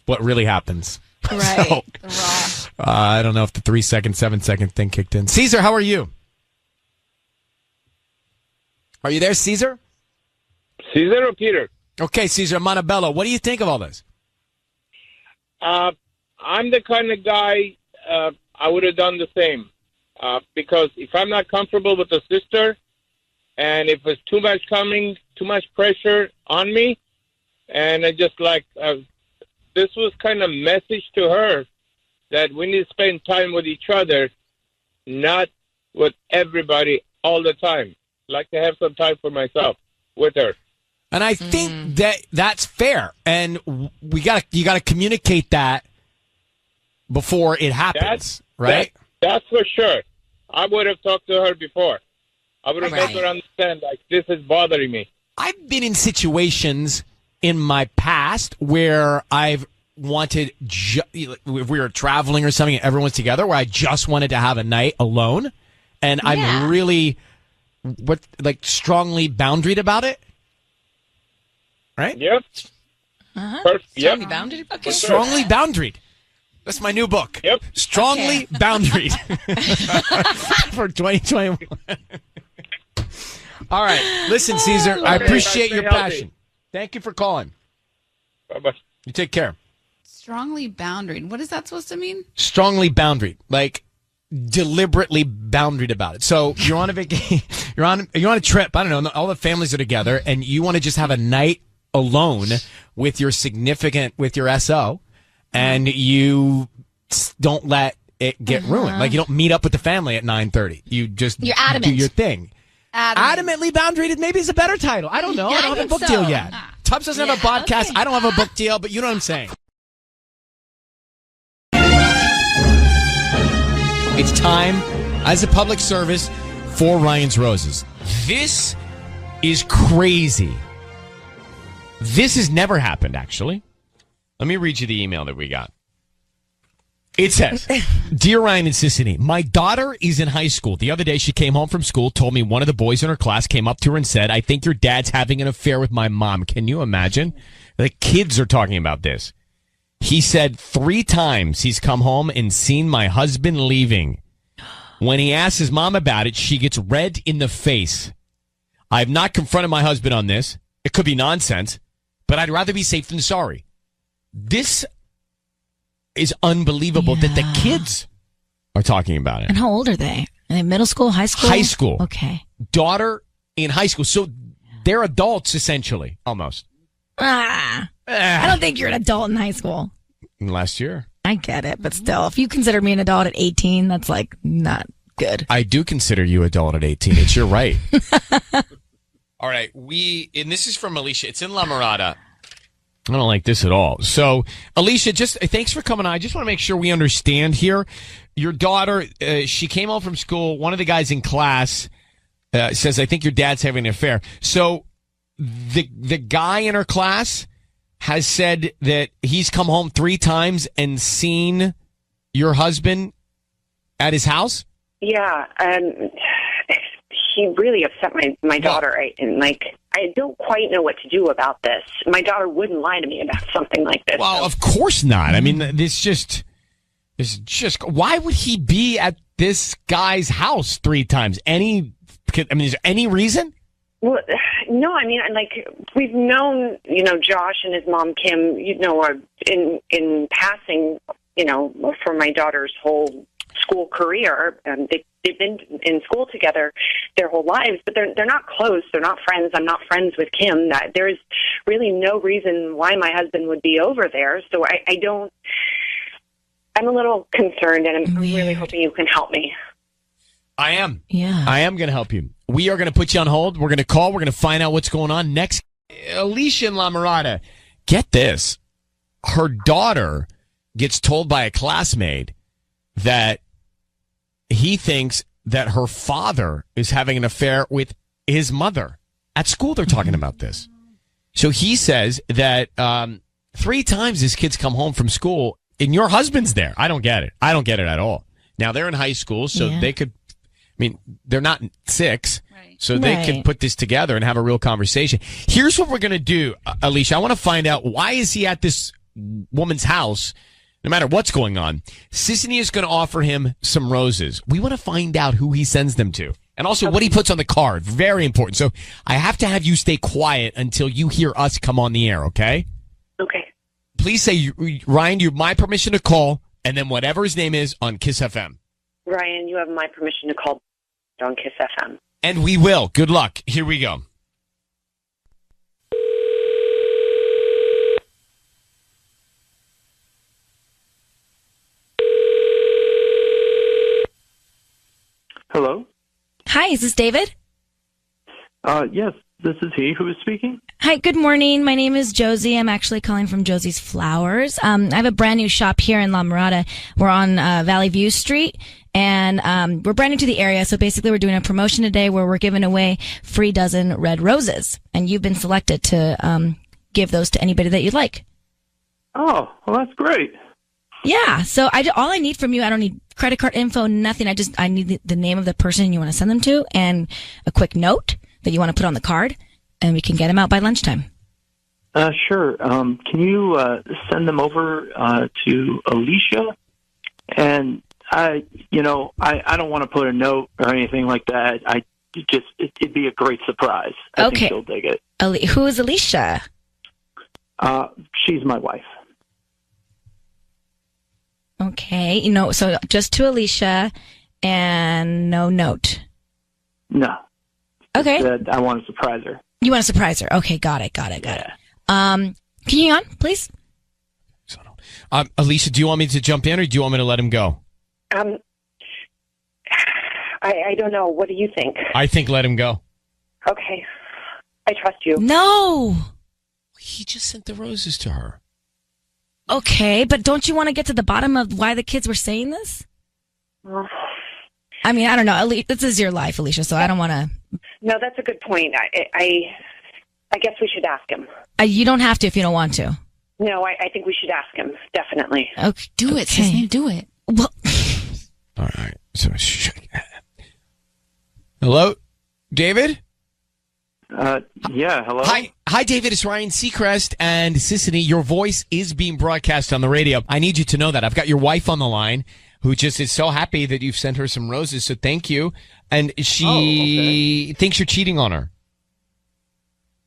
[SPEAKER 1] what really happens.
[SPEAKER 21] Right.
[SPEAKER 1] So, I don't know if the 3-second, 7-second thing kicked in. Caesar, how are you? Are you there, Caesar?
[SPEAKER 5] Caesar or Peter?
[SPEAKER 1] Okay, Caesar Montebello. What do you think of all this?
[SPEAKER 5] I'm the kind of guy I would have done the same. Because if I'm not comfortable with the sister, and if it's too much pressure on me, and I just like, this was kind of message to her that we need to spend time with each other, not with everybody all the time. Like to have some time for myself with her.
[SPEAKER 1] And I think that's fair. And you got to communicate that before it happens, right?
[SPEAKER 5] That's for sure. I would have talked to her before. I would have made her understand, like, this is bothering me.
[SPEAKER 1] I've been in situations in my past where I've wanted, if we were traveling or something and everyone's together, where I just wanted to have a night alone. And I'm really, strongly boundaried about it. Right?
[SPEAKER 5] Yep.
[SPEAKER 21] Strongly boundaried? Okay.
[SPEAKER 1] Strongly boundaried. That's my new book.
[SPEAKER 5] Yep.
[SPEAKER 1] Strongly boundaried for 2021. All right. Listen, Caesar, I appreciate your passion. Thank you for calling.
[SPEAKER 5] Bye-bye.
[SPEAKER 1] You take care.
[SPEAKER 13] Strongly boundaried. What is that supposed to mean?
[SPEAKER 1] Strongly boundaried. Like deliberately boundaried about it. So you're on a vacation, you're on a trip, I don't know, all the families are together and you want to just have a night alone with your SO. And you don't let it get ruined. Like, you don't meet up with the family at 9:30. You just
[SPEAKER 21] You're adamant.
[SPEAKER 1] do your thing. Adamantly boundaried maybe is a better title. I don't know.
[SPEAKER 21] Yeah,
[SPEAKER 1] I don't have a book deal yet. Tubbs doesn't have a podcast.
[SPEAKER 21] Okay.
[SPEAKER 1] I don't have a book deal, but you know what I'm saying. It's time, as a public service, for Ryan's Roses. This is crazy. This has never happened, actually. Let me read you the email that we got. It says, Dear Ryan and Sissany, my daughter is in high school. The other day she came home from school, told me one of the boys in her class came up to her and said, I think your dad's having an affair with my mom. Can you imagine? The kids are talking about this. He said 3 times he's come home and seen my husband leaving. When he asks his mom about it, she gets red in the face. I have not confronted my husband on this. It could be nonsense, but I'd rather be safe than sorry. This is unbelievable that the kids are talking about it.
[SPEAKER 3] And how old are they? Are they middle school, high school?
[SPEAKER 1] High school.
[SPEAKER 3] Okay.
[SPEAKER 1] Daughter in high school. So they're adults, essentially, almost.
[SPEAKER 3] I don't think you're an adult in high school.
[SPEAKER 1] Last year.
[SPEAKER 3] I get it, but still, if you consider me an adult at 18, that's like not good.
[SPEAKER 1] I do consider you adult at 18. It's your right. All right. And this is from Alicia. It's in La Mirada. I don't like this at all. So, Alicia, just thanks for coming on. I just want to make sure we understand here. Your daughter, she came home from school. One of the guys in class says, I think your dad's having an affair. So the guy in her class has said that he's come home 3 times and seen your husband at his house?
[SPEAKER 9] Yeah, he really upset my daughter. I don't quite know what to do about this. My daughter wouldn't lie to me about something like this.
[SPEAKER 1] Well, of course not. I mean, this just, why would he be at this guy's house 3 times? Is there any reason?
[SPEAKER 9] Well, no, I mean, we've known, Josh and his mom, Kim, in passing, for my daughter's whole school career. They've been in school together their whole lives, but they're not close. They're not friends. I'm not friends with Kim. There's really no reason why my husband would be over there. So I don't, I'm a little concerned, and I'm really hoping you can help me.
[SPEAKER 1] I am.
[SPEAKER 3] Yeah.
[SPEAKER 1] I am going to help you. We are going to put you on hold. We're going to call. We're going to find out what's going on next. Alicia in La Mirada, get this. Her daughter gets told by a classmate that he thinks that her father is having an affair with his mother. At school, they're talking about this. So he says that 3 times his kids come home from school and your husband's there. I don't get it. I don't get it at all. Now, they're in high school, so they could, I mean, they're not 6, so they can put this together and have a real conversation. Here's what we're going to do, Alicia. I want to find out, why is he at this woman's house, no matter what's going on? Sissany is going to offer him some roses. We want to find out who he sends them to. And also what he puts on the card. Very important. So I have to have you stay quiet until you hear us come on the air, okay?
[SPEAKER 9] Okay.
[SPEAKER 1] Please say, Ryan, you have my permission to call, and then whatever his name is on Kiss FM.
[SPEAKER 9] Ryan, you have my permission to call on Kiss FM.
[SPEAKER 1] And we will. Good luck. Here we go.
[SPEAKER 6] Hello?
[SPEAKER 3] Hi, is this David?
[SPEAKER 6] Yes, this is he. Who is speaking?
[SPEAKER 3] Hi, good morning. My name is Josie. I'm actually calling from Josie's Flowers. I have a brand new shop here in La Mirada. We're on Valley View Street, and we're brand new to the area. So basically, we're doing a promotion today where we're giving away free dozen red roses, and you've been selected to give those to anybody that you'd like.
[SPEAKER 6] Oh, well, that's great.
[SPEAKER 3] Yeah. So all I need from you, I don't need credit card info, nothing. I need the name of the person you want to send them to and a quick note that you want to put on the card, and we can get them out by lunchtime.
[SPEAKER 6] Sure. Can you send them over to Alicia? And I don't want to put a note or anything like that. It'd be a great surprise. I think she'll dig it.
[SPEAKER 3] Who is Alicia?
[SPEAKER 6] She's my wife.
[SPEAKER 3] Okay. So just to Alicia and no note.
[SPEAKER 6] No.
[SPEAKER 3] Okay.
[SPEAKER 6] I want to surprise her.
[SPEAKER 3] You want to surprise her? Okay, got it. Can you hang on, please?
[SPEAKER 1] Alicia, do you want me to jump in or do you want me to let him go?
[SPEAKER 9] I don't know. What do you think?
[SPEAKER 1] I think let him go.
[SPEAKER 9] Okay. I trust you.
[SPEAKER 3] No.
[SPEAKER 1] He just sent the roses to her.
[SPEAKER 3] Okay, but don't you want to get to the bottom of why the kids were saying this? I mean, I don't know. This is your life, Alicia, so I don't want to...
[SPEAKER 9] No, that's a good point. I guess we should ask him.
[SPEAKER 3] You don't have to if you don't want to.
[SPEAKER 9] No, I think we should ask him, definitely.
[SPEAKER 3] Okay,
[SPEAKER 13] do it, Sissany, do it.
[SPEAKER 3] Well,
[SPEAKER 1] all right. So, hello, David?
[SPEAKER 6] Yeah, hello.
[SPEAKER 1] Hi, David. It's Ryan Seacrest and Sissany. Your voice is being broadcast on the radio. I need you to know that. I've got your wife on the line who just is so happy that you've sent her some roses, so thank you. And she thinks you're cheating on her.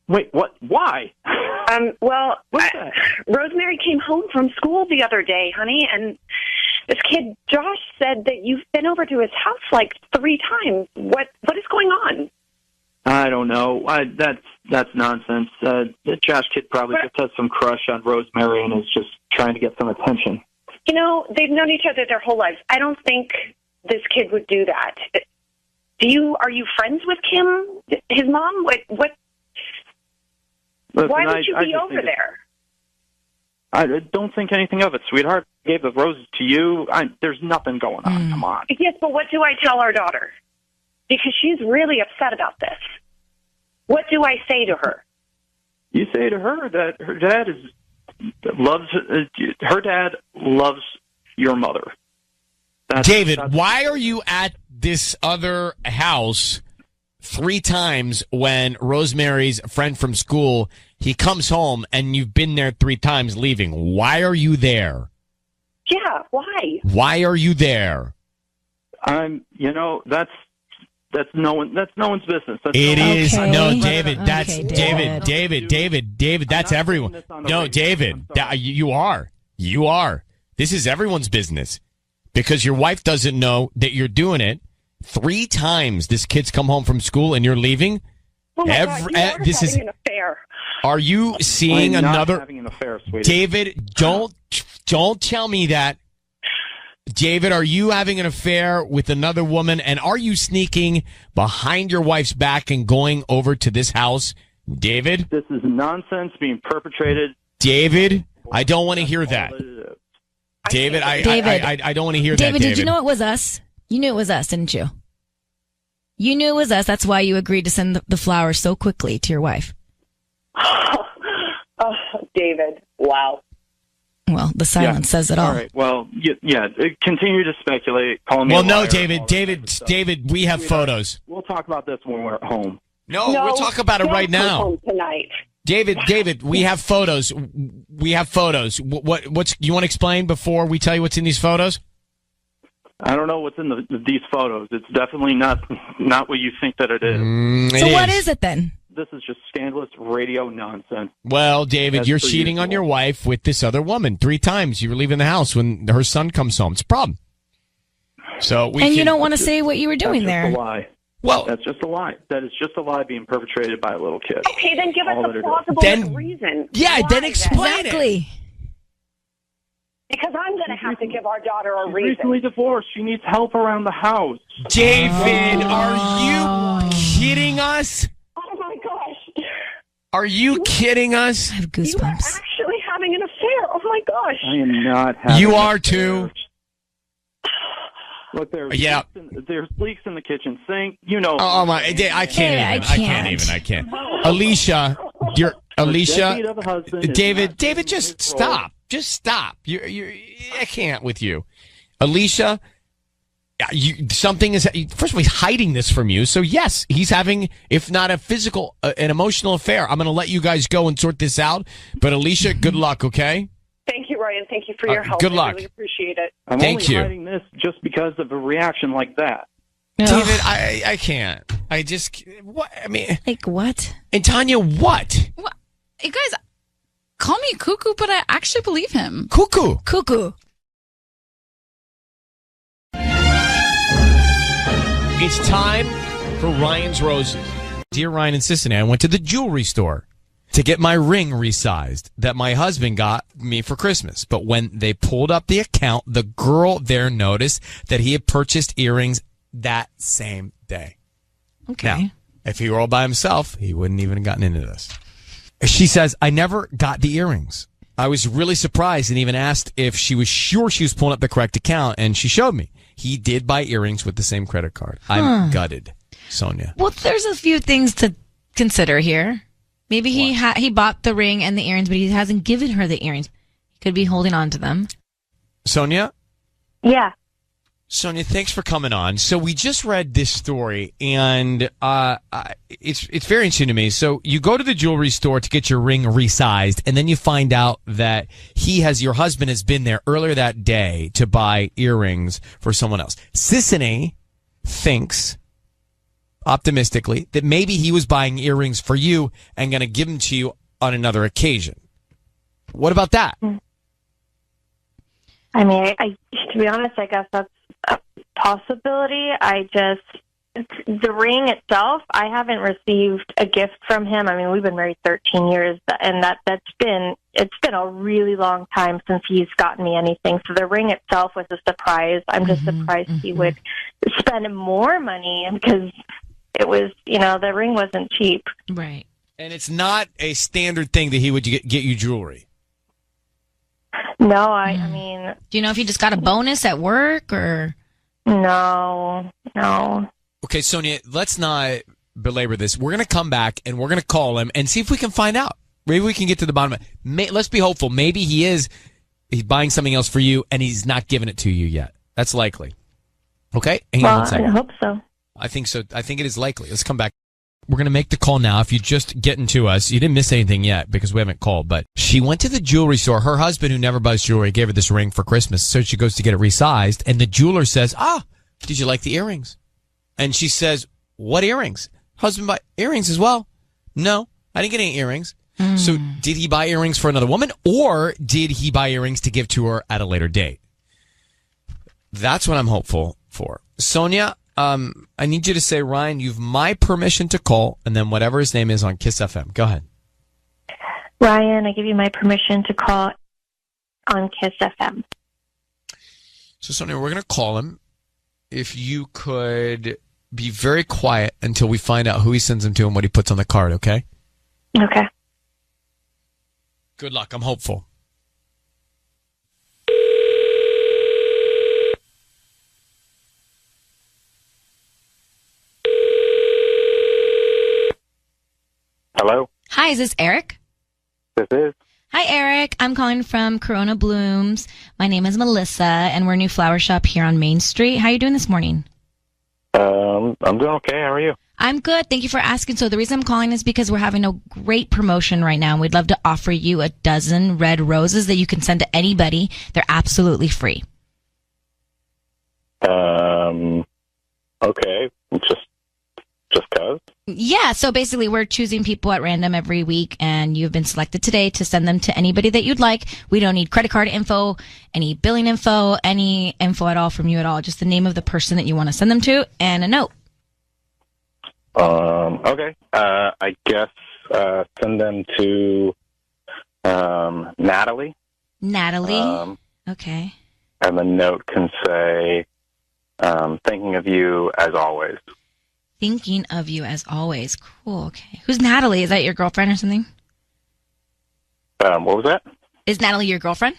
[SPEAKER 6] Wait, what? Why?
[SPEAKER 9] Well, Rosemary came home from school the other day, honey, and this kid, Josh, said that you've been over to his house like 3 times. What is going on?
[SPEAKER 6] I don't know. That's nonsense. The Josh kid probably just has some crush on Rosemary and is just trying to get some attention.
[SPEAKER 9] They've known each other their whole lives. I don't think this kid would do that. Are you friends with Kim, his mom? What?
[SPEAKER 6] Listen,
[SPEAKER 9] why would you be over there?
[SPEAKER 6] I don't think anything of it, sweetheart. I gave the roses to you. There's nothing going on. Come on.
[SPEAKER 9] Yes, but what do I tell our daughter? Because she's really upset about this. What do I say to her?
[SPEAKER 6] You say to her that her dad loves your mother.
[SPEAKER 1] David, why are you at this other house 3 times when Rosemary's friend from school, he comes home and you've been there 3 times leaving? Why are you there?
[SPEAKER 9] Yeah, why?
[SPEAKER 1] Why are you there?
[SPEAKER 6] That's no one's business.
[SPEAKER 1] David. That's David. That's everyone. No, David, you are. This is everyone's business because your wife doesn't know that you're doing it. 3 times this kid's come home from school and you're leaving.
[SPEAKER 9] Oh my God, you are having an affair.
[SPEAKER 1] Are you seeing
[SPEAKER 6] I'm
[SPEAKER 1] another?
[SPEAKER 6] Not having an affair, sweetie.
[SPEAKER 1] David, don't tell me that. David, are you having an affair with another woman? And are you sneaking behind your wife's back and going over to this house? David?
[SPEAKER 6] This is nonsense being perpetrated.
[SPEAKER 1] David, I don't want to hear that. David, I don't want to hear that, David.
[SPEAKER 3] Did you know it was us? You knew it was us, didn't you? You knew it was us. That's why you agreed to send the flowers so quickly to your wife.
[SPEAKER 9] Oh, David. Wow.
[SPEAKER 3] Well, the silence says it all.
[SPEAKER 6] All right. Well, yeah. Continue to speculate. Call me.
[SPEAKER 1] Well, no, David, we have photos.
[SPEAKER 6] We'll talk about this when we're at home.
[SPEAKER 1] No, we'll talk about it right now.
[SPEAKER 9] Home tonight.
[SPEAKER 1] David, we have photos. We have photos. What's you want to explain before we tell you what's in these photos?
[SPEAKER 6] I don't know what's in these photos. It's definitely not what you think that it is.
[SPEAKER 3] So what is it then?
[SPEAKER 6] This is just scandalous radio nonsense.
[SPEAKER 1] Well, David, you're cheating on your wife with this other woman 3 times. You were leaving the house when her son comes home. It's a problem. So
[SPEAKER 3] you don't want to say what you were doing there.
[SPEAKER 6] That's a lie. Well, that's just a lie. That is just a lie being perpetrated by a little kid.
[SPEAKER 9] Okay, then give us a plausible reason.
[SPEAKER 1] Yeah, then explain it.
[SPEAKER 9] Because I'm going to have to give our daughter a
[SPEAKER 6] She's
[SPEAKER 9] reason.
[SPEAKER 6] recently divorced. She needs help around the house.
[SPEAKER 1] David, are you kidding us?
[SPEAKER 9] Oh, my gosh.
[SPEAKER 1] Are you kidding us?
[SPEAKER 3] I have
[SPEAKER 9] You are
[SPEAKER 3] goosebumps.
[SPEAKER 9] actually having an affair. Oh, my gosh.
[SPEAKER 6] I am not having
[SPEAKER 1] You
[SPEAKER 6] an
[SPEAKER 1] are
[SPEAKER 6] affair.
[SPEAKER 1] too.
[SPEAKER 6] Look, there's leaks in the kitchen sink. You know.
[SPEAKER 1] Oh my! I can't even. I can't. Alicia, David, just stop. Just stop. I can't with you, Alicia. Something is. First of all, he's hiding this from you. So yes, he's having, if not a physical, an emotional affair. I'm going to let you guys go and sort this out. But Alicia, good luck. Okay.
[SPEAKER 9] Thank you, Ryan. Thank you for your help.
[SPEAKER 1] Good luck.
[SPEAKER 9] I really appreciate it.
[SPEAKER 6] I'm only hiding this just because of a reaction like that.
[SPEAKER 1] David, I can't. I just, what? I mean,
[SPEAKER 3] like what?
[SPEAKER 1] And Tanya, what?
[SPEAKER 13] What? You guys, call me cuckoo, but I actually believe him.
[SPEAKER 1] Cuckoo. It's time for Ryan's Roses. Dear Ryan and Cincinnati, I went to the jewelry store to get my ring resized that my husband got me for Christmas. But when they pulled up the account, the girl there noticed that he had purchased earrings that same day.
[SPEAKER 3] Okay.
[SPEAKER 1] Now, if he were all by himself, he wouldn't even have gotten into this. She says, I never got the earrings. I was really surprised and even asked if she was sure she was pulling up the correct account, and she showed me. He did buy earrings with the same credit card. I'm gutted, Sonia.
[SPEAKER 7] Well, there's a few things to consider here. Maybe he bought the ring and the earrings, but he hasn't given her the earrings. He could be holding on to them.
[SPEAKER 1] Sonia?
[SPEAKER 17] Yeah.
[SPEAKER 1] Sonia, thanks for coming on. So we just read this story, and it's very interesting to me. So you go to the jewelry store to get your ring resized, and then you find out that your husband has been there earlier that day to buy earrings for someone else. Sissany thinks, optimistically, that maybe he was buying earrings for you and going to give them to you on another occasion. What about that?
[SPEAKER 17] I mean, to be honest, I guess that's a possibility. The ring itself, I haven't received a gift from him. I mean, we've been married 13 years, and it's been a really long time since he's gotten me anything. So the ring itself was a surprise. I'm just surprised he would spend more money because it was, the ring wasn't cheap.
[SPEAKER 7] Right.
[SPEAKER 1] And it's not a standard thing that he would get you jewelry.
[SPEAKER 17] No, I mean...
[SPEAKER 7] Do you know if you just got a bonus at work or...
[SPEAKER 17] No.
[SPEAKER 1] Okay, Sonia, let's not belabor this. We're going to come back and we're going to call him and see if we can find out. Maybe we can get to the bottom of it. Let's be hopeful. Maybe he's buying something else for you and he's not giving it to you yet. That's likely. Okay? Hang on one second.
[SPEAKER 17] I hope so.
[SPEAKER 1] I think so. I think it is likely. Let's come back. We're going to make the call now. If you just getting to us, you didn't miss anything yet because we haven't called, but she went to the jewelry store. Her husband, who never buys jewelry, gave her this ring for Christmas. So she goes to get it resized, and the jeweler says, did you like the earrings? And she says, what earrings? Husband buy earrings as well? No, I didn't get any earrings. So did he buy earrings for another woman, or did he buy earrings to give to her at a later date? That's what I'm hopeful for. Sonia, I need you to say, Ryan, you've my permission to call, and then whatever his name is on Kiss FM. Go ahead.
[SPEAKER 17] Ryan, I give you my permission to call on Kiss FM.
[SPEAKER 1] So, Sonia, we're going to call him. If you could be very quiet until we find out who he sends them to and what he puts on the card, okay?
[SPEAKER 17] Okay.
[SPEAKER 1] Good luck. I'm hopeful.
[SPEAKER 19] Hello?
[SPEAKER 7] Hi, is this Eric?
[SPEAKER 19] This is.
[SPEAKER 7] Hi, Eric. I'm calling from Corona Blooms. My name is Melissa, and we're a new flower shop here on Main Street. How are you doing this morning?
[SPEAKER 19] I'm doing okay. How are you?
[SPEAKER 7] I'm good. Thank you for asking. So the reason I'm calling is because we're having a great promotion right now, and we'd love to offer you a dozen red roses that you can send to anybody. They're absolutely free.
[SPEAKER 19] Okay. Just cause?
[SPEAKER 7] Yeah, so basically we're choosing people at random every week, and you've been selected today to send them to anybody that you'd like. We don't need credit card info, any billing info, any info at all from you at all. Just the name of the person that you want to send them to and a note.
[SPEAKER 19] Okay. I guess send them to Natalie.
[SPEAKER 7] Natalie? Okay.
[SPEAKER 19] And the note can say, thinking of you as always.
[SPEAKER 7] Thinking of you as always. Cool, okay. Who's Natalie? Is that your girlfriend or something?
[SPEAKER 19] What was that?
[SPEAKER 7] Is Natalie your girlfriend?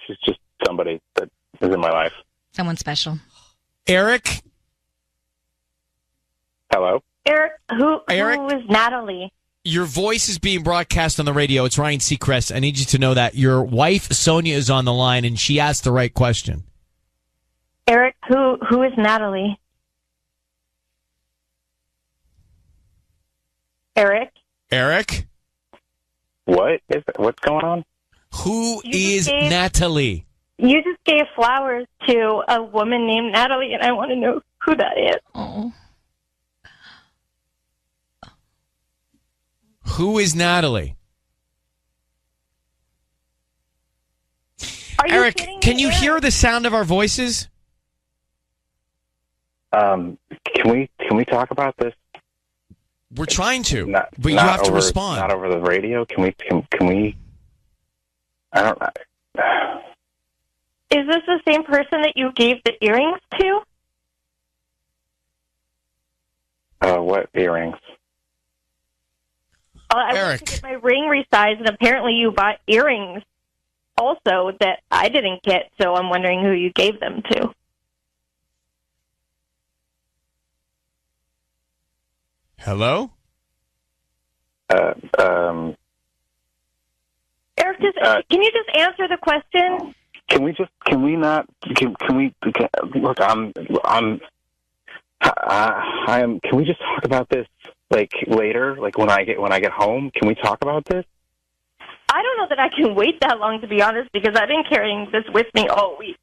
[SPEAKER 19] She's just somebody that is in my life.
[SPEAKER 7] Someone special.
[SPEAKER 1] Eric?
[SPEAKER 19] Hello?
[SPEAKER 17] Eric, who
[SPEAKER 1] Eric?
[SPEAKER 17] is Natalie?
[SPEAKER 1] Your voice is being broadcast on the radio. It's Ryan Seacrest. I need you to know that your wife, Sonia, is on the line, and she asked the right question.
[SPEAKER 17] Eric, who is Natalie? Eric?
[SPEAKER 1] Eric?
[SPEAKER 19] What's going on?
[SPEAKER 1] Who is Natalie?
[SPEAKER 17] You just gave flowers to a woman named Natalie, and I want to know who that is.
[SPEAKER 7] Oh.
[SPEAKER 1] Who is Natalie?
[SPEAKER 17] Are you
[SPEAKER 1] Eric,
[SPEAKER 17] kidding me,
[SPEAKER 1] can you
[SPEAKER 17] Eric?
[SPEAKER 1] hear the sound of our voices?
[SPEAKER 19] Can we talk about this?
[SPEAKER 1] We're trying to,
[SPEAKER 19] Not,
[SPEAKER 1] but you
[SPEAKER 19] not
[SPEAKER 1] have to
[SPEAKER 19] over-
[SPEAKER 1] respond.
[SPEAKER 19] Not over the radio. Can we? I don't know.
[SPEAKER 17] Is this the same person that you gave the earrings to?
[SPEAKER 19] What earrings?
[SPEAKER 17] I
[SPEAKER 1] Eric.
[SPEAKER 17] went to get my ring resized, and apparently you bought earrings also that I didn't get, so I'm wondering who you gave them to.
[SPEAKER 1] Hello?
[SPEAKER 17] Eric, can you just answer the question?
[SPEAKER 19] Can we look? Can we just talk about this like later? Like when I get home? Can we talk about this?
[SPEAKER 17] I don't know that I can wait that long, to be honest, because I've been carrying this with me all week.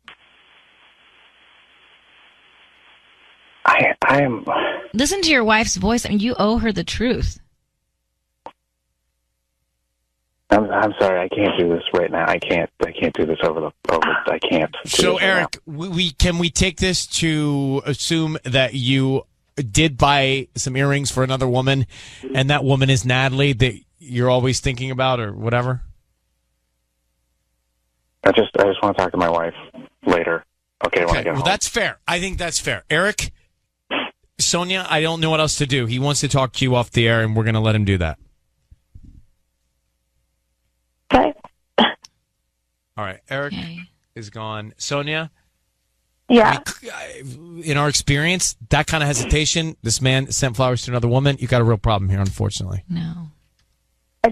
[SPEAKER 19] I am.
[SPEAKER 7] Listen to your wife's voice. I mean, you owe her the truth.
[SPEAKER 19] I'm sorry. I can't do this right now. I can't do this over. I can't.
[SPEAKER 1] So, Eric, can we take this to assume that you did buy some earrings for another woman, and that woman is Natalie that you're always thinking about, or whatever?
[SPEAKER 19] I just want to talk to my wife later. Okay, when I get home.
[SPEAKER 1] That's fair. I think that's fair. Eric, Sonia, I don't know what else to do. He wants to talk to you off the air, and we're going to let him do that.
[SPEAKER 17] Okay.
[SPEAKER 1] All right. Eric is gone. Sonia?
[SPEAKER 17] Yeah.
[SPEAKER 1] In our experience, that kind of hesitation, this man sent flowers to another woman, you got a real problem here, unfortunately.
[SPEAKER 7] No.
[SPEAKER 17] I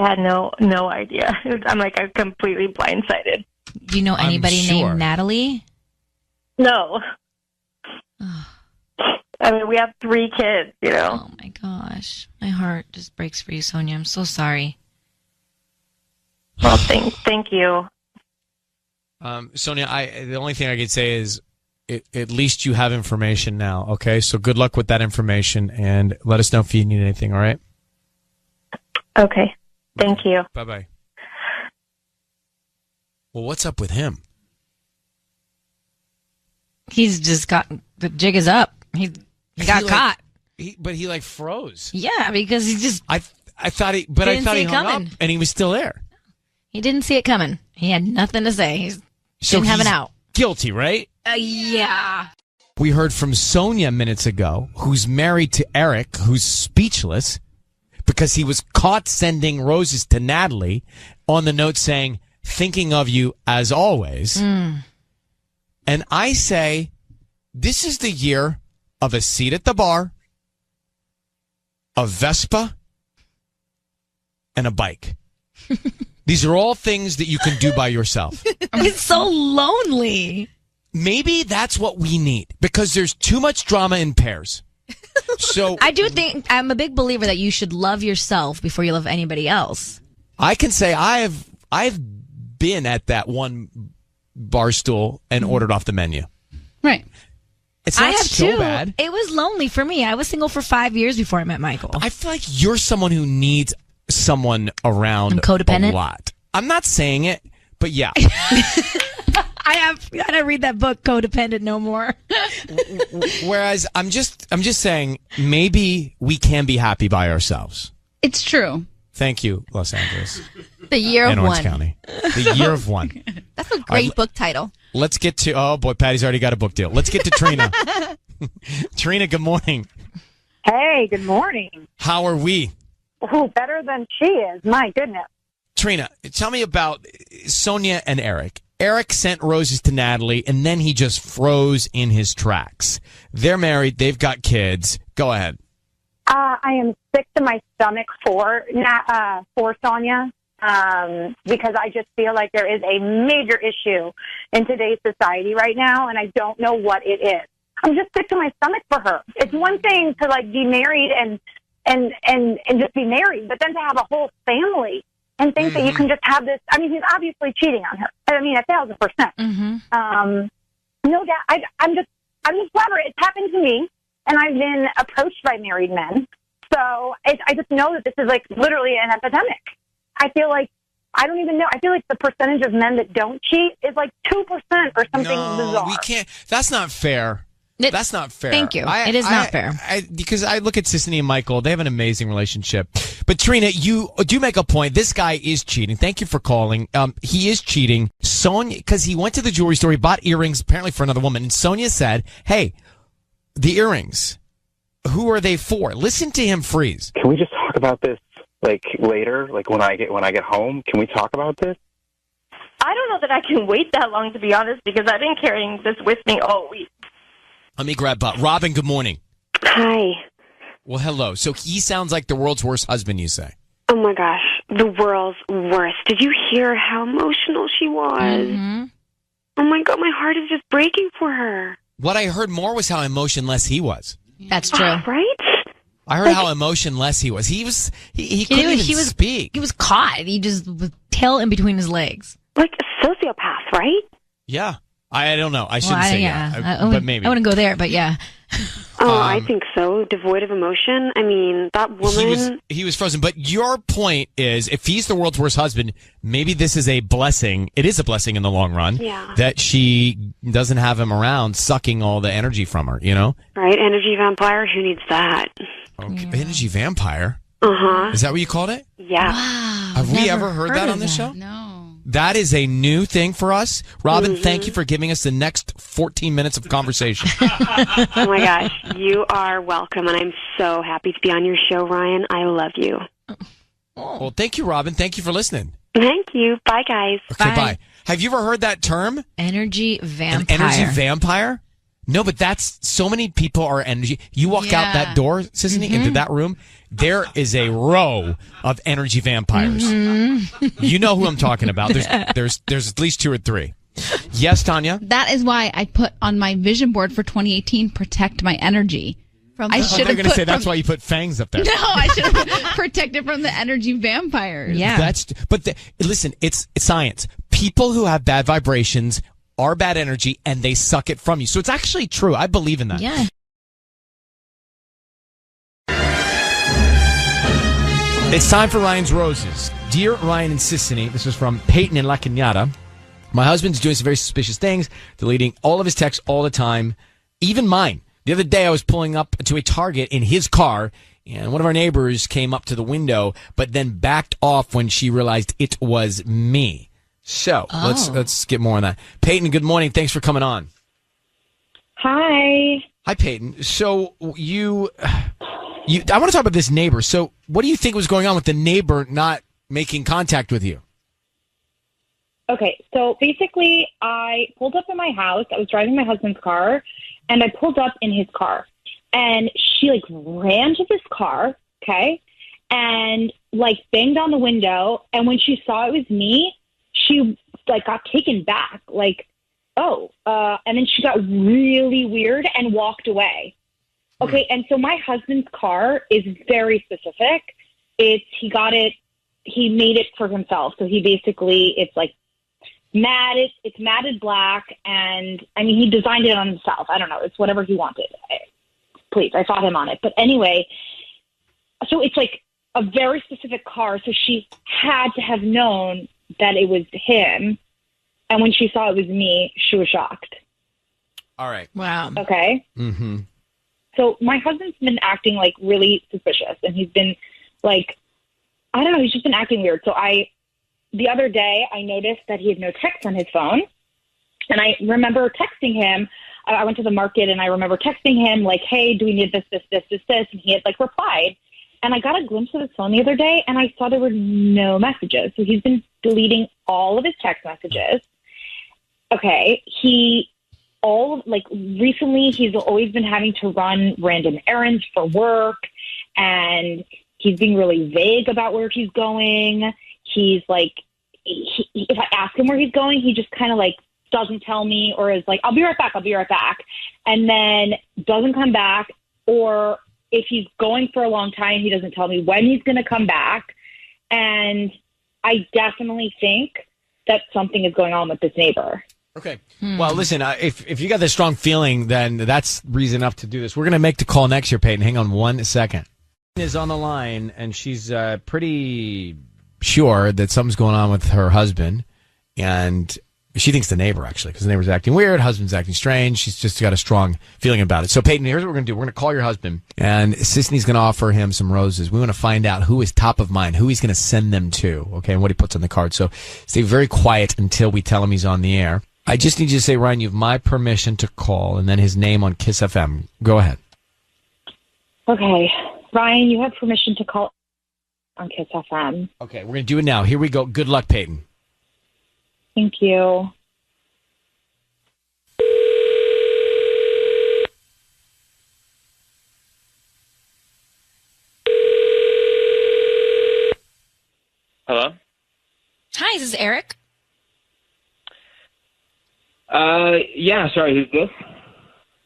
[SPEAKER 17] had no idea. I'm completely blindsided.
[SPEAKER 7] Do you know anybody named Natalie?
[SPEAKER 17] No. I mean, we have 3 kids, you know.
[SPEAKER 7] Oh, my gosh. My heart just breaks for you, Sonia. I'm so sorry.
[SPEAKER 17] Well, thank you.
[SPEAKER 1] Sonia, the only thing I could say is at least you have information now, okay? So good luck with that information, and let us know if you need anything, all right?
[SPEAKER 17] Okay. Thank you.
[SPEAKER 1] Bye-bye. Well, what's up with him?
[SPEAKER 7] He's just got, the jig is up. He got caught.
[SPEAKER 1] But he froze.
[SPEAKER 7] Yeah, because he just...
[SPEAKER 1] I thought he hung up, and he was still there.
[SPEAKER 7] He didn't see it coming. He had nothing to say. He didn't have an out.
[SPEAKER 1] Guilty, right?
[SPEAKER 21] Yeah.
[SPEAKER 1] We heard from Sonia minutes ago, who's married to Eric, who's speechless because he was caught sending roses to Natalie on the note saying, thinking of you as always. And I say, this is the year of a seat at the bar, a Vespa, and a bike. These are all things that you can do by yourself.
[SPEAKER 21] It's so lonely.
[SPEAKER 1] Maybe that's what we need because there's too much drama in pairs. So
[SPEAKER 7] I do think I'm a big believer that you should love yourself before you love anybody else.
[SPEAKER 1] I can say I've been at that one bar stool and ordered off the menu.
[SPEAKER 13] Right.
[SPEAKER 1] It's not
[SPEAKER 7] I have
[SPEAKER 1] so
[SPEAKER 7] too.
[SPEAKER 1] bad.
[SPEAKER 7] It was lonely for me. I was single for 5 years before I met Michael.
[SPEAKER 1] I feel like you're someone who needs someone around
[SPEAKER 7] I'm codependent?
[SPEAKER 1] a lot. I'm not saying it, but yeah.
[SPEAKER 7] I gotta read that book, Codependent No More.
[SPEAKER 1] Whereas I'm just saying maybe we can be happy by ourselves.
[SPEAKER 13] It's true.
[SPEAKER 1] Thank you, Los Angeles.
[SPEAKER 21] The year
[SPEAKER 1] and
[SPEAKER 21] of
[SPEAKER 1] Orange
[SPEAKER 21] one.
[SPEAKER 1] County. The year of one.
[SPEAKER 21] That's a great book title.
[SPEAKER 1] Let's get to, oh boy, Patty's already got a book deal. Let's get to Trina. Trina, good morning.
[SPEAKER 10] Hey, good morning.
[SPEAKER 1] How are we?
[SPEAKER 10] Oh, better than she is. My goodness.
[SPEAKER 1] Trina, tell me about Sonia and Eric. Eric sent roses to Natalie, and then he just froze in his tracks. They're married. They've got kids. Go ahead.
[SPEAKER 10] I am sick to my stomach for Sonia because I just feel like there is a major issue in today's society right now, and I don't know what it is. I'm just sick to my stomach for her. It's one thing to like be married and just be married, but then to have a whole family and think that you can just have this. I mean, he's obviously cheating on her. I mean, 1,000%. No doubt. I'm just flabbergasted. It's happened to me, and I've been approached by married men. So I just know that this is like literally an epidemic. I feel like I don't even know. I feel like the percentage of men that don't cheat is like 2% or something bizarre.
[SPEAKER 1] We can't. That's not fair. That's not fair.
[SPEAKER 7] Thank you. It is not fair.
[SPEAKER 1] Because I look at Sissany and Michael. They have an amazing relationship. But Trina, you do make a point. This guy is cheating. Thank you for calling. He is cheating. Sonia, because he went to the jewelry store. He bought earrings apparently for another woman. And Sonia said, hey, the earrings, who are they for? Listen to him freeze.
[SPEAKER 11] Can we just talk about this like later? Like when I get home? Can we talk about this?
[SPEAKER 8] I don't know that I can wait that long, to be honest, because I've been carrying this with me all week.
[SPEAKER 1] Let me grab Robin, good morning.
[SPEAKER 23] Hi.
[SPEAKER 1] Well, hello. So he sounds like the world's worst husband, you say?
[SPEAKER 23] Oh, my gosh. The world's worst. Did you hear how emotional she was?
[SPEAKER 7] Mm-hmm.
[SPEAKER 23] Oh, my God. My heart is just breaking for her.
[SPEAKER 1] What I heard more was how emotionless he was.
[SPEAKER 7] That's true.
[SPEAKER 23] Right?
[SPEAKER 1] I heard how emotionless he was. He couldn't even speak.
[SPEAKER 7] He was caught. He just with tail in between his legs.
[SPEAKER 23] Like a sociopath, right?
[SPEAKER 1] Yeah. I don't know. I shouldn't say yeah. But maybe.
[SPEAKER 7] I wouldn't go there, but yeah.
[SPEAKER 23] Oh, I think so. Devoid of emotion. I mean, that woman.
[SPEAKER 1] He was frozen. But your point is, if he's the world's worst husband, maybe this is a blessing. It is a blessing in the long run.
[SPEAKER 23] Yeah.
[SPEAKER 1] That she doesn't have him around sucking all the energy from her, you know?
[SPEAKER 23] Right. Energy vampire. Who needs that?
[SPEAKER 1] Okay. Yeah. Energy vampire?
[SPEAKER 23] Uh-huh.
[SPEAKER 1] Is that what you called it?
[SPEAKER 23] Yeah.
[SPEAKER 7] Wow.
[SPEAKER 1] Have we ever heard that on this show?
[SPEAKER 13] No.
[SPEAKER 1] That is a new thing for us. Robin, thank you for giving us the next 14 minutes of conversation.
[SPEAKER 23] Oh, my gosh. You are welcome, and I'm so happy to be on your show, Ryan. I love you.
[SPEAKER 1] Well, thank you, Robin. Thank you for listening.
[SPEAKER 23] Thank you. Bye, guys.
[SPEAKER 1] Okay, bye. Have you ever heard that term?
[SPEAKER 7] Energy vampire.
[SPEAKER 1] An energy vampire? No, but that's so many people are energy. You walk out that door, Sissany, into that room, there is a row of energy vampires. You know who I'm talking about. There's at least 2 or 3. Yes, Tanya?
[SPEAKER 13] That is why I put on my vision board for 2018, protect my energy.
[SPEAKER 1] They're going to say that's why you put fangs up there.
[SPEAKER 13] No, I should have protected from the energy vampires.
[SPEAKER 7] Yeah.
[SPEAKER 1] Listen, it's science. People who have bad vibrations are bad energy and they suck it from you. So it's actually true. I believe in that.
[SPEAKER 7] Yeah.
[SPEAKER 1] It's time for Ryan's Roses. Dear Ryan and Sissany, this is from Payton in La Cañada. My husband's doing some very suspicious things, deleting all of his texts all the time, even mine. The other day I was pulling up to a Target in his car, and one of our neighbors came up to the window, but then backed off when she realized it was me. So let's get more on that. Payton, good morning. Thanks for coming on.
[SPEAKER 2] Hi.
[SPEAKER 1] Hi, Payton. So I want to talk about this neighbor. So what do you think was going on with the neighbor not making contact with you?
[SPEAKER 2] Okay, so basically, I pulled up in my house. I was driving my husband's car, and I pulled up in his car. And she, ran to this car, okay, and, banged on the window. And when she saw it was me, she, got taken back, and then she got really weird and walked away. Okay, and so my husband's car is very specific. He made it for himself. So he basically, it's matted black, and he designed it on himself. I don't know. It's whatever he wanted. Please, I fought him on it. But anyway, so it's a very specific car. So she had to have known that it was him. And when she saw it was me, she was shocked.
[SPEAKER 1] All right.
[SPEAKER 21] Wow.
[SPEAKER 2] Okay.
[SPEAKER 1] Mm-hmm.
[SPEAKER 2] So my husband's been acting really suspicious, and he's been I don't know, he's just been acting weird. So the other day I noticed that he had no text on his phone, and I remember texting him. I went to the market, and I remember texting him hey, do we need this, and he had replied. And I got a glimpse of his phone the other day, and I saw there were no messages. So he's been deleting all of his text messages. Okay, recently he's always been having to run random errands for work, and he's being really vague about where he's going. He's if I ask him where he's going, he just kind of doesn't tell me, or is I'll be right back, and then doesn't come back. Or if he's going for a long time, he doesn't tell me when he's going to come back. And I definitely think that something is going on with this neighbor.
[SPEAKER 1] Okay. Well, listen, if you got this strong feeling, then that's reason enough to do this. We're going to make the call next year, Payton. Hang on 1 second. Is on the line, and she's pretty sure that something's going on with her husband, and she thinks the neighbor, actually, because the neighbor's acting weird, husband's acting strange. She's just got a strong feeling about it. So, Payton, here's what we're going to do. We're going to call your husband, and Sisney's going to offer him some roses. We want to find out who is top of mind, who he's going to send them to, okay, and what he puts on the card. So stay very quiet until we tell him he's on the air. I just need you to say, Ryan, you have my permission to call, and then his name on Kiss FM. Go ahead.
[SPEAKER 2] Okay. Ryan, you have permission to call on Kiss FM.
[SPEAKER 1] Okay, we're going to do it now. Here we go. Good luck, Payton.
[SPEAKER 2] Thank you.
[SPEAKER 5] Hello?
[SPEAKER 21] Hi, this is Eric.
[SPEAKER 5] Yeah, sorry, who's this?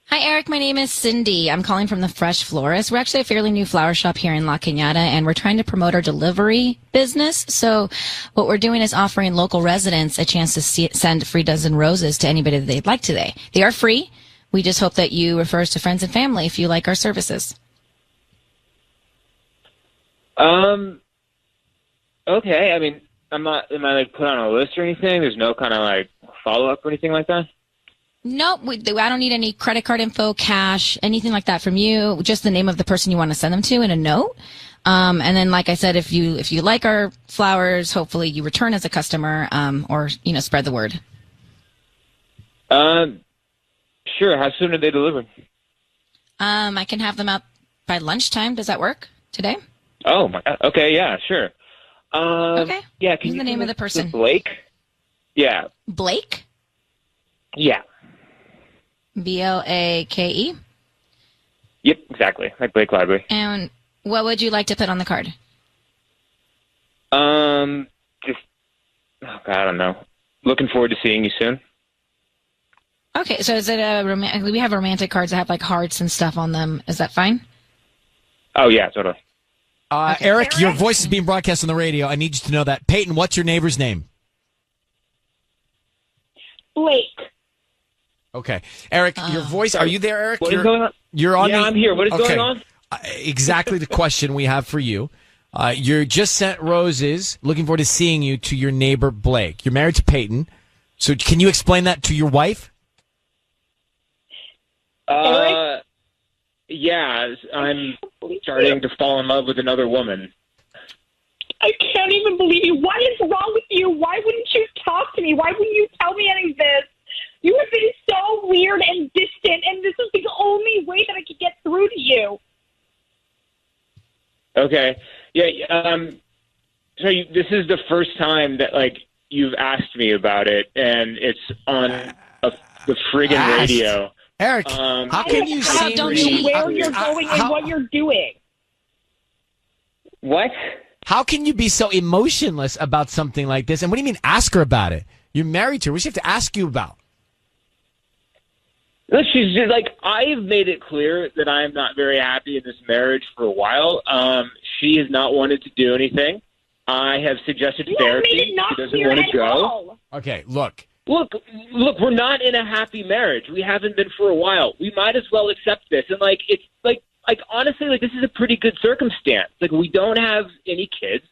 [SPEAKER 21] Hi, Eric. My name is Cindy. I'm calling from the Fresh Florist. We're actually a fairly new flower shop here in La Cañada, and we're trying to promote our delivery business. So what we're doing is offering local residents a chance to send a free dozen roses to anybody that they'd like today. They are free. We just hope that you refer us to friends and family if you like our services.
[SPEAKER 5] Okay. I mean, am I put on a list or anything? There's no kind of follow-up or anything like that?
[SPEAKER 21] Nope, I don't need any credit card info, cash, anything like that from you. Just the name of the person you want to send them to and a note. And then, like I said, if you like our flowers, hopefully you return as a customer, or spread the word.
[SPEAKER 5] Sure. How soon are they delivered?
[SPEAKER 21] I can have them out by lunchtime. Does that work today?
[SPEAKER 5] Oh my God. Okay. Yeah. Sure.
[SPEAKER 21] Okay.
[SPEAKER 5] Yeah.
[SPEAKER 21] What's the name of the person?
[SPEAKER 5] Blake. Yeah.
[SPEAKER 21] Blake.
[SPEAKER 5] Yeah.
[SPEAKER 21] Blake.
[SPEAKER 5] Yep, exactly. Like Blake Library.
[SPEAKER 21] And what would you like to put on the card?
[SPEAKER 5] Just, I don't know. Looking forward to seeing you soon.
[SPEAKER 21] Okay, so is it we have romantic cards that have hearts and stuff on them. Is that fine?
[SPEAKER 5] Oh, yeah, totally.
[SPEAKER 1] Okay. Eric, your voice is being broadcast on the radio. I need you to know that. Payton, what's your neighbor's name?
[SPEAKER 2] Blake.
[SPEAKER 1] Okay. Eric, your voice, are you there, Eric?
[SPEAKER 5] What is going on?
[SPEAKER 1] You're on.
[SPEAKER 5] Yeah, I'm here. What is going on?
[SPEAKER 1] Exactly the question we have for you. You're just sent roses, looking forward to seeing you, to your neighbor, Blake. You're married to Payton. So can you explain that to your wife?
[SPEAKER 5] Yeah, I'm starting to fall in love with another woman.
[SPEAKER 2] I can't even believe you. What is wrong with you? Why wouldn't you talk to me? Why wouldn't you tell me any of this? You have been so weird and distant, and this is the only way that I could get through to you.
[SPEAKER 5] Okay. Yeah. This is the first time that you've asked me about it, and it's on the friggin' radio.
[SPEAKER 1] Eric, how can you see
[SPEAKER 2] where you're going and what you're doing?
[SPEAKER 5] What?
[SPEAKER 1] How can you be so emotionless about something like this? And what do you mean ask her about it? You're married to her. What does she have to ask you about?
[SPEAKER 5] Look, she's just I've made it clear that I am not very happy in this marriage for a while. She has not wanted to do anything. I have suggested therapy. She doesn't want to go.
[SPEAKER 1] Okay, look,
[SPEAKER 5] we're not in a happy marriage. We haven't been for a while. We might as well accept this. And honestly, this is a pretty good circumstance. We don't have any kids.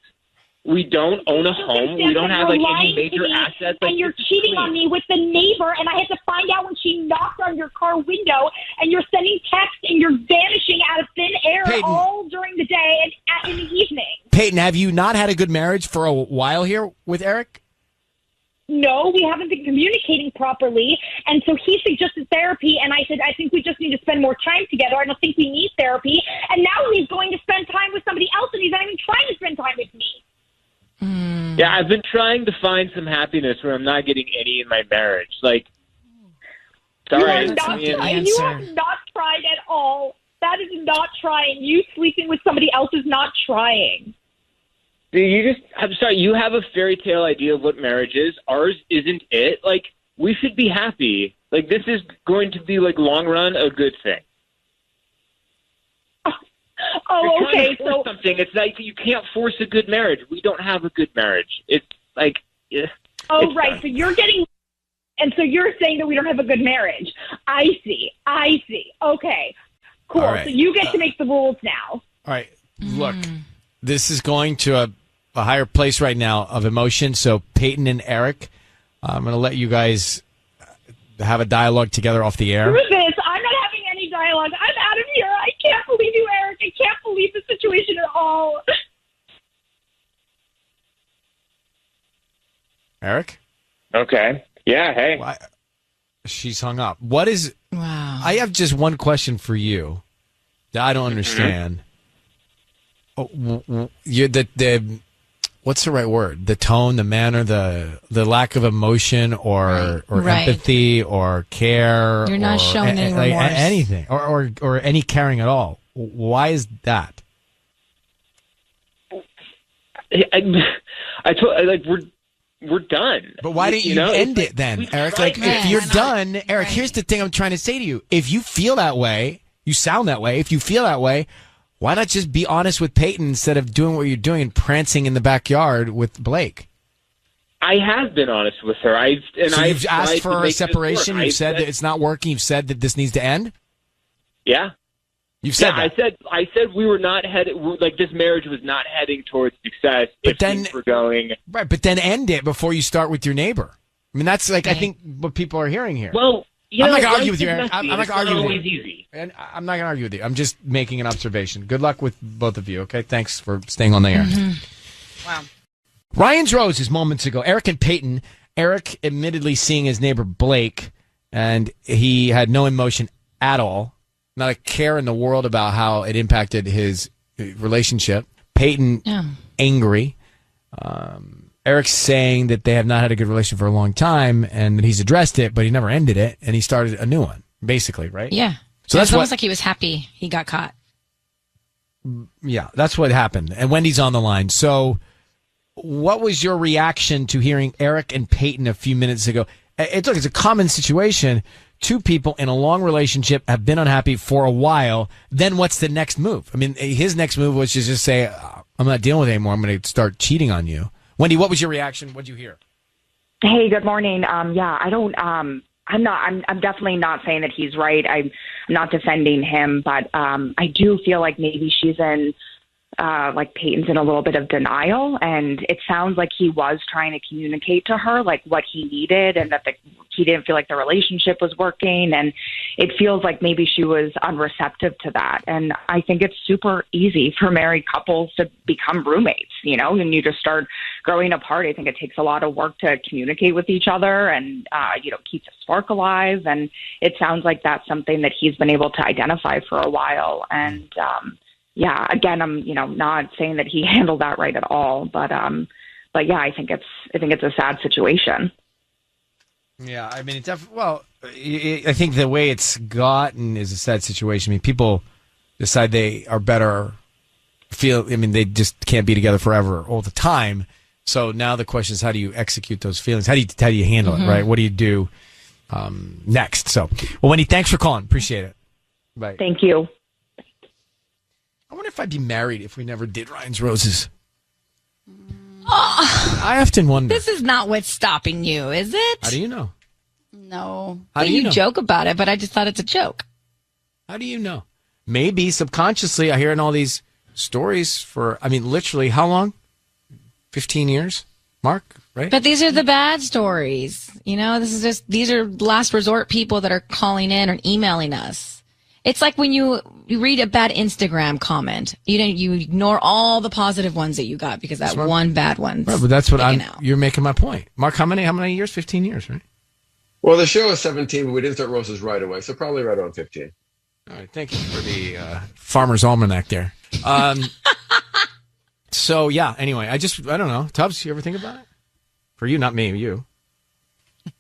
[SPEAKER 5] We don't own a home. We don't have any major assets.
[SPEAKER 2] And you're cheating on me with the neighbor, and I had to find out when she knocked on your car window, and you're sending texts, and you're vanishing out of thin air all during the day and in the evening.
[SPEAKER 1] Payton, have you not had a good marriage for a while here with Eric?
[SPEAKER 2] No, we haven't been communicating properly. And so he suggested therapy, and I said, I think we just need to spend more time together. I don't think we need therapy. And now he's going to spend time with somebody else, and he's not even trying to spend time with me.
[SPEAKER 5] Yeah, I've been trying to find some happiness where I'm not getting any in my marriage. Sorry.
[SPEAKER 2] You have not tried at all. That is not trying. You sleeping with somebody else is not trying.
[SPEAKER 5] I'm sorry, you have a fairy tale idea of what marriage is. Ours isn't it. We should be happy. This is going to be, long run, a good thing.
[SPEAKER 2] Oh, okay.
[SPEAKER 5] So something. It's you can't force a good marriage. We don't have a good marriage. It's yeah.
[SPEAKER 2] Oh, right. So you're getting, and so you're saying that we don't have a good marriage. I see. Okay, cool.
[SPEAKER 1] Right.
[SPEAKER 2] So you get to make the rules now.
[SPEAKER 1] All right. Look, this is going to a higher place right now of emotion. So Payton and Eric, I'm going to let you guys have a dialogue together off the air.
[SPEAKER 2] Screw this. I'm not having any dialogue. I'm out of here. I can't believe you, Eric. I can't believe the situation at all.
[SPEAKER 1] Eric?
[SPEAKER 5] Okay. Yeah, hey.
[SPEAKER 1] She's hung up. What is...
[SPEAKER 21] Wow.
[SPEAKER 1] I have just one question for you that I don't understand. What's the right word? The tone, the manner, the lack of emotion or empathy or care.
[SPEAKER 21] You're not showing any remorse.
[SPEAKER 1] Anything or any caring at all. Why is that?
[SPEAKER 5] I told we're done.
[SPEAKER 1] But why didn't you end it then, Eric? If you're done, Eric, here's the thing I'm trying to say to you. If you feel that way, you sound that way. If you feel that way, why not just be honest with Payton instead of doing what you're doing and prancing in the backyard with Blake?
[SPEAKER 5] I have been honest with her.
[SPEAKER 1] You've asked for a separation. You've said that it's not working. You've said that this needs to end.
[SPEAKER 5] Yeah,
[SPEAKER 1] you've said that.
[SPEAKER 5] I said we were not headed. This marriage was not heading towards success.
[SPEAKER 1] But then
[SPEAKER 5] things were going
[SPEAKER 1] right. But then end it before you start with your neighbor. I mean, that's I think what people are hearing here.
[SPEAKER 5] Well.
[SPEAKER 1] I'm not going to argue with you, Eric. I'm not going to argue with you.
[SPEAKER 5] Easy.
[SPEAKER 1] And I'm not going to argue with you. I'm just making an observation. Good luck with both of you, okay? Thanks for staying on the air.
[SPEAKER 21] Mm-hmm. Wow.
[SPEAKER 1] Ryan's Roses moments ago. Eric and Payton. Eric admittedly seeing his neighbor Blake, and he had no emotion at all. Not a care in the world about how it impacted his relationship. Payton, angry. Eric's saying that they have not had a good relationship for a long time and that he's addressed it, but he never ended it, and he started a new one, basically, right?
[SPEAKER 21] Yeah.
[SPEAKER 1] So that's
[SPEAKER 21] almost like he was happy he got caught.
[SPEAKER 1] Yeah, that's what happened. And Wendy's on the line. So what was your reaction to hearing Eric and Payton a few minutes ago? It's a common situation. Two people in a long relationship have been unhappy for a while. Then what's the next move? I mean, his next move was to just say, I'm not dealing with it anymore. I'm going to start cheating on you. Wendy, what was your reaction? What did you hear?
[SPEAKER 12] Hey, good morning. I'm definitely not saying that he's right. I'm not defending him, but I do feel like maybe she's in, Payton's in a little bit of denial, and it sounds like he was trying to communicate to her, what he needed, and that the he didn't feel like the relationship was working. And it feels like maybe she was unreceptive to that. And I think it's super easy for married couples to become roommates, and you just start growing apart. I think it takes a lot of work to communicate with each other and, keep the spark alive. And it sounds like that's something that he's been able to identify for a while. And, again, I'm, not saying that he handled that right at all, but yeah, I think it's a sad situation.
[SPEAKER 1] Yeah, I mean, I think the way it's gotten is a sad situation. I mean, people decide they are better, they just can't be together forever all the time. So now the question is, how do you execute those feelings? How do you handle it, right? What do you do next? So, well, Wendy, thanks for calling. Appreciate it. Bye.
[SPEAKER 12] Thank you.
[SPEAKER 1] I wonder if I'd be married if we never did Ryan's Roses. I often wonder.
[SPEAKER 21] This is not what's stopping you, is it?
[SPEAKER 1] How do you know?
[SPEAKER 21] No.
[SPEAKER 1] How do you know?
[SPEAKER 21] Joke about it, but I just thought it's a joke.
[SPEAKER 1] How do you know? Maybe subconsciously I hear in all these stories literally how long? 15 years? Mark, right?
[SPEAKER 21] But these are the bad stories. These are last resort people that are calling in or emailing us. It's like when you read a bad Instagram comment, you ignore all the positive ones that you got because that one bad one.
[SPEAKER 1] Right, but that's what you're making my point. Mark, how many years? 15 years, right?
[SPEAKER 14] Well, the show is 17, but we didn't start roses right away, so probably right around 15.
[SPEAKER 1] All right, thank you for the Farmer's Almanac there. So, yeah, anyway, I don't know. Tubbs, you ever think about it? For you, not me, you.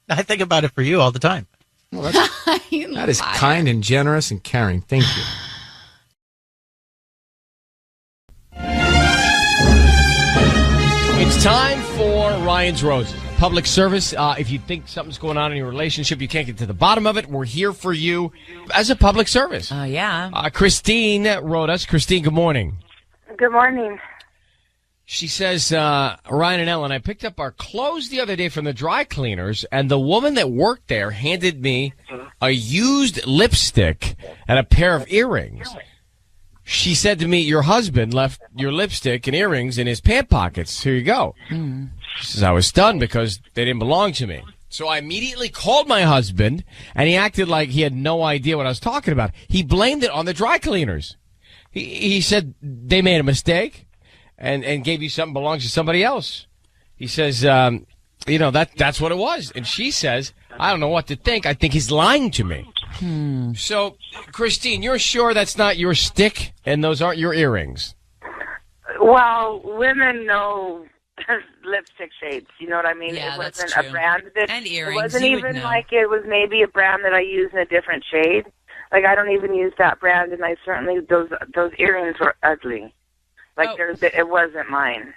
[SPEAKER 15] I think about it for you all the time.
[SPEAKER 1] Well, that is kind and generous and caring. Thank you. It's time for Ryan's Roses. Public service. If you think something's going on in your relationship, you can't get to the bottom of it, we're here for you as a public service.
[SPEAKER 16] Yeah.
[SPEAKER 1] Christine wrote us. Christine, good morning.
[SPEAKER 24] Good morning.
[SPEAKER 1] She says, Ryan and Ellen, I picked up our clothes the other day from the dry cleaners, and the woman that worked there handed me a used lipstick and a pair of earrings. She said to me, your husband left your lipstick and earrings in his pant pockets. Here you go. She says, I was stunned because they didn't belong to me. So I immediately called my husband, and he acted like he had no idea what I was talking about. He blamed it on the dry cleaners. He said they made a mistake. And gave you something belongs to somebody else. He says, that's what it was. And she says, I don't know what to think. I think he's lying to me. So, Christine, you're sure that's not your stick and those aren't your earrings?
[SPEAKER 24] Well, women know lipstick shades. You know what I mean?
[SPEAKER 16] Yeah,
[SPEAKER 24] it wasn't
[SPEAKER 16] that's true.
[SPEAKER 24] A brand that
[SPEAKER 16] and earrings.
[SPEAKER 24] It wasn't even like it was maybe a brand that I use in a different shade. Like I don't even use that brand, and I certainly those earrings were ugly. It wasn't mine.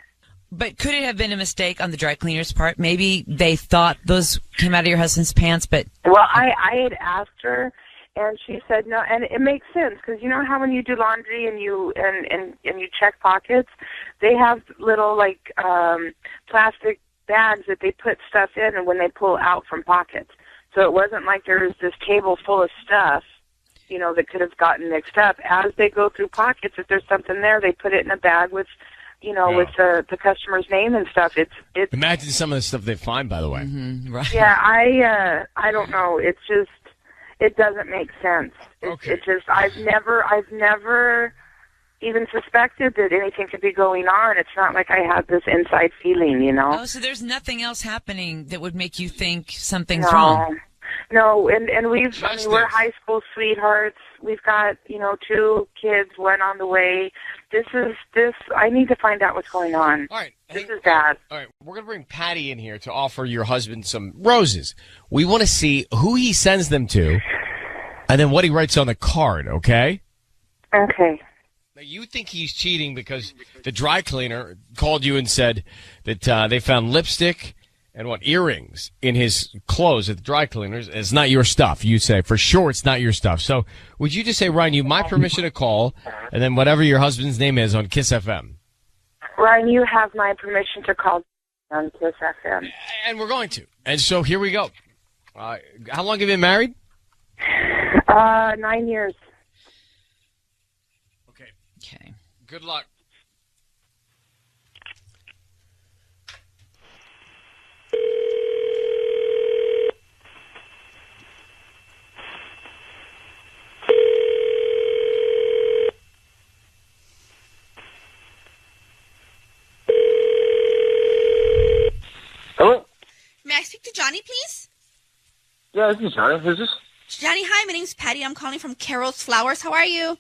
[SPEAKER 16] But could it have been a mistake on the dry cleaner's part? Maybe they thought those came out of your husband's pants, but...
[SPEAKER 24] Well, I had asked her, and she said no, and it makes sense, because you know how when you do laundry and you check pockets, they have little, plastic bags that they put stuff in and when they pull out from pockets. So it wasn't like there was this table full of stuff that could have gotten mixed up. As they go through pockets, if there's something there, they put it in a bag with, with the customer's name and stuff. It's
[SPEAKER 1] Imagine some of the stuff they find, by the way.
[SPEAKER 16] Right.
[SPEAKER 24] Yeah, I don't know. It's just, it doesn't make sense. It's just, I've never even suspected that anything could be going on. It's not like I had this inside feeling,
[SPEAKER 16] Oh, so there's nothing else happening that would make you think something's wrong.
[SPEAKER 24] No, and we're high school sweethearts. We've got, 2 kids, one on the way. I need to find out what's going on.
[SPEAKER 1] All right.
[SPEAKER 24] This is bad.
[SPEAKER 1] All right. We're going to bring Patty in here to offer your husband some roses. We want to see who he sends them to and then what he writes on the card, okay?
[SPEAKER 24] Okay.
[SPEAKER 1] Now, you think he's cheating because the dry cleaner called you and said that they found lipstick and earrings in his clothes at the dry cleaners. It's not your stuff. You say, for sure it's not your stuff. So would you just say, Ryan, you have my permission to call, and then whatever your husband's name is on Kiss FM?
[SPEAKER 24] Ryan, you have my permission to call on Kiss FM.
[SPEAKER 1] And we're going to. And so here we go. How long have you been married?
[SPEAKER 24] 9 years.
[SPEAKER 1] Okay. Good luck.
[SPEAKER 4] speak to Johnny, please?
[SPEAKER 18] Yeah, this is Johnny. Who's this?
[SPEAKER 4] Johnny, hi. My name's Patty. I'm calling from Carol's Flowers. How are you?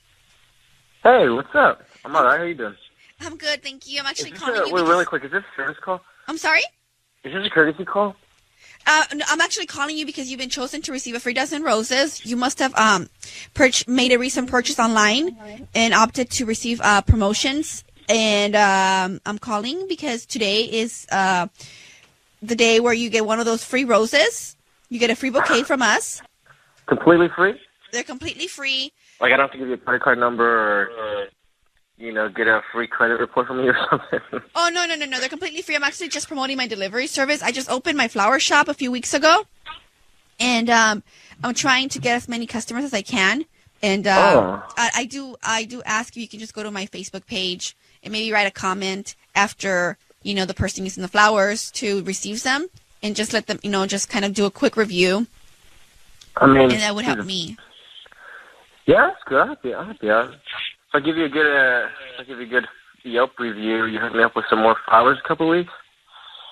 [SPEAKER 18] Hey, what's up? I'm all right. How you doing?
[SPEAKER 4] I'm good, thank you. I'm actually
[SPEAKER 18] Is this
[SPEAKER 4] calling you.
[SPEAKER 18] wait,
[SPEAKER 4] because-
[SPEAKER 18] really quick. Is this a service call?
[SPEAKER 4] I'm sorry?
[SPEAKER 18] Is this a courtesy call?
[SPEAKER 4] No, I'm actually calling you because you've been chosen to receive a free dozen roses. You must have made a recent purchase online and opted to receive promotions. And I'm calling because today is the day where you get one of those free roses. You get a free bouquet from us.
[SPEAKER 18] Completely free?
[SPEAKER 4] They're completely free.
[SPEAKER 18] Like I don't have to give you a credit card number or get a free credit report from you or something.
[SPEAKER 4] Oh, no. They're completely free. I'm actually just promoting my delivery service. I just opened my flower shop a few weeks ago. And I'm trying to get as many customers as I can. And I do ask if you can just go to my Facebook page and maybe write a comment after, the person using the flowers to receive them. And just let them, just kind of do a quick review.
[SPEAKER 18] I mean,
[SPEAKER 4] and that would help me.
[SPEAKER 18] Yeah, that's good. I'll help you out. If I give you a good Yelp review, you hook me up with some more flowers in a couple of weeks?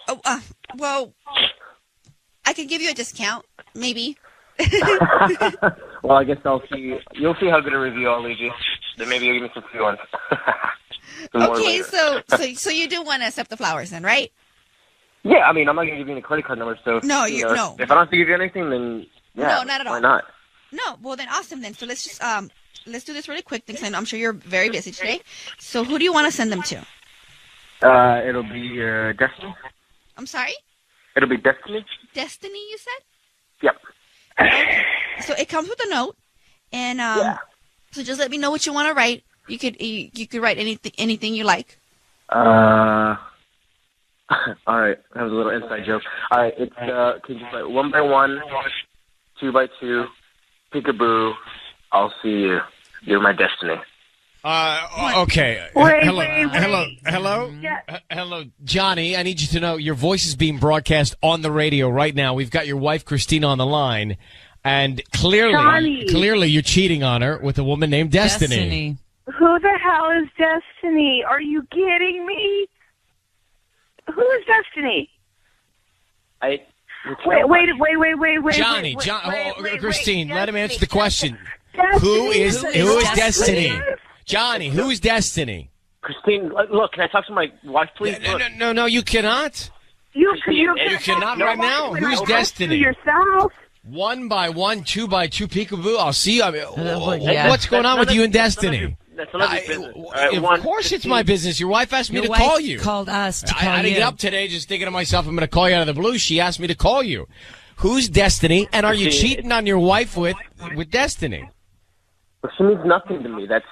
[SPEAKER 4] Oh, well, I could give you a discount, maybe.
[SPEAKER 18] Well, I guess I'll see. You'll see how good a review I'll leave you. Then maybe you'll give me some free ones.
[SPEAKER 4] Okay, so you do want to accept the flowers then, right?
[SPEAKER 18] Yeah, I mean, I'm not going to give you any credit card number, so...
[SPEAKER 4] No,
[SPEAKER 18] no. If I don't have to give you anything, then... Yeah,
[SPEAKER 4] no, not at all.
[SPEAKER 18] Why not?
[SPEAKER 4] No, well then awesome then. So let's just let's do this really quick. Thanks, I'm sure you're very busy today. So who do you want to send them to?
[SPEAKER 18] It'll be Destiny.
[SPEAKER 4] I'm sorry?
[SPEAKER 18] It'll be Destiny.
[SPEAKER 4] Destiny, you said?
[SPEAKER 18] Yep.
[SPEAKER 4] Okay. So it comes with a note, and so just let me know what you want to write. You could write anything you like.
[SPEAKER 18] All right, that was a little inside joke. All right, it's can you just write 1 by 1, 2 by 2, peekaboo, I'll see you. You're my destiny.
[SPEAKER 1] Okay.
[SPEAKER 18] Wait,
[SPEAKER 1] Hello? Hello, Johnny, I need you to know your voice is being broadcast on the radio right now. We've got your wife, Christina, on the line, and clearly you're cheating on her with a woman named Destiny.
[SPEAKER 24] Who the hell is Destiny? Are you kidding me? Who is Destiny? Wait.
[SPEAKER 1] Johnny, Christine, let him answer the question.
[SPEAKER 24] Destiny.
[SPEAKER 1] Who is Destiny? Johnny, who is Destiny?
[SPEAKER 18] Christine, look, can I talk to my wife, please?
[SPEAKER 1] No, you cannot.
[SPEAKER 24] You
[SPEAKER 1] cannot right now. Who's Destiny?
[SPEAKER 24] Yourself.
[SPEAKER 1] 1 by 1, 2 by 2, peekaboo. I'll see you. I mean, what's going on with you and Destiny?
[SPEAKER 18] That's none of your business.
[SPEAKER 1] Of course it's my business. Your wife asked me to call you.
[SPEAKER 16] Called us to call
[SPEAKER 1] I didn't
[SPEAKER 16] you.
[SPEAKER 1] get up today just thinking to myself, I'm going to call you out of the blue. She asked me to call you. Who's Destiny? And are you cheating on your wife with Destiny?
[SPEAKER 18] Well, she means nothing to me. It's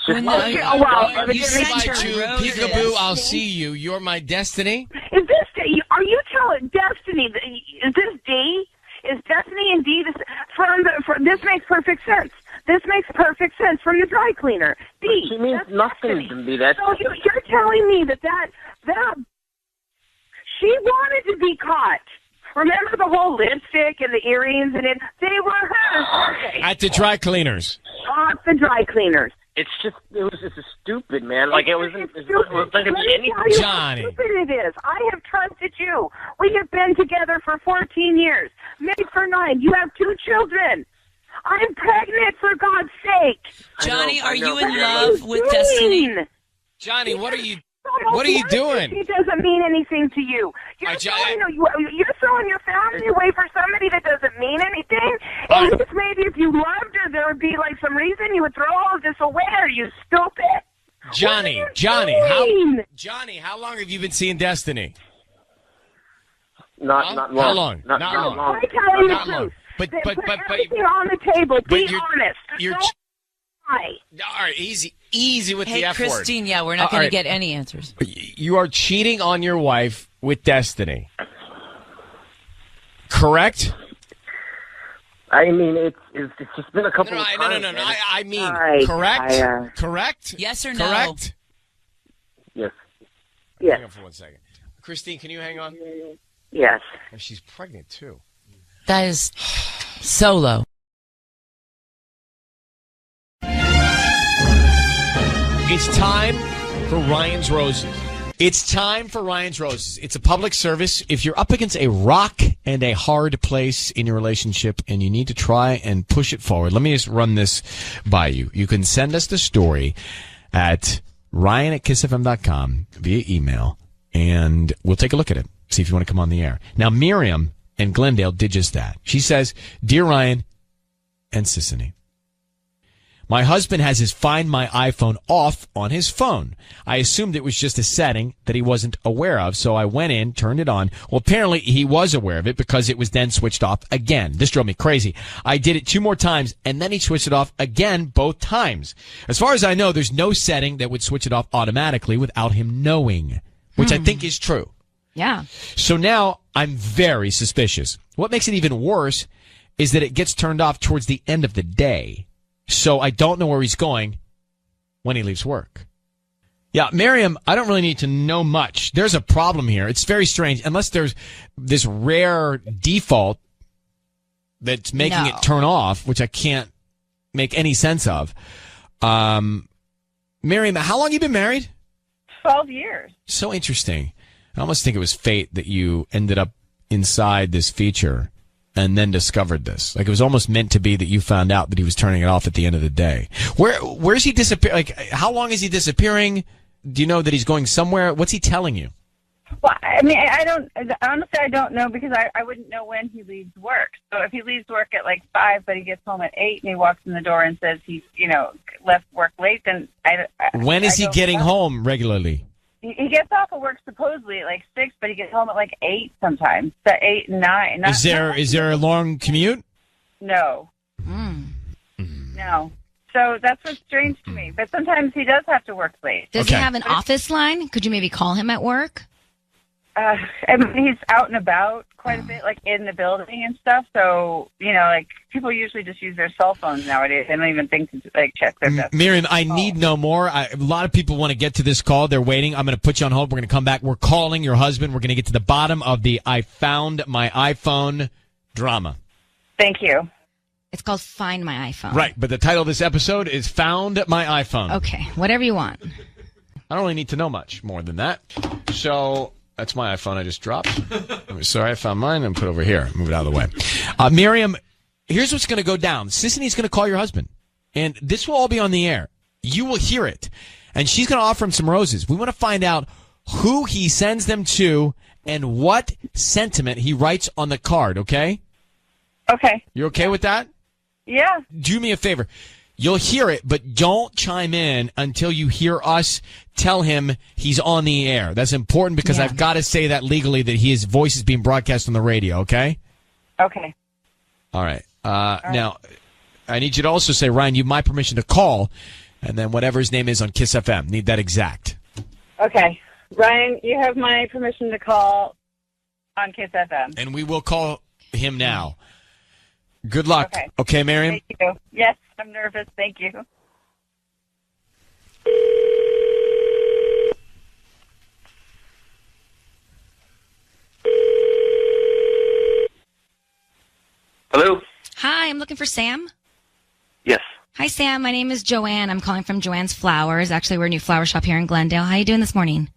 [SPEAKER 18] just...
[SPEAKER 1] You said peekaboo, I'll see you. You're my Destiny?
[SPEAKER 24] Is this... Are you telling Destiny... Is this D? Is Destiny and D... This makes perfect sense. This makes perfect sense from the dry cleaner. D.
[SPEAKER 18] She means nothing to me.
[SPEAKER 24] So you're telling me that she wanted to be caught. Remember the whole lipstick and the earrings and they were hers. Okay.
[SPEAKER 1] At the dry cleaners.
[SPEAKER 24] At the dry cleaners.
[SPEAKER 18] It was just stupid, man. Like it wasn't like anything.
[SPEAKER 1] Johnny.
[SPEAKER 24] How stupid it is. I have trusted you. We have been together for 14 years. Married for 9. You have 2 children. I'm pregnant, for God's sake.
[SPEAKER 16] Johnny, are you in love with Destiny?
[SPEAKER 1] Johnny, what are you doing?
[SPEAKER 24] It doesn't mean anything to you. You're throwing your family away for somebody that doesn't mean anything. And just maybe if you loved her, there would be like some reason you would throw all of this away. Are you stupid?
[SPEAKER 1] Johnny, how long have you been seeing Destiny?
[SPEAKER 18] Not long.
[SPEAKER 1] How long?
[SPEAKER 18] Not
[SPEAKER 1] long.
[SPEAKER 24] I'm telling the
[SPEAKER 1] Not long.
[SPEAKER 24] truth.
[SPEAKER 1] But
[SPEAKER 24] everything on the table. Be honest.
[SPEAKER 1] All right, easy with the F word.
[SPEAKER 16] Christine, yeah, we're not going to get any answers.
[SPEAKER 1] You are cheating on your wife with Destiny. Correct?
[SPEAKER 18] I mean, it's just been a couple of times.
[SPEAKER 1] No. I mean, correct? Correct?
[SPEAKER 16] Yes or no?
[SPEAKER 1] Correct?
[SPEAKER 18] Yes.
[SPEAKER 1] Hang on for 1 second. Christine, can you hang on?
[SPEAKER 24] Yes.
[SPEAKER 1] Oh, she's pregnant, too.
[SPEAKER 16] That is so low.
[SPEAKER 1] It's time for Ryan's Roses. It's time for Ryan's Roses. It's a public service. If you're up against a rock and a hard place in your relationship and you need to try and push it forward, let me just run this by you. You can send us the story at ryan@kissfm.com via email, and we'll take a look at it, see if you want to come on the air. Now, Miriam in Glendale did just that. She says, Dear Ryan and Sissany, my husband has his Find My iPhone off on his phone. I assumed it was just a setting that he wasn't aware of, so I went in, turned it on. Well, apparently he was aware of it because it was then switched off again. This drove me crazy. I did it 2 more times, and then he switched it off again both times. As far as I know, there's no setting that would switch it off automatically without him knowing, which I think is true.
[SPEAKER 3] Yeah.
[SPEAKER 1] So now I'm very suspicious. What makes it even worse is that it gets turned off towards the end of the day. So I don't know where he's going when he leaves work. Yeah, Miriam, I don't really need to know much. There's a problem here. It's very strange. Unless there's this rare default that's making it turn off, which I can't make any sense of. Miriam, how long have you been married?
[SPEAKER 6] 12 years.
[SPEAKER 1] So interesting. I almost think it was fate that you ended up inside this feature and then discovered this. Like, it was almost meant to be that you found out that he was turning it off at the end of the day. Where's he disappear? Like, how long is he disappearing? Do you know that he's going somewhere? What's he telling you?
[SPEAKER 6] Well, I mean, honestly, I don't know because I wouldn't know when he leaves work. So if he leaves work at like 5, but he gets home at 8 and he walks in the door and says he's, left work late, then
[SPEAKER 1] When is he getting home regularly?
[SPEAKER 6] He gets off of work supposedly at like 6, but he gets home at like 8 sometimes. So 8 and 9.
[SPEAKER 1] Is there a long commute?
[SPEAKER 6] No. No. So that's what's strange to me. But sometimes he does have to work late.
[SPEAKER 3] Does he have an office line? Could you maybe call him at work?
[SPEAKER 6] I mean, he's out and about quite a bit, like in the building and stuff. So, like people usually just use their cell phones nowadays. They don't even think to like check their messages.
[SPEAKER 1] Miriam, I need no more. A lot of people want to get to this call. They're waiting. I'm going to put you on hold. We're going to come back. We're calling your husband. We're going to get to the bottom of the I found my iPhone drama.
[SPEAKER 6] Thank you.
[SPEAKER 3] It's called Find My iPhone.
[SPEAKER 1] Right, but the title of this episode is Found My iPhone.
[SPEAKER 3] Okay, whatever you want.
[SPEAKER 1] I don't really need to know much more than that. So that's my iPhone I just dropped. I'm sorry, I found mine and put it over here. Move it out of the way. Miriam, here's what's going to go down. Sissy's going to call your husband, and this will all be on the air. You will hear it, and she's going to offer him some roses. We want to find out who he sends them to and what sentiment he writes on the card, okay?
[SPEAKER 6] Okay.
[SPEAKER 1] You okay with that?
[SPEAKER 6] Yeah.
[SPEAKER 1] Do me a favor. You'll hear it, but don't chime in until you hear us tell him he's on the air. That's important because I've got to say that legally that his voice is being broadcast on the radio, okay?
[SPEAKER 6] Okay.
[SPEAKER 1] All right. Now, I need you to also say, Ryan, you have my permission to call, and then whatever his name is on Kiss FM. Need that exact.
[SPEAKER 6] Okay. Ryan, you have my permission to call on Kiss FM.
[SPEAKER 1] And we will call him now. Good luck. Okay, Miriam?
[SPEAKER 6] Thank you. Yes, I'm nervous. Thank you.
[SPEAKER 18] Hello?
[SPEAKER 3] Hi, I'm looking for Sam.
[SPEAKER 18] Yes.
[SPEAKER 3] Hi, Sam. My name is Joanne. I'm calling from Joanne's Flowers. Actually, we're a new flower shop here in Glendale. How are you doing this morning?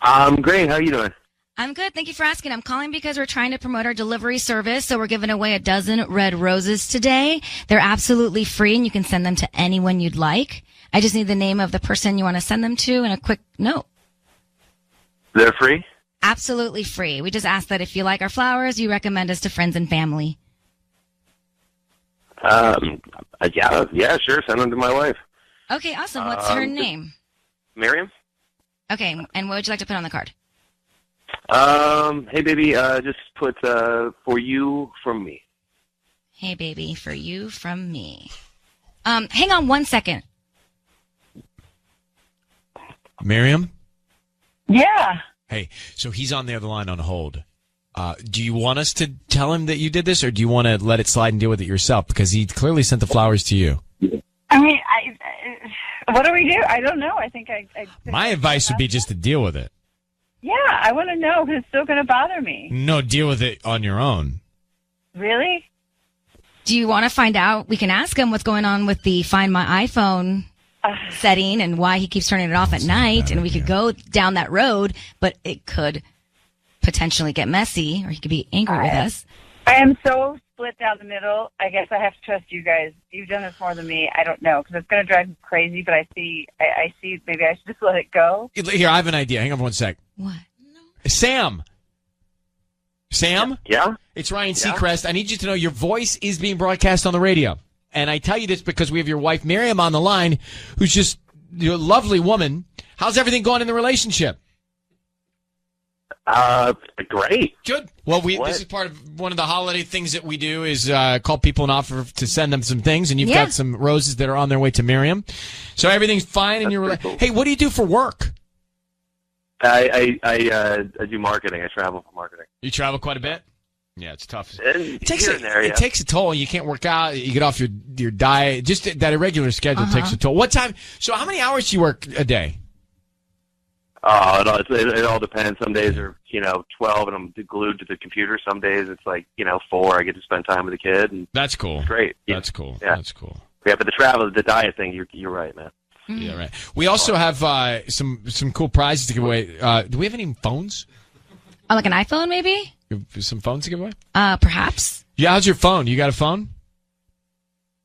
[SPEAKER 18] I'm great. How are you doing?
[SPEAKER 3] I'm good. Thank you for asking. I'm calling because we're trying to promote our delivery service. So we're giving away 12 red roses today. They're absolutely free, and you can send them to anyone you'd like. I just need the name of the person you want to send them to and a quick note.
[SPEAKER 18] They're free?
[SPEAKER 3] Absolutely free. We just ask that if you like our flowers, you recommend us to friends and family.
[SPEAKER 18] Yeah, sure. Send them to my wife.
[SPEAKER 3] Okay, awesome. What's her name?
[SPEAKER 18] Miriam?
[SPEAKER 3] Okay, and what would you like to put on the card?
[SPEAKER 18] Hey, baby, just put, for you from me.
[SPEAKER 3] Hey, baby, for you from me. Hang on 1 second.
[SPEAKER 1] Miriam?
[SPEAKER 6] Yeah.
[SPEAKER 1] Hey, so he's on the other line on hold. Do you want us to tell him that you did this, or do you want to let it slide and deal with it yourself? Because he clearly sent the flowers to you.
[SPEAKER 6] I mean, what do we do? I don't know. I think I
[SPEAKER 1] My advice would be just to deal with it.
[SPEAKER 6] Yeah, I want to know because it's still going to bother me.
[SPEAKER 1] No, deal with it on your own.
[SPEAKER 6] Really?
[SPEAKER 3] Do you want to find out? We can ask him what's going on with the Find My iPhone setting and why he keeps turning it off at night. And we could go down that road, but it could potentially get messy, or he could be angry with us.
[SPEAKER 6] I am so split down the middle. I guess I have to trust you guys. You've done this more than me. I don't know, because it's going to drive me crazy, but I see maybe I should just let it go.
[SPEAKER 1] Here, I have an idea. Hang on one sec.
[SPEAKER 3] What?
[SPEAKER 1] Sam?
[SPEAKER 18] Yeah?
[SPEAKER 1] It's Ryan Seacrest. I need you to know your voice is being broadcast on the radio. And I tell you this because we have your wife, Miriam, on the line, who's just a lovely woman. How's everything going in the relationship?
[SPEAKER 18] Great.
[SPEAKER 1] Good. Well, this is part of one of the holiday things that we do is call people and offer to send them some things, and you've got some roses that are on their way to Miriam. So everything's fine in your relationship. Hey, what do you do for work?
[SPEAKER 18] I do marketing. I travel for marketing.
[SPEAKER 1] You travel quite a bit? Yeah, it's tough.
[SPEAKER 18] It
[SPEAKER 1] takes a toll. You can't work out. You get off your diet. Just that irregular schedule takes a toll. What time? So how many hours do you work a day?
[SPEAKER 18] It all depends. Some days are 12, and I'm glued to the computer. Some days it's 4. I get to spend time with the kid. And
[SPEAKER 1] that's cool.
[SPEAKER 18] It's great.
[SPEAKER 1] That's cool.
[SPEAKER 18] Yeah.
[SPEAKER 1] That's cool.
[SPEAKER 18] Yeah, but the diet thing, you're right, man.
[SPEAKER 1] Yeah, right. We also have some cool prizes to give away. Do we have any phones?
[SPEAKER 3] Oh, like an iPhone, maybe?
[SPEAKER 1] Some phones to give away?
[SPEAKER 3] Perhaps.
[SPEAKER 1] Yeah, how's your phone? You got a phone?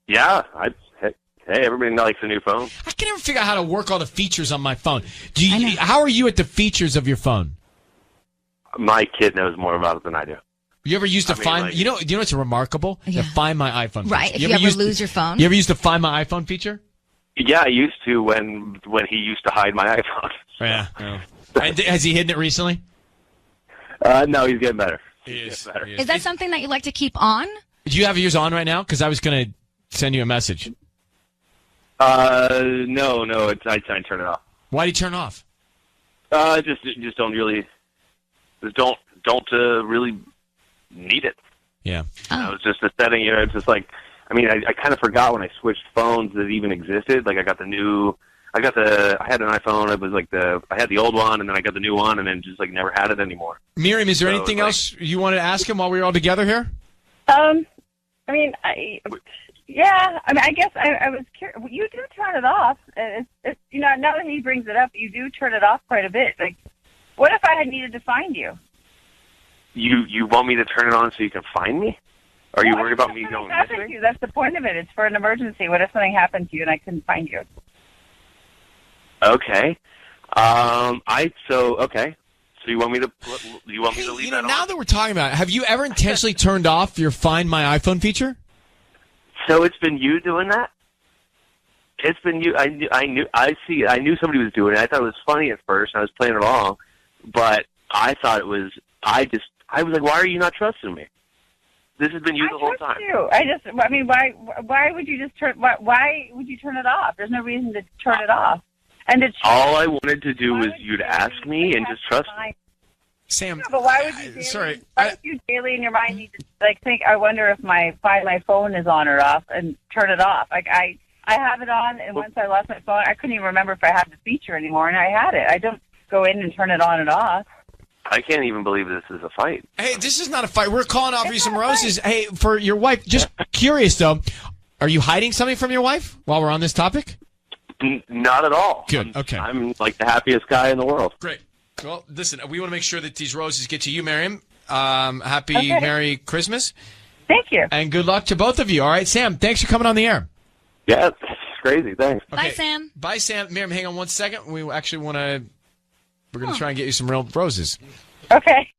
[SPEAKER 18] Yeah, hey, everybody likes a new phone.
[SPEAKER 1] I can never figure out how to work all the features on my phone. How are you at the features of your phone?
[SPEAKER 18] My kid knows more about it than I do.
[SPEAKER 1] You ever used to find? You know what's remarkable?
[SPEAKER 3] Yeah.
[SPEAKER 1] The Find My iPhone.
[SPEAKER 3] Right.
[SPEAKER 1] Feature.
[SPEAKER 3] If you ever lose your phone.
[SPEAKER 1] You ever used the Find My iPhone feature?
[SPEAKER 18] Yeah, I used to when he used to hide my iPhone.
[SPEAKER 1] Yeah. And has he hidden it recently?
[SPEAKER 18] No, he's getting better.
[SPEAKER 1] He is.
[SPEAKER 3] Is that something that you like to keep on?
[SPEAKER 1] Do you have yours on right now? Because I was going to send you a message.
[SPEAKER 18] No. I turn it off.
[SPEAKER 1] Why do you turn it off?
[SPEAKER 18] Just don't really, really need it.
[SPEAKER 1] Yeah.
[SPEAKER 18] It's just a setting. It's just I kind of forgot when I switched phones that it even existed. I had an iPhone. It was I had the old one, and then I got the new one, and then just never had it anymore.
[SPEAKER 1] Miriam, is there anything else you wanted to ask him while we were all together here?
[SPEAKER 6] I guess I was curious. You do turn it off. It's now that he brings it up, you do turn it off quite a bit. What if I had needed to find you?
[SPEAKER 18] You want me to turn it on so you can find me? Are you worried about me going missing?
[SPEAKER 6] That's the point of it. It's for an emergency. What if something happened to you and I couldn't find you?
[SPEAKER 18] Okay. So you want me to leave that on?
[SPEAKER 1] Now that we're talking about it, have you ever intentionally turned off your Find My iPhone feature?
[SPEAKER 18] So it's been you doing that? It's been you. I knew somebody was doing it. I thought it was funny at first, and I was playing along, but I thought it was. I was like, why are you not trusting me? This has been you the whole time.
[SPEAKER 6] Why would you just turn? Why would you turn it off? There's no reason to turn it off. And
[SPEAKER 18] all I wanted to do was you to ask me and just trust me.
[SPEAKER 1] Sam,
[SPEAKER 6] but why would you? Why would you daily in your mind need to think? I wonder if my phone is on or off, and turn it off. I have it on, and once I lost my phone, I couldn't even remember if I had the feature anymore, and I had it. I don't go in and turn it on and off.
[SPEAKER 18] I can't even believe this is a fight.
[SPEAKER 1] Hey, this is not a fight. We're calling off you some roses. Hey, for your wife. Just curious though, are you hiding something from your wife while we're on this topic?
[SPEAKER 18] Not at all.
[SPEAKER 1] Good. Okay.
[SPEAKER 18] I'm the happiest guy in the world.
[SPEAKER 1] Great. Well, listen, we want to make sure that these roses get to you, Miriam. Merry Christmas.
[SPEAKER 6] Thank you.
[SPEAKER 1] And good luck to both of you. All right, Sam, thanks for coming on the air.
[SPEAKER 18] Yeah, it's crazy. Thanks.
[SPEAKER 1] Okay.
[SPEAKER 3] Bye, Sam.
[SPEAKER 1] Bye, Sam. Miriam, hang on one second. We actually want to... We're going to try and get you some real roses.
[SPEAKER 6] Okay.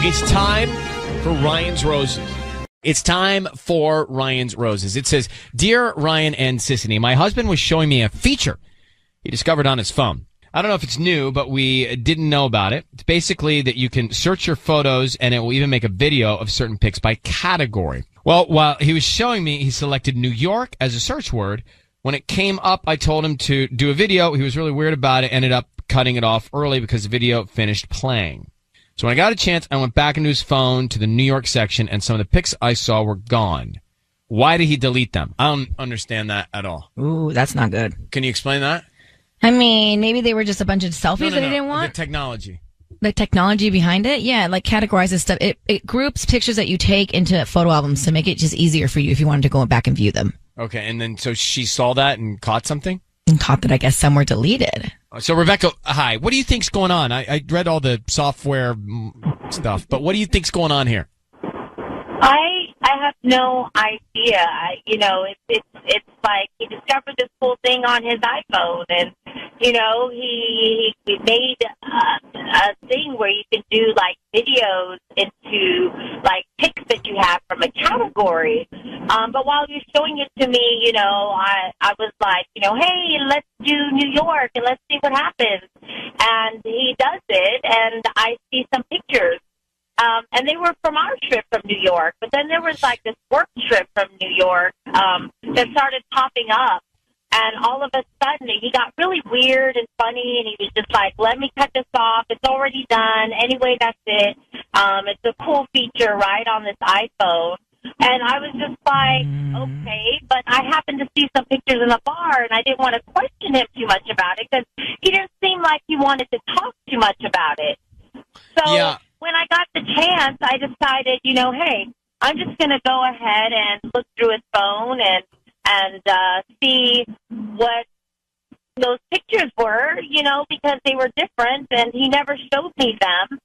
[SPEAKER 1] It's time for Ryan's Roses. It's time for Ryan's Roses. It says, Dear Ryan and Sissany, my husband was showing me a feature he discovered on his phone. I don't know if it's new, but we didn't know about it. It's basically that you can search your photos and it will even make a video of certain pics by category. Well, while he was showing me, he selected New York as a search word. When it came up, I told him to do a video. He was really weird about it, ended up cutting it off early because the video finished playing. So when I got a chance, I went back into his phone to the New York section, and some of the pics I saw were gone. Why did he delete them? I don't understand that at all.
[SPEAKER 3] Ooh, that's not good.
[SPEAKER 1] Can you explain that?
[SPEAKER 3] I mean, maybe they were just a bunch of selfies that he didn't want.
[SPEAKER 1] The technology.
[SPEAKER 21] the technology behind it, yeah, like categorizes stuff. It groups pictures that you take into photo albums to make it just easier for you if you wanted to go back and view them.
[SPEAKER 1] Okay, and then so she saw that and caught something?
[SPEAKER 21] And caught that, I guess, some were deleted.
[SPEAKER 1] So, Rebecca, hi. What do you think's going on? I read all the software stuff, but what do you think's going on here?
[SPEAKER 9] I have no idea. It's like he discovered this cool thing on his iPhone, and he made a thing where you can do like videos into like pics that you have from a category. But while you're showing it to me, I was like, hey, let's do New York and let's see what happens. And he does it, and I see some pictures. And they were from our trip from New York. But then there was like this work trip from New York that started popping up. And all of a sudden, he got really weird and funny. And he was just like, let me cut this off. It's already done. Anyway, that's it. It's a cool feature, right, on this iPhone. And I was just like, okay. But I happened to see some pictures in the bar, and I didn't want to question him too much about it because he didn't seem like he wanted to talk too much about it. So... yeah. When I got the chance, I decided, hey, I'm just going to go ahead and look through his phone and see what those pictures were, because they were different, and he never showed me them,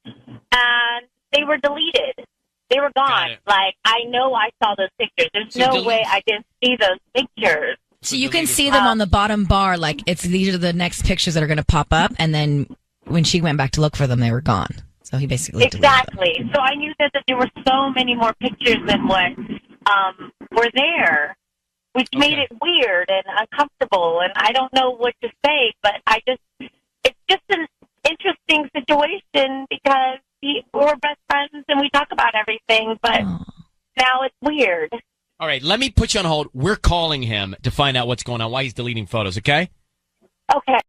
[SPEAKER 9] and they were deleted. They were gone. Like, I know I saw those pictures. There's no way I didn't see those pictures.
[SPEAKER 21] So you can see them on the bottom bar, like these are the next pictures that are going to pop up, and then when she went back to look for them, they were gone. So he basically
[SPEAKER 9] exactly. So I knew that there were so many more pictures than what were there, which made it weird and uncomfortable. And I don't know what to say, but it's just an interesting situation because we're best friends and we talk about everything, but now it's weird.
[SPEAKER 1] All right, let me put you on hold. We're calling him to find out what's going on, why he's deleting photos, okay?
[SPEAKER 9] Okay.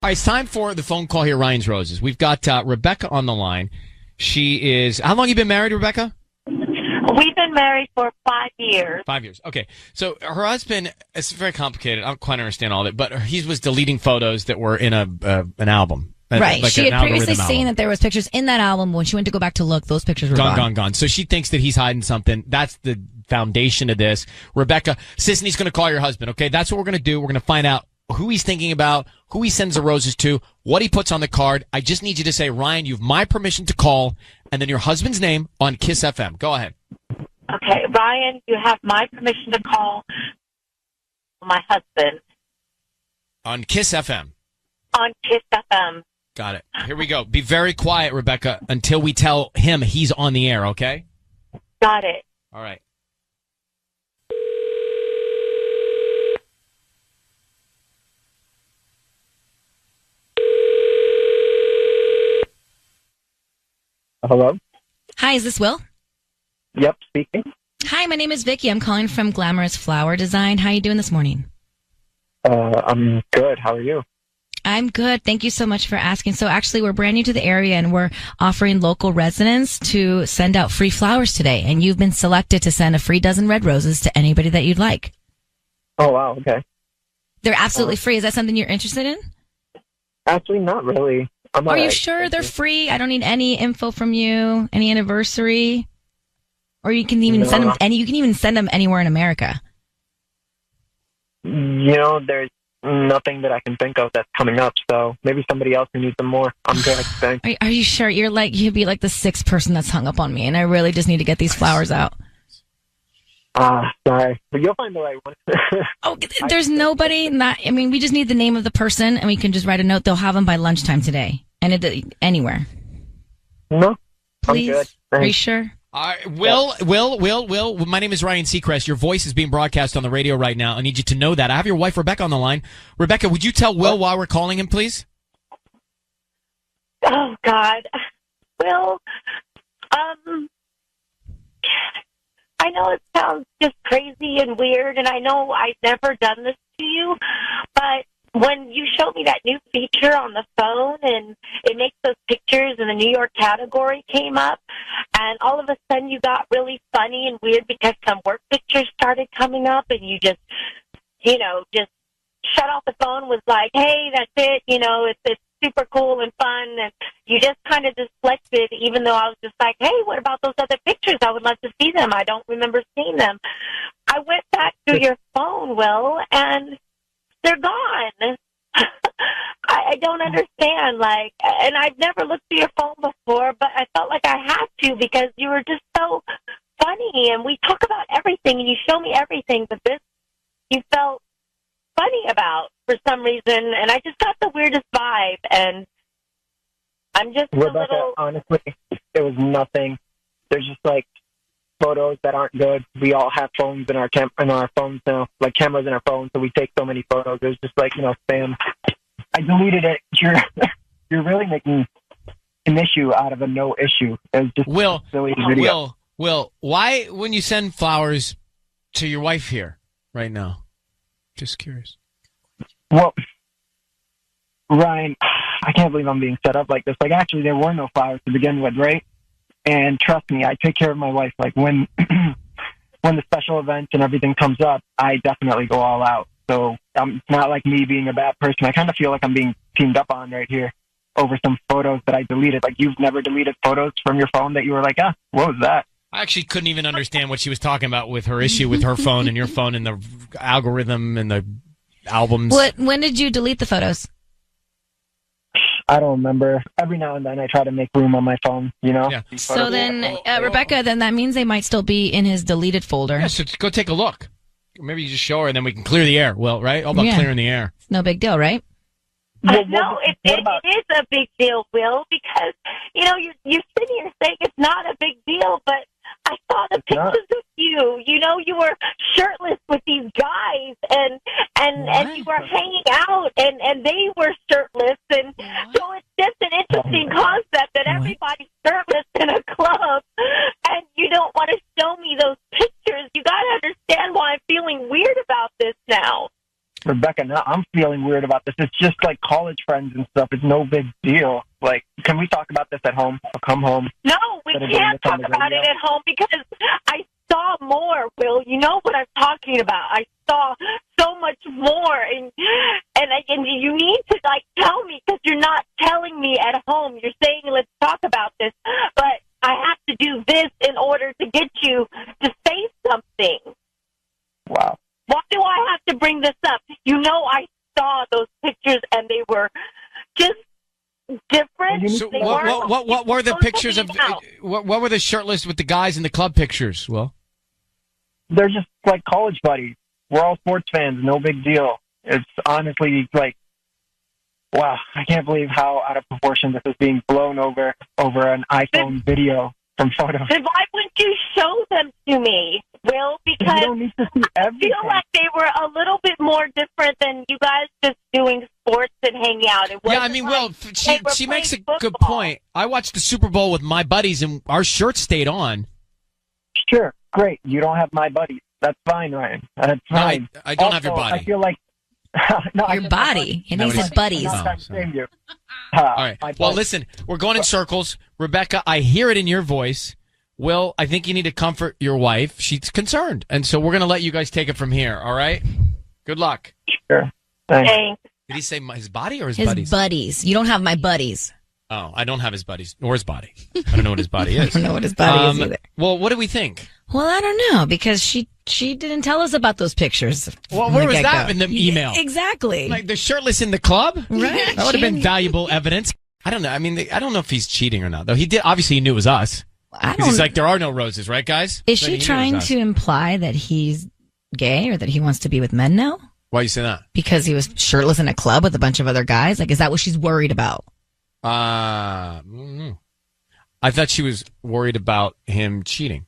[SPEAKER 1] All right, it's time for the phone call here, Ryan's Roses. We've got Rebecca on the line. She is... How long have you been married, Rebecca?
[SPEAKER 9] We've been married for 5 years.
[SPEAKER 1] 5 years. Okay. So her husband... It's very complicated. I don't quite understand all of it, but he was deleting photos that were in an album.
[SPEAKER 21] Right.
[SPEAKER 1] Like
[SPEAKER 21] she had previously
[SPEAKER 1] album.
[SPEAKER 21] seen that there was pictures in that album. When she went to go back to look, those pictures were
[SPEAKER 1] gone. So she thinks that he's hiding something. That's the foundation of this. Rebecca, Sisney's going to call your husband, okay? That's what we're going to do. We're going to find out who he's thinking about, who he sends the roses to, what he puts on the card. I just need you to say, Ryan, you have my permission to call, and then your husband's name on Kiss FM. Go ahead.
[SPEAKER 9] Okay, Ryan, you have my permission to call my husband.
[SPEAKER 1] On Kiss FM.
[SPEAKER 9] On Kiss FM.
[SPEAKER 1] Got it. Here we go. Be very quiet, Rebecca, until we tell him he's on the air, okay?
[SPEAKER 9] Got it.
[SPEAKER 1] All right.
[SPEAKER 11] Hello?
[SPEAKER 21] Hi, is this Will?
[SPEAKER 11] Yep, speaking.
[SPEAKER 21] Hi, my name is Vicky. I'm calling from Glamorous Flower Design. How are you doing this morning?
[SPEAKER 11] I'm good. How are you?
[SPEAKER 21] I'm good. Thank you so much for asking. So actually, we're brand new to the area, and we're offering local residents to send out free flowers today. And you've been selected to send a free dozen red roses to anybody that you'd like.
[SPEAKER 11] Oh, wow. Okay.
[SPEAKER 21] They're absolutely free. Is that something you're interested in?
[SPEAKER 11] Actually, not really.
[SPEAKER 21] Are you sure they're free? I don't need any info from you, any anniversary, or you can even send them. You can even send them anywhere in America.
[SPEAKER 11] There's nothing that I can think of that's coming up. So maybe somebody else who needs them more. I'm good. Thanks.
[SPEAKER 21] Are you sure? You'd be like the sixth person that's hung up on me, and I really just need to get these flowers out.
[SPEAKER 11] Sorry, but you'll find the right one.
[SPEAKER 21] Oh, there's nobody. We just need the name of the person, and we can just write a note. They'll have them by lunchtime today, and anywhere.
[SPEAKER 11] No,
[SPEAKER 21] please.
[SPEAKER 11] I'm good.
[SPEAKER 21] Are you sure?
[SPEAKER 1] Will, my name is Ryan Seacrest. Your voice is being broadcast on the radio right now. I need you to know that. I have your wife, Rebecca, on the line. Rebecca, would you tell Will why we're calling him, please?
[SPEAKER 9] Oh, God. Will, I know it sounds just crazy and weird, and I know I've never done this to you, but when you showed me that new feature on the phone and it makes those pictures and the New York category came up, and all of a sudden you got really funny and weird because some work pictures started coming up, and you just shut off the phone, was like, hey, that's it, it's super cool and fun, and you just kind of deflected, even though I was just like, hey, what about those other pictures? I would love to see them. I don't remember seeing them. I went back to your phone, Will, and they're gone. I don't understand, like, and I've never looked through your phone before, but I felt like I had to because you were just so funny, and we talk about everything, and you show me everything, but this you felt funny about for some reason, and I just got the weirdest vibe, and I'm just
[SPEAKER 11] Rebecca,
[SPEAKER 9] a little...
[SPEAKER 11] honestly, there was nothing. There's just, like, photos that aren't good. We all have phones in our phones now, like cameras in our phones, so we take so many photos. There's just like, spam. I deleted it. You're really making an issue out of a no issue. It was just silly video.
[SPEAKER 1] Will, why wouldn't you send flowers to your wife here right now? Just curious.
[SPEAKER 11] Well, Ryan, I can't believe I'm being set up like this. Like, actually, there were no flowers to begin with, right? And trust me, I take care of my wife. Like, when when the special events and everything comes up, I definitely go all out. So it's not like me being a bad person. I kind of feel like I'm being teamed up on right here over some photos that I deleted. Like, you've never deleted photos from your phone that you were like, what was that?
[SPEAKER 1] I actually couldn't even understand what she was talking about with her issue with her phone and your phone and the algorithm and the albums.
[SPEAKER 7] When did you delete the photos?
[SPEAKER 11] I don't remember. Every now and then I try to make room on my phone,
[SPEAKER 1] Yeah.
[SPEAKER 7] So then, Rebecca, then that means they might still be in his deleted folder.
[SPEAKER 1] Yeah, so go take a look. Maybe you just show her and then we can clear the air. Well, right? All about clearing the air.
[SPEAKER 7] No big deal, right?
[SPEAKER 9] No, it is a big deal, Will, because, you're sitting here saying it's not a big deal, but I saw the pictures of you. You were shirtless with these guys, and you were hanging out, and they were shirtless, and so it's just an interesting concept that everybody's shirtless in a club, and you don't want to show me those pictures. You got to understand why I'm feeling weird about this now.
[SPEAKER 11] Rebecca, no, I'm feeling weird about this. It's just like college friends and stuff. It's no big deal. Like, can we talk about this at home? I'll come home.
[SPEAKER 9] No, we can't talk about it at home because I saw more, Will. You know what I'm talking about. I saw so much more, and you need to, tell me because you're not telling me at home. You're saying, let's talk about this, but I have to do this in order to get you to say something.
[SPEAKER 11] Wow.
[SPEAKER 9] Why do I have to bring this up? I saw those pictures, and they were just different.
[SPEAKER 1] So what were the pictures of? What were the shirtless with the guys in the club pictures? Well,
[SPEAKER 11] they're just like college buddies. We're all sports fans. No big deal. It's honestly like, wow, I can't believe how out of proportion this is being blown over an iPhone video from photos.
[SPEAKER 9] Then why wouldn't you show them to me, Will? Because
[SPEAKER 11] you don't need to see everything.
[SPEAKER 9] I feel like they were a little bit more different than you guys just doing sports and hanging out.
[SPEAKER 1] Will, she makes a good point. I watched the Super Bowl with my buddies, and our shirts stayed on.
[SPEAKER 11] Sure, great. You don't have my buddies. That's fine, Ryan. That's fine.
[SPEAKER 1] No, I don't have your body.
[SPEAKER 11] I feel like
[SPEAKER 7] your body. He needs his buddies.
[SPEAKER 11] All
[SPEAKER 1] right. Well, listen, we're going in circles. Rebecca, I hear it in your voice. Will, I think you need to comfort your wife. She's concerned. And so we're going to let you guys take it from here. All right? Good luck.
[SPEAKER 11] Sure. Thanks.
[SPEAKER 1] Did he say his body or his
[SPEAKER 7] buddies?
[SPEAKER 1] His
[SPEAKER 7] buddies. You don't have my buddies.
[SPEAKER 1] Oh, I don't have his buddies or his body. I don't know what his body is.
[SPEAKER 7] I don't know what his body is either.
[SPEAKER 1] Well, what do we think?
[SPEAKER 7] Well, I don't know because she didn't tell us about those pictures.
[SPEAKER 1] Well, where was that in the email?
[SPEAKER 7] Exactly.
[SPEAKER 1] Like the shirtless in the club?
[SPEAKER 7] Right.
[SPEAKER 1] That would have been valuable evidence. I don't know. I mean, I don't know if he's cheating or not, though. Obviously, he knew it was us. He's like, there are no roses, right, guys?
[SPEAKER 7] Is she trying to imply that he's gay or that he wants to be with men now?
[SPEAKER 1] Why you say that?
[SPEAKER 7] Because he was shirtless in a club with a bunch of other guys? Like, is that what she's worried about?
[SPEAKER 1] I thought she was worried about him cheating.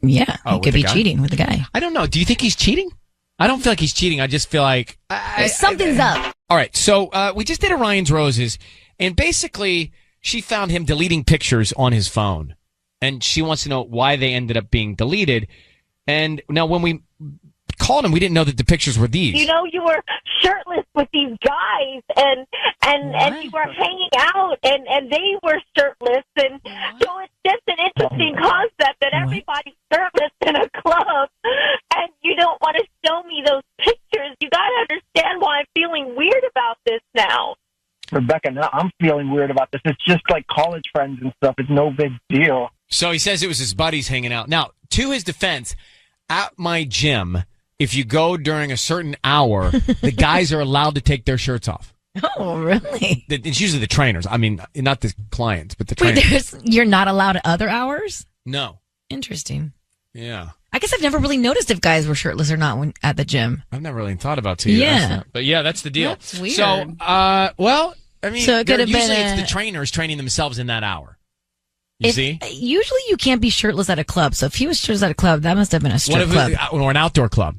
[SPEAKER 7] Yeah, he could be cheating with the guy.
[SPEAKER 1] I don't know. Do you think he's cheating? I don't feel like he's cheating. I just feel like...
[SPEAKER 7] something's up.
[SPEAKER 1] All right, so we just did a Ryan's Roses, and basically she found him deleting pictures on his phone, and she wants to know why they ended up being deleted. And now when we called him, we didn't know that the pictures were these.
[SPEAKER 9] You were shirtless with these guys, and you were hanging out, and they were shirtless, and so it's just an interesting concept that everybody's shirtless in a club, and you don't want to show me those pictures. You got to understand why I'm feeling weird about this now.
[SPEAKER 11] Rebecca, now I'm feeling weird about this. It's just like college friends and stuff. It's no big deal.
[SPEAKER 1] So he says it was his buddies hanging out. Now, to his defense, at my gym, if you go during a certain hour, the guys are allowed to take their shirts off.
[SPEAKER 7] Oh, really?
[SPEAKER 1] It's usually the trainers. I mean, not the clients, but the trainers.
[SPEAKER 7] You're not allowed other hours?
[SPEAKER 1] No.
[SPEAKER 7] Interesting.
[SPEAKER 1] Yeah.
[SPEAKER 7] I guess I've never really noticed if guys were shirtless or not at the gym.
[SPEAKER 1] I've never really thought about it. Yeah. But yeah, that's the deal.
[SPEAKER 7] That's weird.
[SPEAKER 1] So, well, I mean,
[SPEAKER 7] So it could have been
[SPEAKER 1] usually it's the trainers training themselves in that hour. You see?
[SPEAKER 7] Usually you can't be shirtless at a club. So if he was shirtless at a club, that must have been a strip club.
[SPEAKER 1] Or an outdoor club.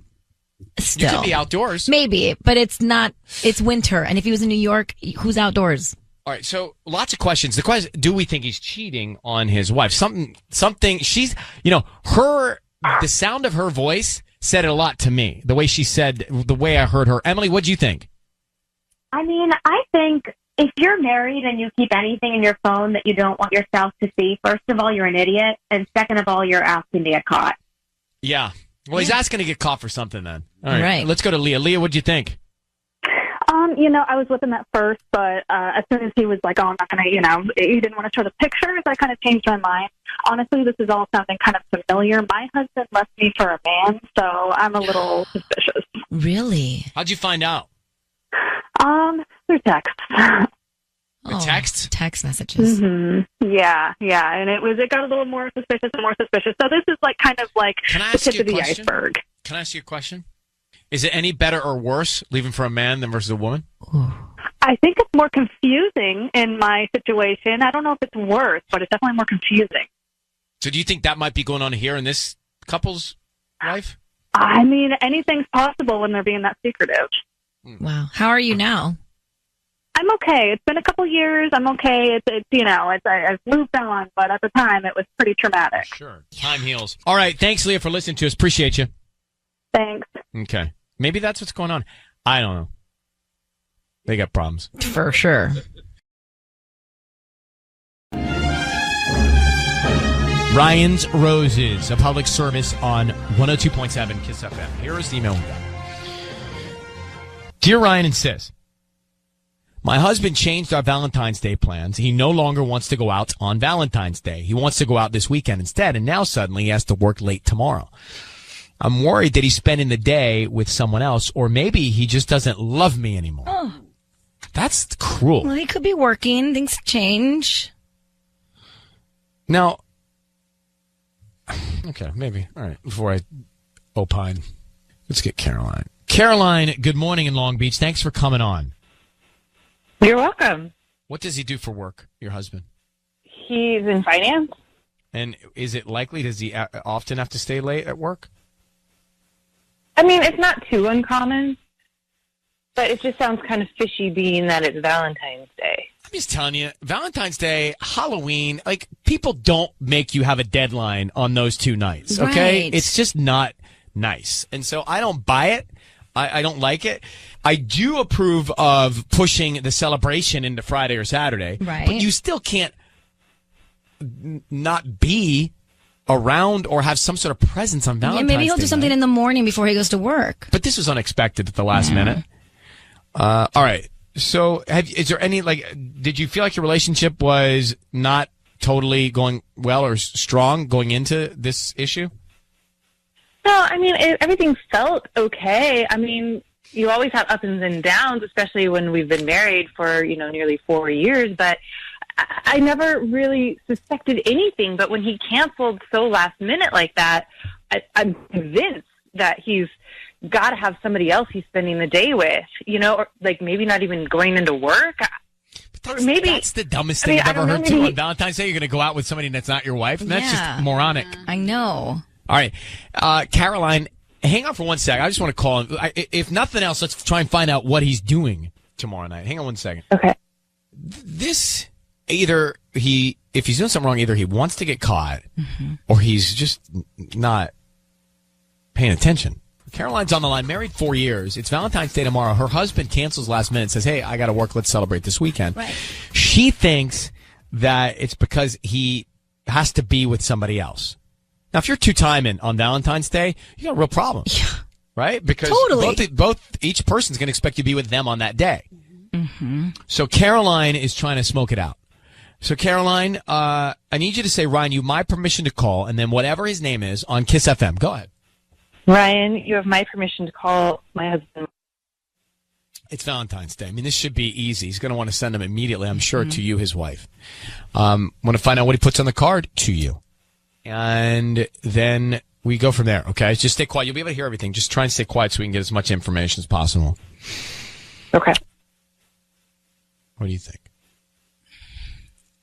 [SPEAKER 7] Still.
[SPEAKER 1] You could be outdoors.
[SPEAKER 7] Maybe, but it's not. It's winter. And if he was in New York, who's outdoors?
[SPEAKER 1] All right, so lots of questions. The question, do we think he's cheating on his wife? Something, she's, the sound of her voice said it a lot to me. The way she said, the way I heard her. Emily, what do you think?
[SPEAKER 8] I mean, I think if you're married and you keep anything in your phone that you don't want your spouse to see, first of all, you're an idiot. And second of all, you're asking to get caught.
[SPEAKER 1] Yeah. Well, he's asking to get caught for something then. All
[SPEAKER 7] right.
[SPEAKER 1] Let's go to Leah. Leah, what do you think?
[SPEAKER 10] I was with him at first, but as soon as he was like, oh, I'm not going to, he didn't want to show the pictures, I kind of changed my mind. Honestly, this is all sounding kind of familiar. My husband left me for a man, so I'm a little suspicious.
[SPEAKER 7] Really?
[SPEAKER 1] How'd you find out?
[SPEAKER 10] Through text.
[SPEAKER 1] Text?
[SPEAKER 7] Text messages.
[SPEAKER 10] Mm-hmm. Yeah, and it got a little more suspicious and more suspicious. So this is like kind of like the tip of the iceberg.
[SPEAKER 1] Can I ask you a question? Is it any better or worse leaving for a man than versus a woman?
[SPEAKER 10] I think it's more confusing in my situation. I don't know if it's worse, but it's definitely more confusing.
[SPEAKER 1] So do you think that might be going on here in this couple's life?
[SPEAKER 10] I mean, anything's possible when they're being that secretive.
[SPEAKER 7] Wow. How are you now?
[SPEAKER 10] I'm okay. It's been a couple years. I'm okay. I've moved on, but at the time it was pretty traumatic.
[SPEAKER 1] Sure. Time heals. All right. Thanks, Leah, for listening to us. Appreciate you.
[SPEAKER 10] Thanks.
[SPEAKER 1] Okay. Maybe that's what's going on. I don't know. They got problems.
[SPEAKER 7] For sure.
[SPEAKER 1] Ryan's Roses, a public service on 102.7 Kiss FM. Here is the email we got. Dear Ryan and Sis, my husband changed our Valentine's Day plans. He no longer wants to go out on Valentine's Day. He wants to go out this weekend instead, and now suddenly he has to work late tomorrow. I'm worried that he's spending the day with someone else, or maybe he just doesn't love me anymore.
[SPEAKER 7] Oh.
[SPEAKER 1] That's cruel.
[SPEAKER 3] Well, he could be working. Things change.
[SPEAKER 1] Now, okay, maybe. All right, before I opine, let's get Caroline. Caroline, good morning in Long Beach. Thanks for coming on.
[SPEAKER 6] You're welcome.
[SPEAKER 1] What does he do for work, your husband?
[SPEAKER 6] He's in finance.
[SPEAKER 1] And is it likely, does he often have to stay late at work?
[SPEAKER 6] I mean, it's not too uncommon, but it just sounds kind of fishy being that it's Valentine's Day.
[SPEAKER 1] I'm just telling you, Valentine's Day, Halloween, like, people don't make you have a deadline on those two nights, okay?
[SPEAKER 3] Right.
[SPEAKER 1] It's just not nice. And so I don't buy it. I don't like it. I do approve of pushing the celebration into Friday or Saturday.
[SPEAKER 3] Right.
[SPEAKER 1] But you still can't not be around or have some sort of presence on Valentine's Day.
[SPEAKER 3] Maybe he'll do something in the morning before he goes to work.
[SPEAKER 1] But this was unexpected at the last minute. All right. So is there any, did you feel like your relationship was not totally going well or strong going into this issue?
[SPEAKER 6] No, I mean, everything felt okay. I mean, you always have ups and downs, especially when we've been married for, nearly 4 years. But I never really suspected anything. But when he canceled so last minute like that, I'm convinced that he's got to have somebody else he's spending the day with, or maybe not even going into work.
[SPEAKER 1] That's the dumbest thing I've ever heard, too. On Valentine's Day, you're going to go out with somebody that's not your wife? And that's just moronic.
[SPEAKER 3] I know.
[SPEAKER 1] All right. Caroline, hang on for 1 second. I just want to call him. If nothing else, let's try and find out what he's doing tomorrow night. Hang on 1 second.
[SPEAKER 6] Okay.
[SPEAKER 1] This, if he's doing something wrong, either he wants to get caught or he's just not paying attention. Caroline's on the line, married 4 years. It's Valentine's Day tomorrow. Her husband cancels last minute, says, hey, I got to work. Let's celebrate this weekend.
[SPEAKER 3] Right.
[SPEAKER 1] She thinks that it's because he has to be with somebody else. Now, if you're two-timing on Valentine's Day, you got a real problem. Yeah. Right? Because
[SPEAKER 3] Totally.
[SPEAKER 1] both each person's going to expect you to be with them on that day.
[SPEAKER 3] Mm-hmm.
[SPEAKER 1] So Caroline is trying to smoke it out. So Caroline, I need you to say, Ryan, you have my permission to call, and then whatever his name is on Kiss FM. Go ahead.
[SPEAKER 6] Ryan, you have my permission to call my husband.
[SPEAKER 1] It's Valentine's Day. I mean, this should be easy. He's going to want to send them immediately, I'm sure, to you, his wife. Want to find out what he puts on the card to you. And then we go from there, okay? Just stay quiet. You'll be able to hear everything. Just try and stay quiet so we can get as much information as possible.
[SPEAKER 6] Okay.
[SPEAKER 1] What do you think?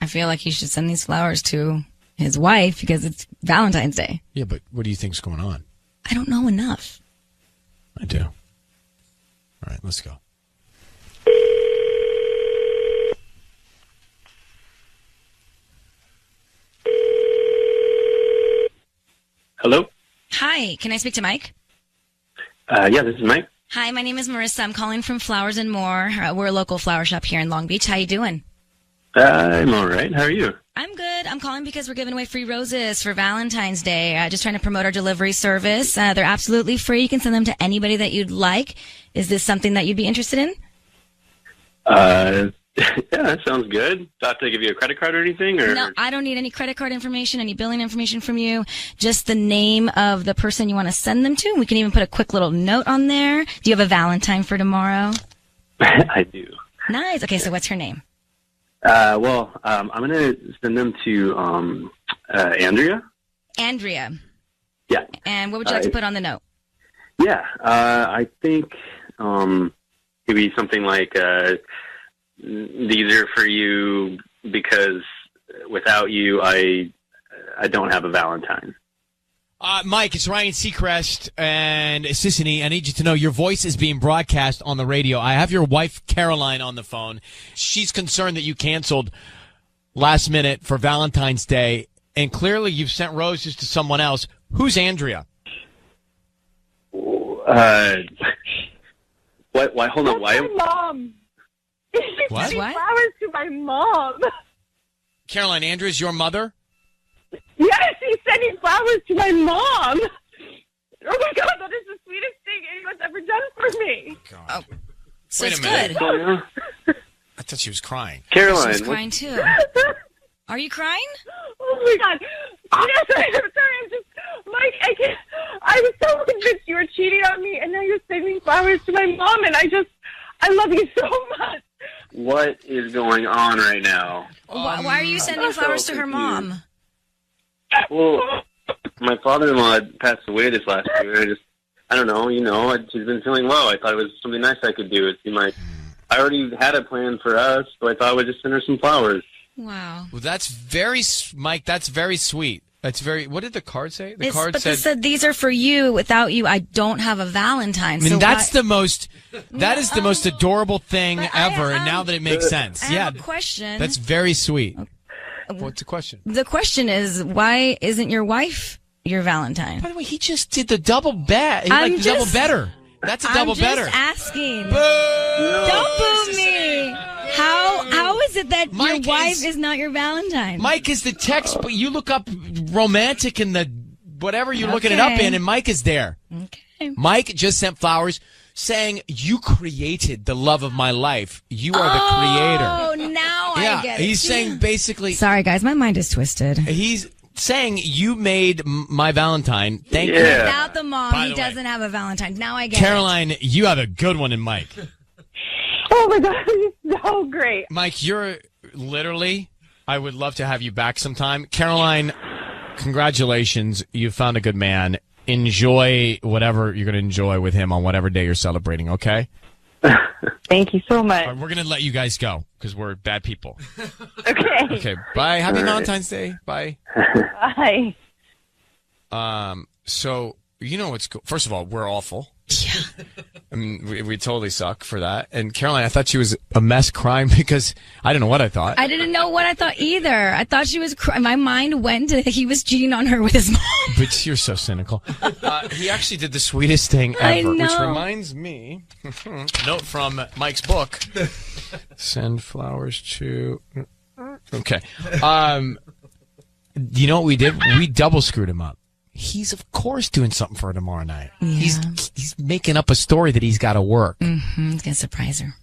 [SPEAKER 3] I feel like he should send these flowers to his wife because it's Valentine's Day.
[SPEAKER 1] Yeah, but what do you think's going on?
[SPEAKER 3] I don't know enough.
[SPEAKER 1] I do. All right, let's go.
[SPEAKER 17] Hello?
[SPEAKER 3] Hi, can I speak to Mike?
[SPEAKER 17] Yeah, this is Mike.
[SPEAKER 3] Hi, my name is Marissa. I'm calling from Flowers and More. We're a local flower shop here in Long Beach. How you doing?
[SPEAKER 17] I'm all right. How are you?
[SPEAKER 3] I'm good. I'm calling because we're giving away free roses for Valentine's Day. Just trying to promote our delivery service. They're absolutely free. You can send them to anybody that you'd like. Is this something that you'd be interested in?
[SPEAKER 17] Yeah, that sounds good. Do I have to give you a credit card or anything? Or?
[SPEAKER 3] No, I don't need any credit card information, any billing information from you. Just the name of the person you want to send them to. We can even put a quick little note on there. Do you have a Valentine for tomorrow?
[SPEAKER 17] I do.
[SPEAKER 3] Nice. Okay, so what's her name?
[SPEAKER 17] Well, I'm going to send them to Andrea.
[SPEAKER 3] Andrea.
[SPEAKER 17] Yeah.
[SPEAKER 3] And what would you like to put on the note?
[SPEAKER 17] Yeah, I think maybe something like these are for you because without you, I don't have a Valentine.
[SPEAKER 1] Mike, it's Ryan Seacrest and Sissany. I need you to know your voice is being broadcast on the radio. I have your wife, Caroline, on the phone. She's concerned that you canceled last minute for Valentine's Day, and clearly you've sent roses to someone else. Who's Andrea?
[SPEAKER 17] What? Why? Hold on. Why?
[SPEAKER 8] My mom. She's
[SPEAKER 1] What?
[SPEAKER 8] sending flowers to my mom.
[SPEAKER 1] Caroline, Andrea's your mother?
[SPEAKER 8] Yes, she's sending flowers to my mom. Oh my God, that is the sweetest thing anyone's ever done for me.
[SPEAKER 1] God.
[SPEAKER 3] So
[SPEAKER 1] Wait
[SPEAKER 3] it's
[SPEAKER 1] a minute.
[SPEAKER 3] good.
[SPEAKER 1] I thought she was crying.
[SPEAKER 17] Caroline.
[SPEAKER 3] She's crying too. Are you crying?
[SPEAKER 8] Oh my God. Yes, I'm sorry. I'm just, Mike, I was so convinced you were cheating on me, and now you're sending flowers to my mom, and I love you so much.
[SPEAKER 17] What is going on right now?
[SPEAKER 3] Why are you sending flowers to her mom?
[SPEAKER 17] Well, my father-in-law passed away this last year. I don't know, she's been feeling low. I thought it was something nice I could do. It seemed like I already had a plan for us, so I thought I would just send her some flowers.
[SPEAKER 3] Wow.
[SPEAKER 1] Well, Mike, that's very sweet. That's very, what did the card say? The card
[SPEAKER 3] It said, these are for you. Without you, I don't have a Valentine.
[SPEAKER 1] I mean,
[SPEAKER 3] so
[SPEAKER 1] that is the most adorable thing ever, and now that it makes sense.
[SPEAKER 3] I have a question.
[SPEAKER 1] That's very sweet. What's the question?
[SPEAKER 3] The question is, why isn't your wife your Valentine?
[SPEAKER 1] By the way, he just did the double bet. Double better. That's a double better.
[SPEAKER 3] I'm just asking.
[SPEAKER 1] Boo!
[SPEAKER 3] Don't boo me. How is it that your wife is not your Valentine?
[SPEAKER 1] Mike is the text, but you look up romantic in the whatever you're looking it up in, and Mike is there.
[SPEAKER 3] Okay.
[SPEAKER 1] Mike just sent flowers saying, you created the love of my life. You are the creator.
[SPEAKER 3] Oh, now I get it.
[SPEAKER 1] He's saying basically...
[SPEAKER 3] Sorry, guys. My mind is twisted.
[SPEAKER 1] He's saying you made my Valentine. Thank you.
[SPEAKER 3] Without the mom,
[SPEAKER 1] By
[SPEAKER 3] he
[SPEAKER 1] the way,
[SPEAKER 3] doesn't have a Valentine. Now I get
[SPEAKER 1] Caroline, you have a good one in Mike.
[SPEAKER 8] Oh my God, he's so great.
[SPEAKER 1] Mike, you're literally... I would love to have you back sometime. Caroline, congratulations. You found a good man. Enjoy whatever you're going to enjoy with him on whatever day you're celebrating, okay?
[SPEAKER 6] Thank you so much.
[SPEAKER 1] We're going to let you guys go because we're bad people.
[SPEAKER 6] Okay.
[SPEAKER 1] Okay, bye. Happy Valentine's Day. Bye.
[SPEAKER 6] Bye.
[SPEAKER 1] So, you know what's cool. First of all, we're awful.
[SPEAKER 3] Yeah.
[SPEAKER 1] I mean, we totally suck for that. And Caroline, I thought she was a mess crying because I don't know what I thought.
[SPEAKER 3] I didn't know what I thought either. I thought she was my mind went to he was cheating on her with his mom.
[SPEAKER 1] But you're so cynical. He actually did the sweetest thing
[SPEAKER 3] I
[SPEAKER 1] ever,
[SPEAKER 3] know.
[SPEAKER 1] which reminds me, note from Mike's book, send flowers to... Okay. You know what we did? We double screwed him up. He's, of course, doing something for her tomorrow night.
[SPEAKER 3] Yeah.
[SPEAKER 1] He's making up a story that he's got to work.
[SPEAKER 3] Mm-hmm. He's going to surprise her.